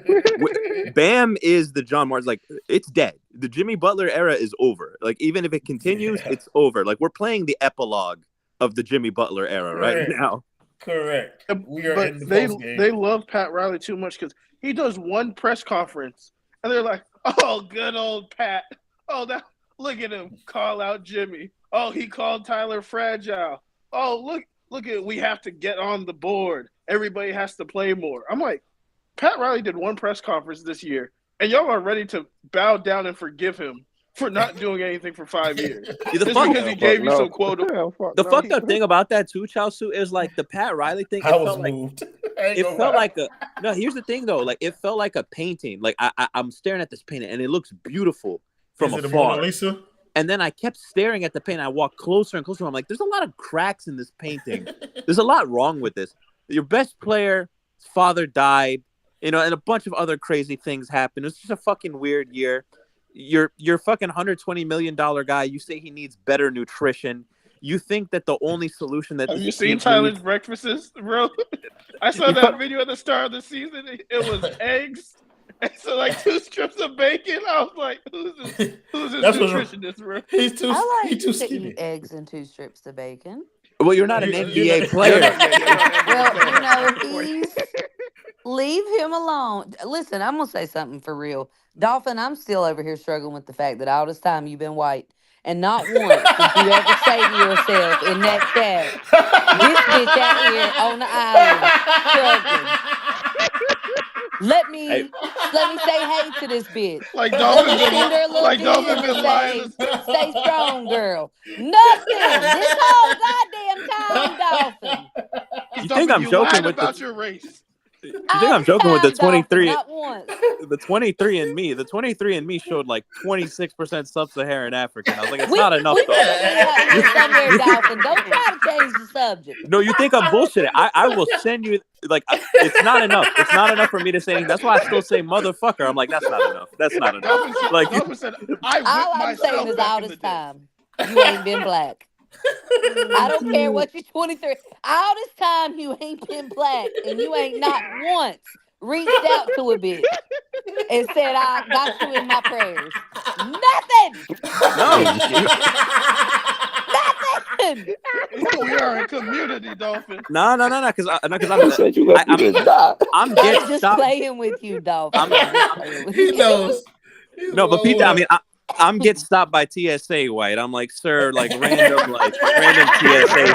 Bam is the John Martin. Like it's dead. The Jimmy Butler era is over. Like even if it continues, it's over. Like we're playing the epilogue of the Jimmy Butler era right now. Correct. We are but in the they love Pat Riley too much because he does one press conference and they're like, "Oh, good old Pat. Oh, look at him call out Jimmy. Oh, he called Tyler fragile. Oh, look at we have to get on the board. Everybody has to play more." I'm like, Pat Riley did one press conference this year, and y'all are ready to bow down and forgive him for not doing anything for 5 years. The Just because he gave you some quota. The fucked up thing about that too, Chelsea, is like the Pat Riley thing. I was moved. It felt like a no. Here's the thing though, like it felt like a painting. Like I'm staring at this painting and it looks beautiful from afar. Is it a Mona Lisa? And then I kept staring at the painting. I walked closer and closer. I'm like, there's a lot of cracks in this painting. There's a lot wrong with this. Your best player's father died, and a bunch of other crazy things happened. It was just a fucking weird year. Your fucking $120 million guy, you say he needs better nutrition. You think that the only solution that have you seen Tyler's breakfasts, bro? I saw that video at the start of the season. It was eggs. And so, like 2 strips of bacon. I was like, "Who's this nutritionist, bro?" He's too skinny. Eat eggs and 2 strips of bacon. Well, you're not an NBA player. Well, leave him alone. Listen, I'm gonna say something for real, Dolphin. I'm still over here struggling with the fact that all this time you've been white, and not once did you ever say to yourself in that chat, "This bitch out here on the island struggling." Let me say hey to this bitch. Like Dolphin been lying. Stay strong, girl. Nothing. This whole goddamn time, Dolphin. You think I'm joking about your race? You think I'm joking with the 23? Not once. The 23andMe. The 23andMe showed like 26% sub-Saharan African. I was like, it's not enough though. Dolphin. Don't try to change the subject. No, you think I'm bullshitting. I will send you like it's not enough. It's not enough for me to say. That's why I still say motherfucker. I'm like, that's not enough. That's not enough. Like all I'm saying is all this time you ain't been black. I don't care what you're 23. All this time you ain't been black, and you ain't not once reached out to a bitch and said I got you in my prayers. Nothing. Nothing. We are a community, Dolphin. No. Because I'm just playing with you, Dolphin. He knows. No, but Pete, I mean. I'm getting stopped by TSA, White. I'm like, sir, like random TSA.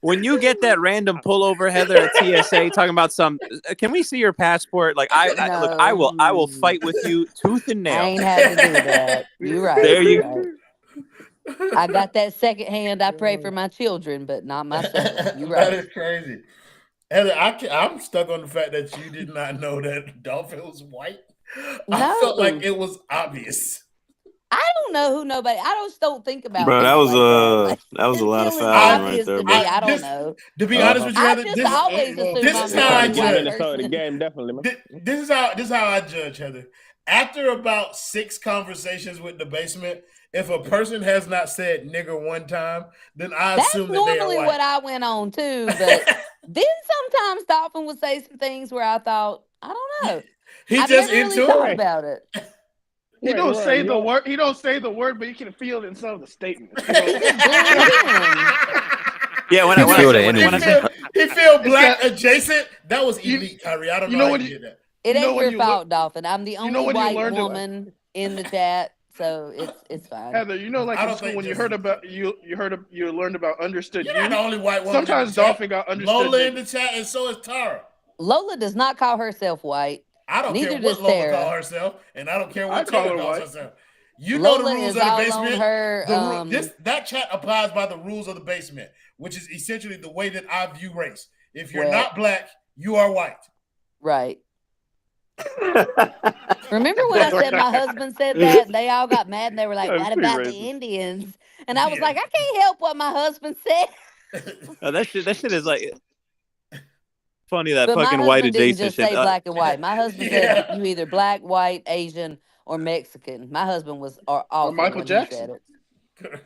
When you get that random pullover, Heather, at TSA talking about can we see your passport? Like, I will fight with you tooth and nail. I ain't had to do that. You're right. There you go. I got that second hand. I pray for my children, but not myself. You're right. That is crazy. Heather, I'm stuck on the fact that you did not know that Dolphin was white. No. I felt like it was obvious. I don't know who nobody. I just don't think about. Bro, that was that was a lot of fouling right there, bro. I don't know. To be honest with you, Heather, this is how I judge. The game, definitely. This is how I judge, Heather. After about 6 conversations with the basement, if a person has not said nigger one time, then I assume that they are white. That's normally what I went on too. But then sometimes Dolphin would say some things where I thought, I don't know. He just into it about it. He don't say the word. He don't say the word, but you can feel it in some of the statements. Yeah, when I said he feel black adjacent. That was elite, Kyrie. I don't know how you did that. It ain't your fault, Dolphin. I'm the only white woman in the chat, so it's fine. Heather, in school when you learned about understood. You're not the only white woman. Sometimes Dolphin got understood. Lola in the chat, and so is Tara. Lola does not call herself white. I don't care what Lola calls herself, and I don't care what Taylor calls herself. You know the rules of the basement. That chat applies by the rules of the basement, which is essentially the way that I view race. If you're not black, you are white. Right. Remember when I said my husband said that? They all got mad and they were like, "What about the Indians?" And I was like, "I can't help what my husband said." That shit is like funny that fucking white adjacent shit. Say black and white. My husband said you either black, white, Asian, or Mexican. My husband was all Michael Jackson.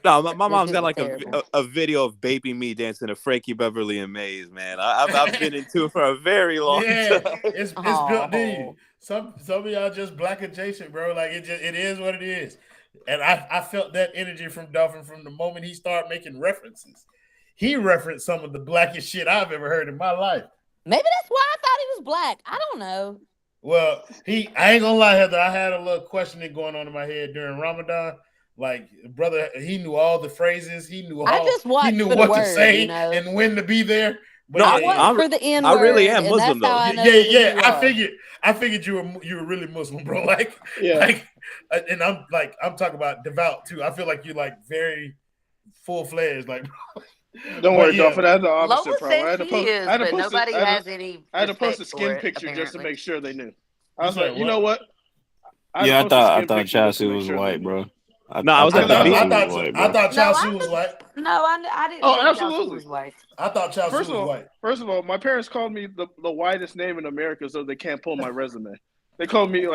No, my mom's got like a video of baby me dancing to Frankie Beverly and Maze, man. I've been into it for a very long time. It's built in you. Some of y'all just black adjacent, bro. Like it is what it is. And I felt that energy from Dolphin from the moment he started making references. He referenced some of the blackest shit I've ever heard in my life. Maybe that's why I thought he was black. I don't know. Well, I ain't gonna lie, Heather. I had a little questioning going on in my head during Ramadan. Like, brother, he knew all the phrases. He knew what to say and when to be there. No, I wasn't for the N word. I really am Muslim, and that's how though. I know who you I figured you were really Muslim, bro. Like, and I'm talking about devout too. I feel like you're like very full fledged, like. Don't worry, Dolphin. I had the opposite Lola problem. I had to post a skin it, picture apparently. just to make sure they knew. I was like, you know what? I thought Chelsea was white, bro. I thought Chelsea was white. No, I didn't. Oh, think absolutely. Chelsea was white. I thought Chelsea was white. First of all, my parents called me the whitest name in America, so they can't pull my resume. They called me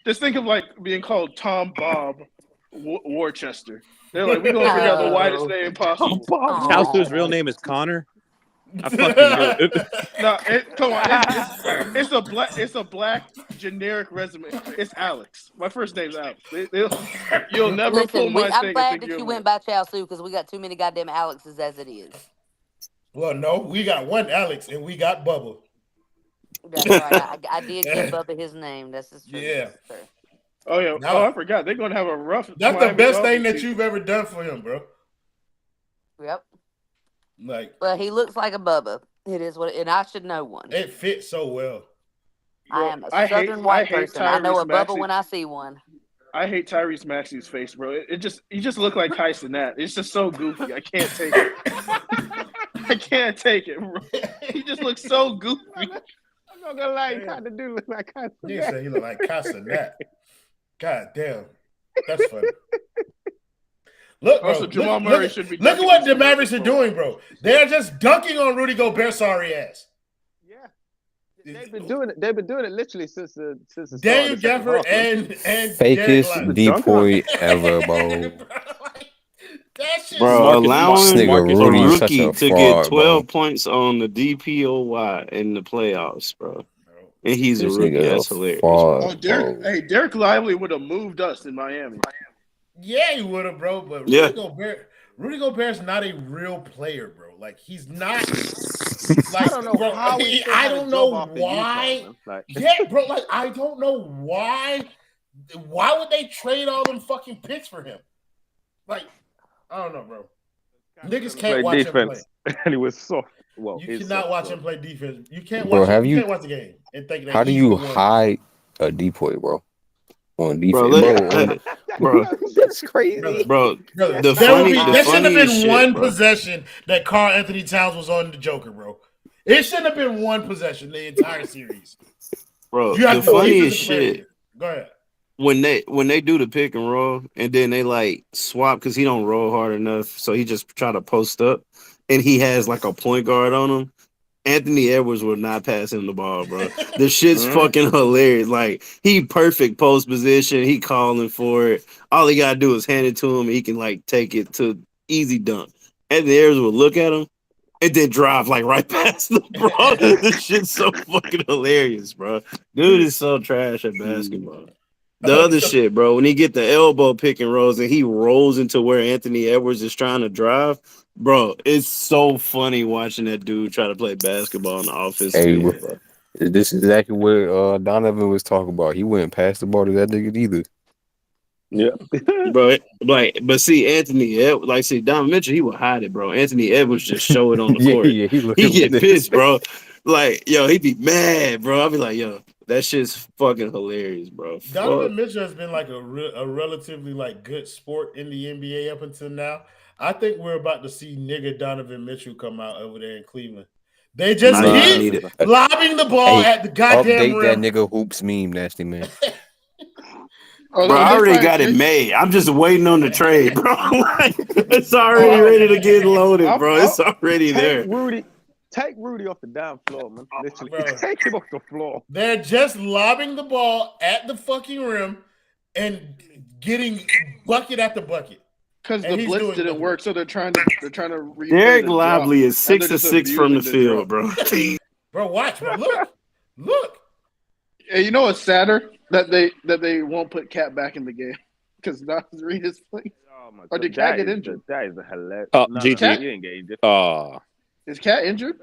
just think of like being called Tom Bob Worcester. They're like, we're gonna figure out the whitest name possible. Chelsea's real name is Connor. I fucking knew it. No, come on. It's a black generic resume. It's Alex. My first name's Alex. You'll never pull my I'm glad that you went by Chelsea because we got too many goddamn Alexes as it is. Well, no, we got one Alex and we got Bubba. That's right. I did give Bubba his name. That's his true. Yeah. Oh yeah. I forgot. They're gonna have a rough. That's the best thing that you've ever done for him, bro. Yep. Like, well, he looks like a Bubba. It is what, and I should know one. It fits so well. I am a southern white person. I know a Bubba when I see one. I hate Tyrese Maxey's face, bro. He just look like Tyson Nat. It's just so goofy. I can't take it. I can't take it, bro. He just looks so goofy. I'm not gonna lie, he kind of do look like Tyson Nat. You say he look like Tyson Nat. God damn, that's funny. Look, bro. Also, Jamal Murray should be. Look at what the Mavericks are doing, bro. They're just dunking on Rudy Gobert's sorry ass. Yeah, they've been doing it. They've been doing it literally since the Daniel Gafford and fakest decoy ever, bro. Bro, allowing a rookie to get 12 points on the DPOY in the playoffs, bro. And he's a rookie. That's hilarious. Derek Lively would have moved us in Miami. Yeah, he would have, bro. But Rudy Gobert's not a real player, bro. Like, he's not. Like, I don't know how. I don't know why. Yeah, bro. Like, I don't know why. Why would they trade all them fucking picks for him? Like, I don't know, bro. Niggas can't watch him play. And he was soft. Well, you cannot watch him play defense. You can't bro, watch. You can't watch the game and think that. How do you hide a decoy, bro? On defense, bro. That's crazy, bro. There should have been one possession that Karl Anthony Towns was on the Joker, bro. It shouldn't have been one possession the entire series, bro. The funniest shit. Go ahead. When they do the pick and roll and then they like swap because he don't roll hard enough, so he just try to post up and he has like a point guard on him. Anthony Edwards will not pass him the ball, bro. The shit's fucking hilarious. Like, he perfect post position. He calling for it. All he gotta do is hand it to him. And he can like take it to easy dunk. Anthony Edwards will look at him and then drive like right past him, bro. This shit's so fucking hilarious, bro. Dude is so trash at basketball. The other shit, bro, when he get the elbow pick and rolls and he rolls into where Anthony Edwards is trying to drive, bro, it's so funny watching that dude try to play basketball in the office. Hey, bro, this is exactly what Donovan was talking about. He wouldn't pass the ball to that nigga either. Yeah, bro. But see, Anthony Edwards, like, see, Donovan Mitchell, he would hide it, bro. Anthony Edwards just show it on the court. Yeah, he get pissed, bro. Like, yo, he be mad, bro. I'll be like, yo, that shit's fucking hilarious, bro. Donovan Mitchell has been like a relatively like good sport in the NBA up until now. I think we're about to see nigga Donovan Mitchell come out over there in Cleveland. They just keep lobbing the ball at the goddamn rim. That nigga hoops meme, nasty man. Bro, I already got it made. I'm just waiting on the trade, bro. Like, it's already ready to get loaded, bro. It's already there. Take Rudy off the damn floor, man. Literally, take him off the floor. They're just lobbing the ball at the fucking rim and getting bucket after bucket. Because the blitz didn't work, so they're trying to Derek Lively is 6 of 6 from the field, bro. Bro, watch, bro. Look. Hey, you know what's sadder? That they won't put Cat back in the game because Nas Reed is playing. Oh my God. Or did Cat get injured? That is a hilarious. Oh, no, GG. You ain't get injured. Is Cat injured?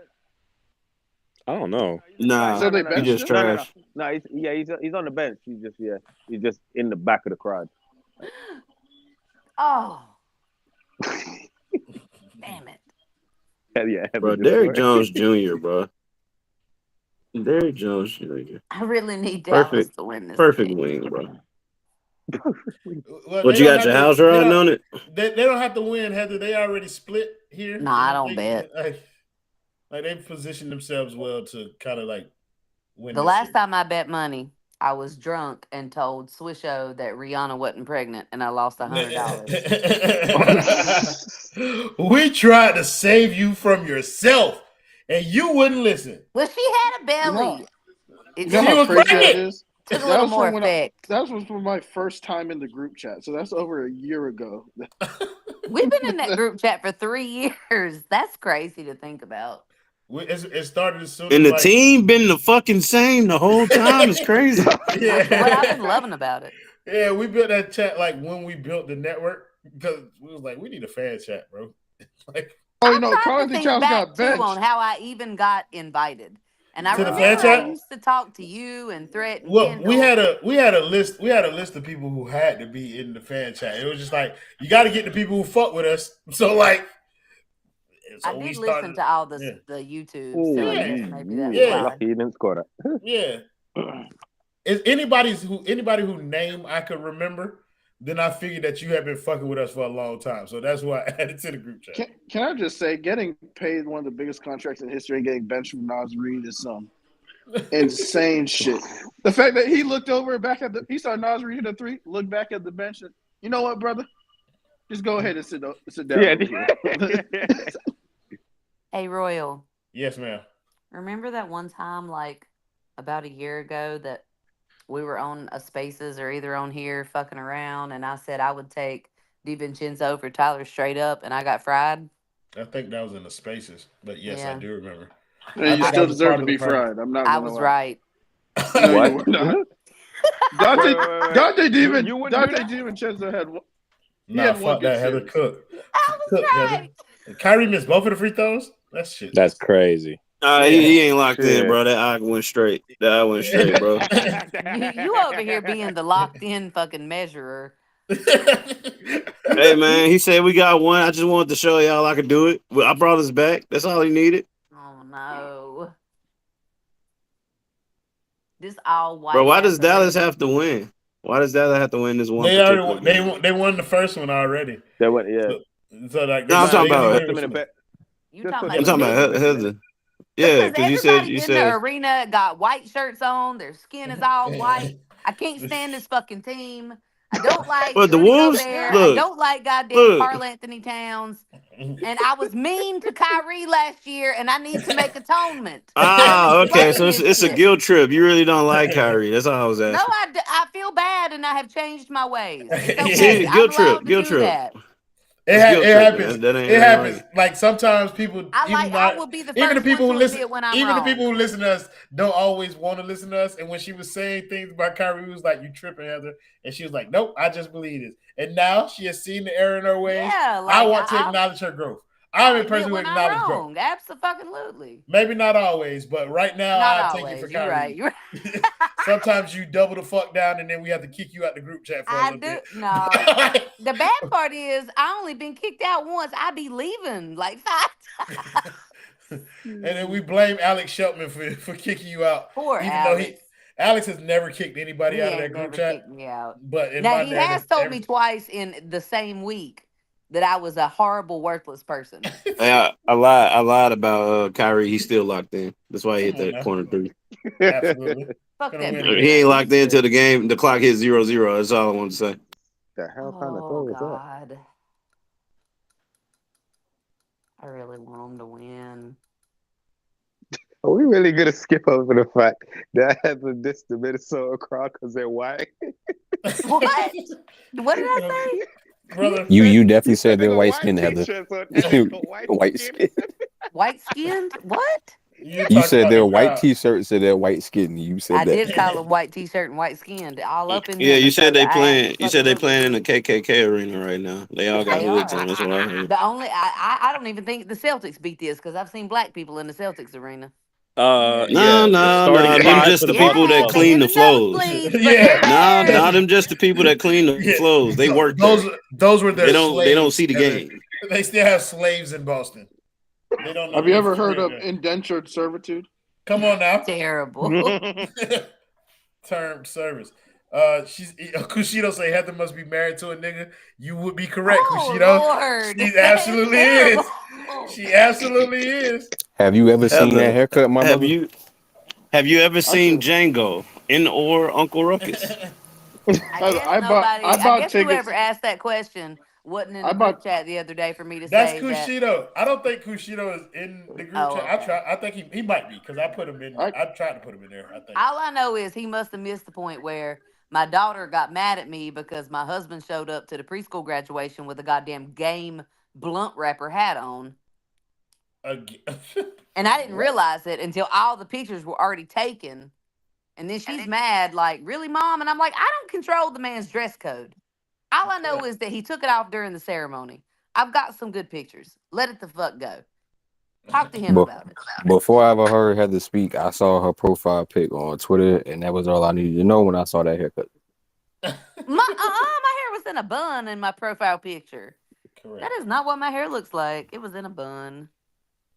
I don't know. Nah, so they he just trash. No, he's on the bench. He's just in the back of the crowd. Oh, damn it! Yeah, bro. Derrick Jones Jr., bro. Derrick Jones Jr. I really need Dallas to win this Perfect game. win, bro. Well, What you got your house riding on it? They don't have to win, Heather. They already split here. No, I don't bet. Like they've positioned themselves well to kind of like win. The last time I bet money, I was drunk and told Swisho that Rihanna wasn't pregnant, and I lost $100. We tried to save you from yourself, and you wouldn't listen. Well, she had a belly. You know how crazy that is? Took a little more effect. That was from my first time in the group chat, so that's over a year ago. We've been in that group chat for 3 years. That's crazy to think about. It started as soon and as the team been the fucking same the whole time. It's crazy. Yeah. That's what I've been loving about it. Yeah, we built that chat like when we built the network because we was like, we need a fan chat, bro. Like, Carlton got benched on how I even got invited. And I remember I used to talk to you and Threat. And Kendall. we had a list of people who had to be in the fan chat. It was just like you got to get the people who fuck with us. So like, I did listen to all the YouTube. Ooh, so maybe that's lucky you didn't score that. Yeah. Is anybody who name I could remember? Then I figured that you have been fucking with us for a long time. So that's why I added to the group chat. Can I just say, getting paid one of the biggest contracts in history and getting benched from Nas Reed is some insane shit. The fact that he looked over back at he saw Nas Reed hit a three, looked back at the bench, and you know what, brother? Just go ahead and sit down. Yeah. Hey, Royal. Yes, ma'am. Remember that one time, like about a year ago, that we were on a Spaces or either on here fucking around, and I said I would take DiVincenzo for Tyler straight up, and I got fried? I think that was in the Spaces, but yes, yeah. I do remember. And you still deserve to be fried. I'm not. I was right. What? Dante DiVincenzo had. Nah, fuck that. Heather Cook. I was right. Kyrie missed both of the free throws. That's shit. That's crazy. He ain't locked in, bro. That eye went straight. Bro. You over here being the locked in fucking measurer. Hey, man, he said we got one. I just wanted to show y'all I could do it. I brought us back. That's all he needed. Oh, no. This all white. Bro, why does Dallas have to win? Why does Dallas have to win this one? They won the first one already. They won, yeah. So like, no, I'm talking about Heather. Yeah, because you said the arena got white shirts on. Their skin is all white. I can't stand this fucking team. I don't like. But the Wolves. I don't like goddamn Karl Anthony Towns. And I was mean to Kyrie last year, and I need to make atonement. Okay. So it's a guilt trip. You really don't like Kyrie. That's all I was asking. No, I feel bad, and I have changed my ways. Okay. Guilt trip. That. It happens. It happens. Like sometimes people, I will be the first even the people who listen, when I'm even wrong. the people who listen to us don't always want to listen to us. And when she was saying things about Kyrie, we was like, "You tripping, Heather?" And she was like, "Nope, I just believe this." And now she has seen the error in her ways. Yeah, I want to acknowledge her growth. I'm a person who acknowledges growth. Absolutely. Maybe not always, but right now I take it for Kyrie. You're right. Sometimes you double the fuck down, and then we have to kick you out the group chat for a little bit. No. The bad part is I only been kicked out once. I be leaving like 5 times. And then we blame Alex Sheltman for kicking you out. Poor Alex. Alex has never kicked anybody out of that group chat. Kicked me out. But now he has told me twice in the same week that I was a horrible, worthless person. I lied about Kyrie. He's still locked in. That's why he hit that corner three. Absolutely. Fuck that. He ain't locked in until the game. The clock hits 0-0. That's all I wanted to say. The hell kind of throw was that? I really want him to win. Are we really gonna skip over the fact that I have to diss the Minnesota crowd because they're white? What? What did I say? Brother, you definitely said they're white skinned, Heather. White skin. White skinned? What? You said they're white t-shirts, so they're white skinned. You said I that. did call them white t-shirt and white skinned. All up in you said they playing. You said they playing in the KKK arena right now. They all got hoods on. That's what I heard. I don't even think the Celtics beat this because I've seen black people in the Celtics arena. No. Them just the people that clean the flows. No, them just the people that clean the flows. They work. Those were their slaves. They don't see the game. They still have slaves in Boston. They don't know. Have you ever heard of indentured servitude? They don't know. Have you ever heard of indentured servitude? Come on now. Terrible. Term service. Kushito say Heather must be married to a nigga. You would be correct, Kushito. Lord. She absolutely is. She absolutely is. Have you ever seen that haircut, my have mother? Have you ever seen Django or Uncle Ruckus? I guess whoever asked that question wasn't in the group chat the other day for me to That's say Kushito. I don't think Kushito is in the group chat. Okay. I think he might be because I put him in. I tried to put him in there. I think. All I know is he must have missed the point where my daughter got mad at me because my husband showed up to the preschool graduation with a goddamn game blunt wrapper hat on. And I didn't realize it until all the pictures were already taken. And then she's mad, like, really, Mom? And I'm like, I don't control the man's dress code. All I know is that he took it off during the ceremony. I've got some good pictures. Let it the fuck go. Talk to him about it. Before I ever heard Heather speak, I saw her profile pic on Twitter, and that was all I needed to know when I saw that haircut. My hair was in a bun in my profile picture. Correct. That is not what my hair looks like. It was in a bun.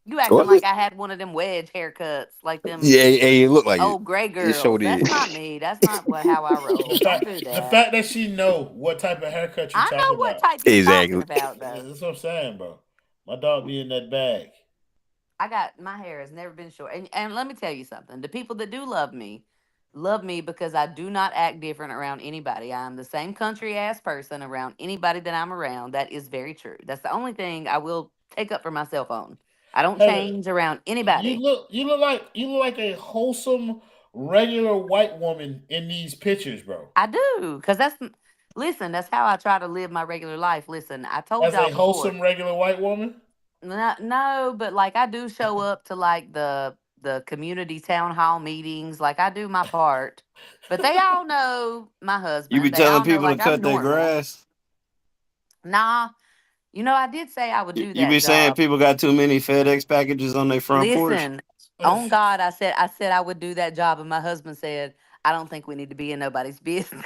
You acting like I had one of them wedge haircuts, like them. Yeah, it looked like old gray girls. That's not me. That's not how I roll. The fact that she know what type of haircut you talking about. I know what type you're talking about, though. That's what I'm saying, bro. My dog be in that bag. My hair has never been short. And let me tell you something. The people that do love me because I do not act different around anybody. I am the same country ass person around anybody that I'm around. That is very true. That's the only thing I will take up for myself on. I don't change around anybody. You look like a wholesome, regular white woman in these pictures, bro. I do, because that's how I try to live my regular life. Listen, I told y'all as a wholesome, regular white woman. No, but like I do show up to like the community town hall meetings. Like I do my part, but they all know my husband. You be telling people to cut their grass? Nah. You know, I did say I would do that. You be saying people got too many FedEx packages on their front porch? Listen, on God, I said I would do that job, and my husband said, I don't think we need to be in nobody's business.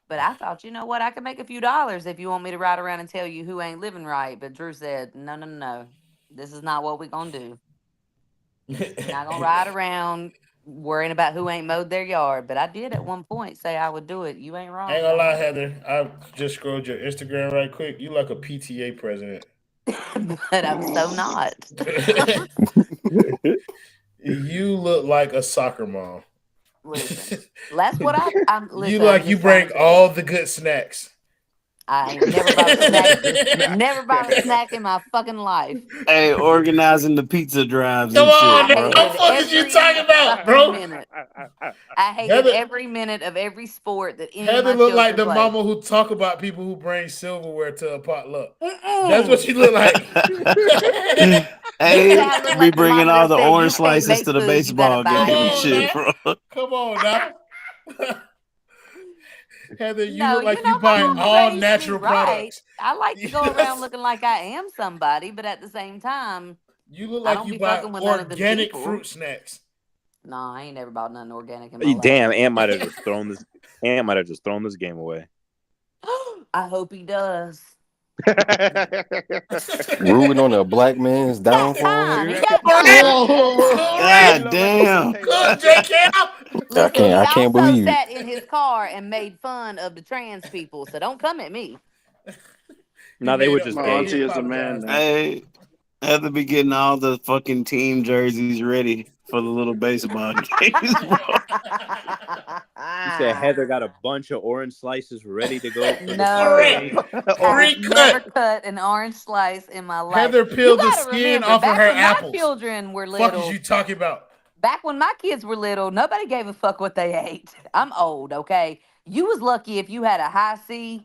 But I thought, you know what, I could make a few dollars if you want me to ride around and tell you who ain't living right. But Drew said, no. This is not what we're going to do. We're not going to ride around worrying about who ain't mowed their yard. But I did at one point say I would do it. You ain't wrong. Ain't gonna lie, Heather. I just scrolled your Instagram right quick. You like a PTA president. But I'm so not. You look like a soccer mom. Listen, that's what I'm listen, you like you bring all the good snacks. I ain't never bought a snack. Never bought a snack in my fucking life. Hey, organizing the pizza drives. Come on, shit, bro. What the fuck is you talking about, bro? I hated every minute of every sport that any Heather of my look like the play. mama who talk about people who bring silverware to a potluck. That's what she look like. Hey, be bringing all the orange slices to the baseball game and shit, bro. Come on now. Heather, you look like you buy all natural products. I like to go around looking like I am somebody, but at the same time, you look like you buy organic fruit snacks. No, I ain't never bought nothing organic in my life. Damn, Ant might have just thrown this game away. I hope he does. Ruling on a black man's downfall. God damn. Good, JK. I can't believe sat in his car and made fun of the trans people, so don't come at me. No, they were just my auntie is a man. Hey, Heather be getting all the fucking team jerseys ready for the little baseball games, bro. You said Heather got a bunch of orange slices ready to go. No, I've never cut an orange slice in my life. Heather peeled the skin off of her apples. My children were little. What is you talking about? Back when my kids were little, nobody gave a fuck what they ate. I'm old, okay? You was lucky if you had a high C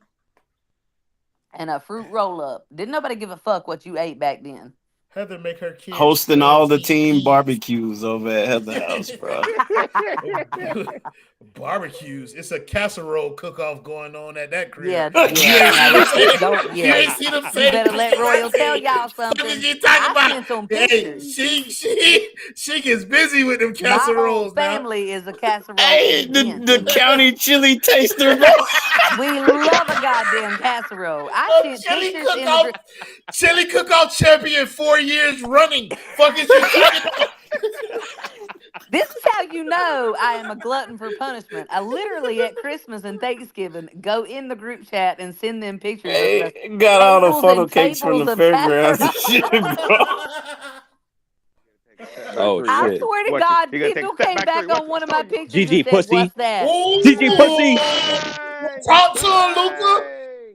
and a fruit roll-up. Didn't nobody give a fuck what you ate back then. Heather make her kids hosting all the team barbecues over at Heather's house, bro. Barbecues. It's a casserole cook-off going on at that crib. Yeah. You ain't see them say. You better let Royal tell y'all something. You talking about? Some hey, she gets busy with them casseroles. My whole family is a casserole. Hey, the county chili taster, bro. We love a goddamn casserole. I chili cook-off champion 4 years running. Fuck is you talking about? This is how you know I am a glutton for punishment. I literally at Christmas and Thanksgiving go in the group chat and send them pictures. Hey, got all the funnel cakes from the fairgrounds and shit, bro. Oh shit! I swear to God, Kendall came back on one of my pictures. GG and said, pussy. What's that? GG pussy. Talk to him, Luca.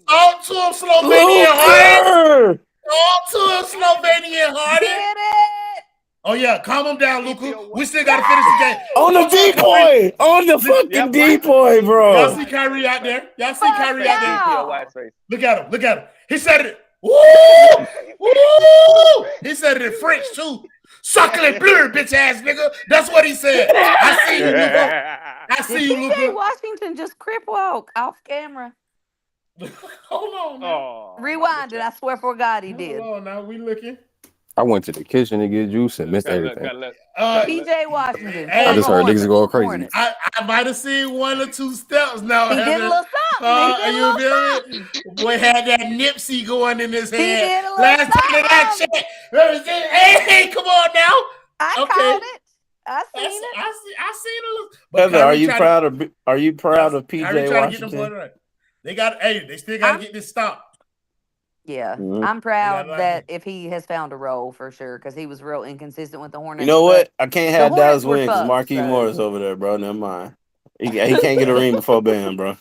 Talk to him, Slovenian Hardy. Talk to him, Slovenian Hardy. Get it? Oh yeah, calm him down, Luca. We still gotta finish the game. On the decoy, on the fucking decoy, bro. Y'all see Kyrie out there? Y'all see Kyrie out there? Look at him. Look at him. He said it. Woo! Woo! He said it in French too. Suckling blur, bitch ass nigga. That's what he said. I see you, Luca. I see you, Luca. TJ Washington just crip walk off camera. Hold on. Oh, Rewind it. I swear for God he did. Hold on now. We looking. I went to the kitchen to get juice and missed everything. TJ Washington. I just heard niggas go crazy. I might have seen 1 or 2 steps now. He did a little something. Boy had that Nipsey going in his He head. did a little Last time that check. Hey, come on now. I called it. I seen it. I seen it. Heather, are you proud of PJ Washington? They still gotta get this stopped. Yeah, I'm proud that if he has found a role for sure, because he was real inconsistent with the Hornets. You know what? I can't have Dallas win because Marquise so. Morris over there, bro. Never mind. He can't get a ring before Bam, bro.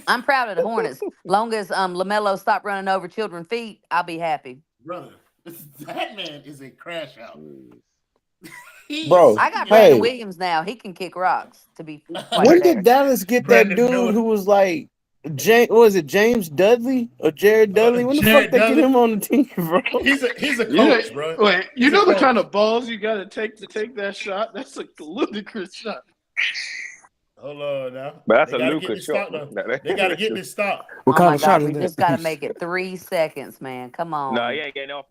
I'm proud of the Hornets. Long as LaMelo stop running over children's feet, I'll be happy. Brother, that man is a crash out. Bro, I got Brandon Williams now. He can kick rocks. To be when did Dallas get that dude who was like? James Dudley or Jared Dudley? When the fuck they get him on the team, bro? He's a coach, bro. Wait, you know the kind of balls you got to take that shot? That's a ludicrous shot. Hold on now. But that's a Luka shot. They got to get this stopped. What kind of shot is we that? just got to make it 3 seconds, man. Come on. No, you ain't getting off.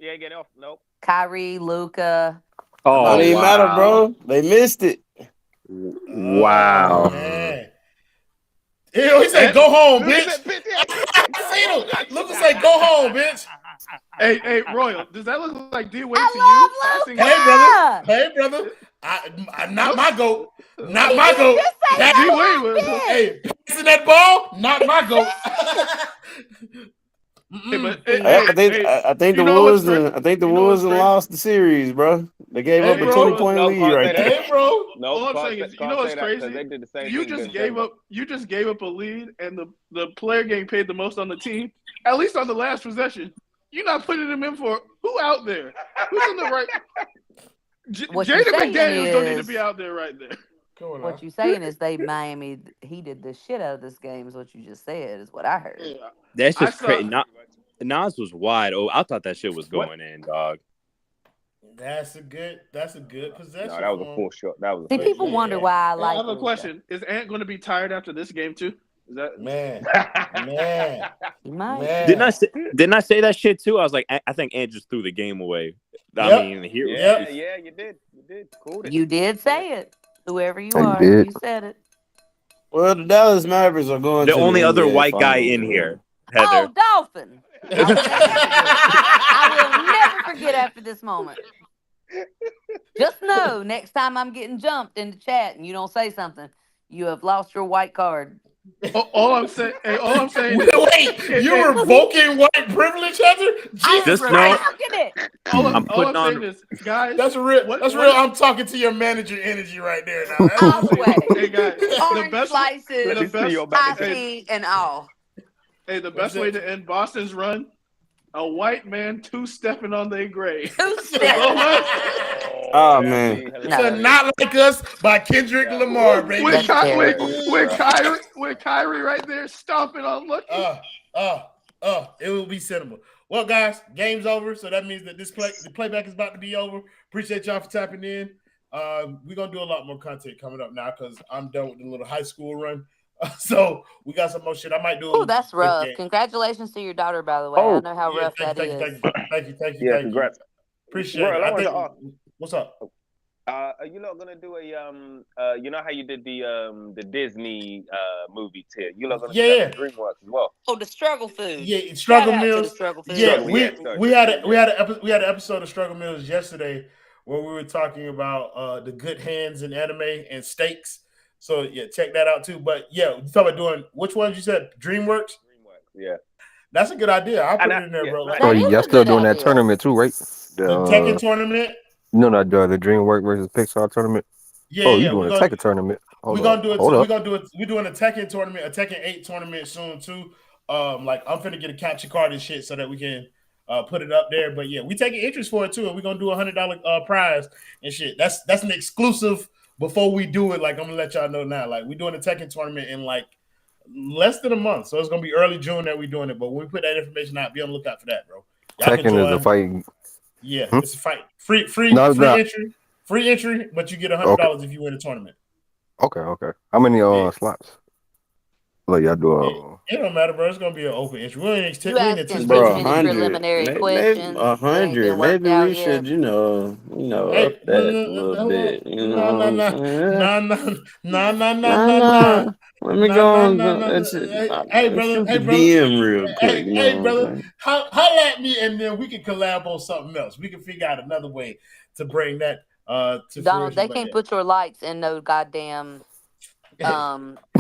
Nope. Kyrie, Luka. Oh, it didn't matter, bro. They missed it. Wow. Man. He said, "Go home, bitch." I seen him. Lucas said, "Go home, bitch." Hey, Royal, does that look like D Wade to you? Hey, brother. Not my goat. Not my goat. That D Wade was. Hey, passing that ball, not my goat. I think the Wolves lost the series, bro. They gave up a 20-point lead right there. Hey, bro. No, all I'm saying is, you know what's crazy? They did the same you just gave up a lead, and the player getting paid the most on the team. At least on the last possession, you're not putting him in for who out there? Who's in the right? Jaden McDaniels don't need to be out there right there. What you saying is Miami heated the shit out of this game is what you just said, is what I heard. Yeah. That's just crazy. Nas was wide. Oh, I thought that shit was going in, dog. That's a good possession. No, that was a full shot. That was. See, people wonder why I like. I have a question. Is Ant going to be tired after this game too? Is that man? He might. Didn't I say that shit too? I was like, I think Ant just threw the game away. I mean, here. Yeah, you did. Cool. You did say it. Whoever you are, you said it. Well, the Dallas Mavericks are going. The to only the other NBA white guy Finals, in bro. here, Heather. Oh, Dolphin. I will never forget after this moment. Just know, next time I'm getting jumped in the chat and you don't say something, you have lost your white card. all I'm saying. Wait, you're revoking white privilege, Heather? Just know. I'm putting on. Is, guys, that's real. I'm talking to your manager energy right there now. Hey guys, orange slices, coffee, and all. Hey, the best way to end Boston's run: a white man two-stepping on their grave. Oh man, no. Not Like Us by Kendrick Lamar, baby. With Kyrie right there stomping on Lucky. It will be cinema. Well, guys, game's over, so that means that the playback is about to be over. Appreciate y'all for tapping in. We're gonna do a lot more content coming up now because I'm done with the little high school run. So we got some more shit. I might do. Oh, that's rough. Congratulations to your daughter, by the way. I know how rough that is. Thank you. Yeah, congrats. Appreciate it. What's up? Are you not gonna do a you know how you did the Disney movie tier? You not gonna do that for DreamWorks as well? Oh, the struggle food. Yeah, struggle meals. Struggle food. Yeah, we had an episode of Struggle Meals yesterday where we were talking about the good hands in anime and steaks. So yeah, check that out too. But yeah, you talk about doing which ones you said? DreamWorks. Yeah, that's a good idea. I'll put it in there, bro. Oh, y'all still doing that tournament too, right? The Tekken tournament. No, not the DreamWorks versus Pixar tournament. Yeah, you doing a Tekken tournament? We're gonna do it. We're gonna do it. We're doing a Tekken tournament, a Tekken 8 tournament soon too. Like I'm finna get a capture card and shit so that we can put it up there. But yeah, we taking interest for it too, and we're gonna do $100 prize and shit. That's an exclusive. Before we do it, like I'm gonna let y'all know now. Like we're doing a Tekken tournament in like less than a month, so it's gonna be early June that we're doing it. But when we put that information out, be on the lookout for that, bro. Tekken is a fight. Yeah, it's a fight. Free entry, but you get $100 if you win the tournament. Okay. How many slots? Like y'all do? It don't matter, bro. It's gonna be an open entry. We ain't preliminary questions. 100. Maybe we should, up that a little bit. You know what I'm saying? Nah. Let me go on. Hey, brother. DM real quick. Hey, brother. Holla at me, and then we can collab on something else. We can figure out another way to bring that to Donald, they can't put your likes in no goddamn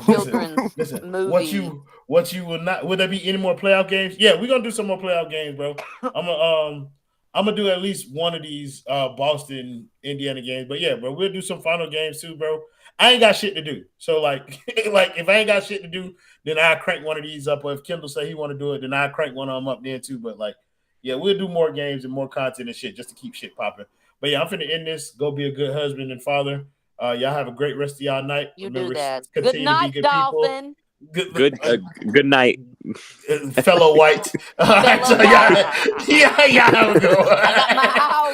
children's movie. What you will not? Would there be any more playoff games? Yeah, we're gonna do some more playoff games, bro. I'm gonna do at least one of these Boston Indiana games. But yeah, bro, we'll do some final games too, bro. I ain't got shit to do. So like if I ain't got shit to do, then I crank one of these up. Or if Kendall say he want to do it, then I crank one of them up then too. But like, yeah, we'll do more games and more content and shit just to keep shit popping. But yeah, I'm finna end this. Go be a good husband and father. Y'all have a great rest of y'all night. Remember, do that. Good night, Dolphin. Good night, fellow white. All right, so y'all have a good one. I got my owl.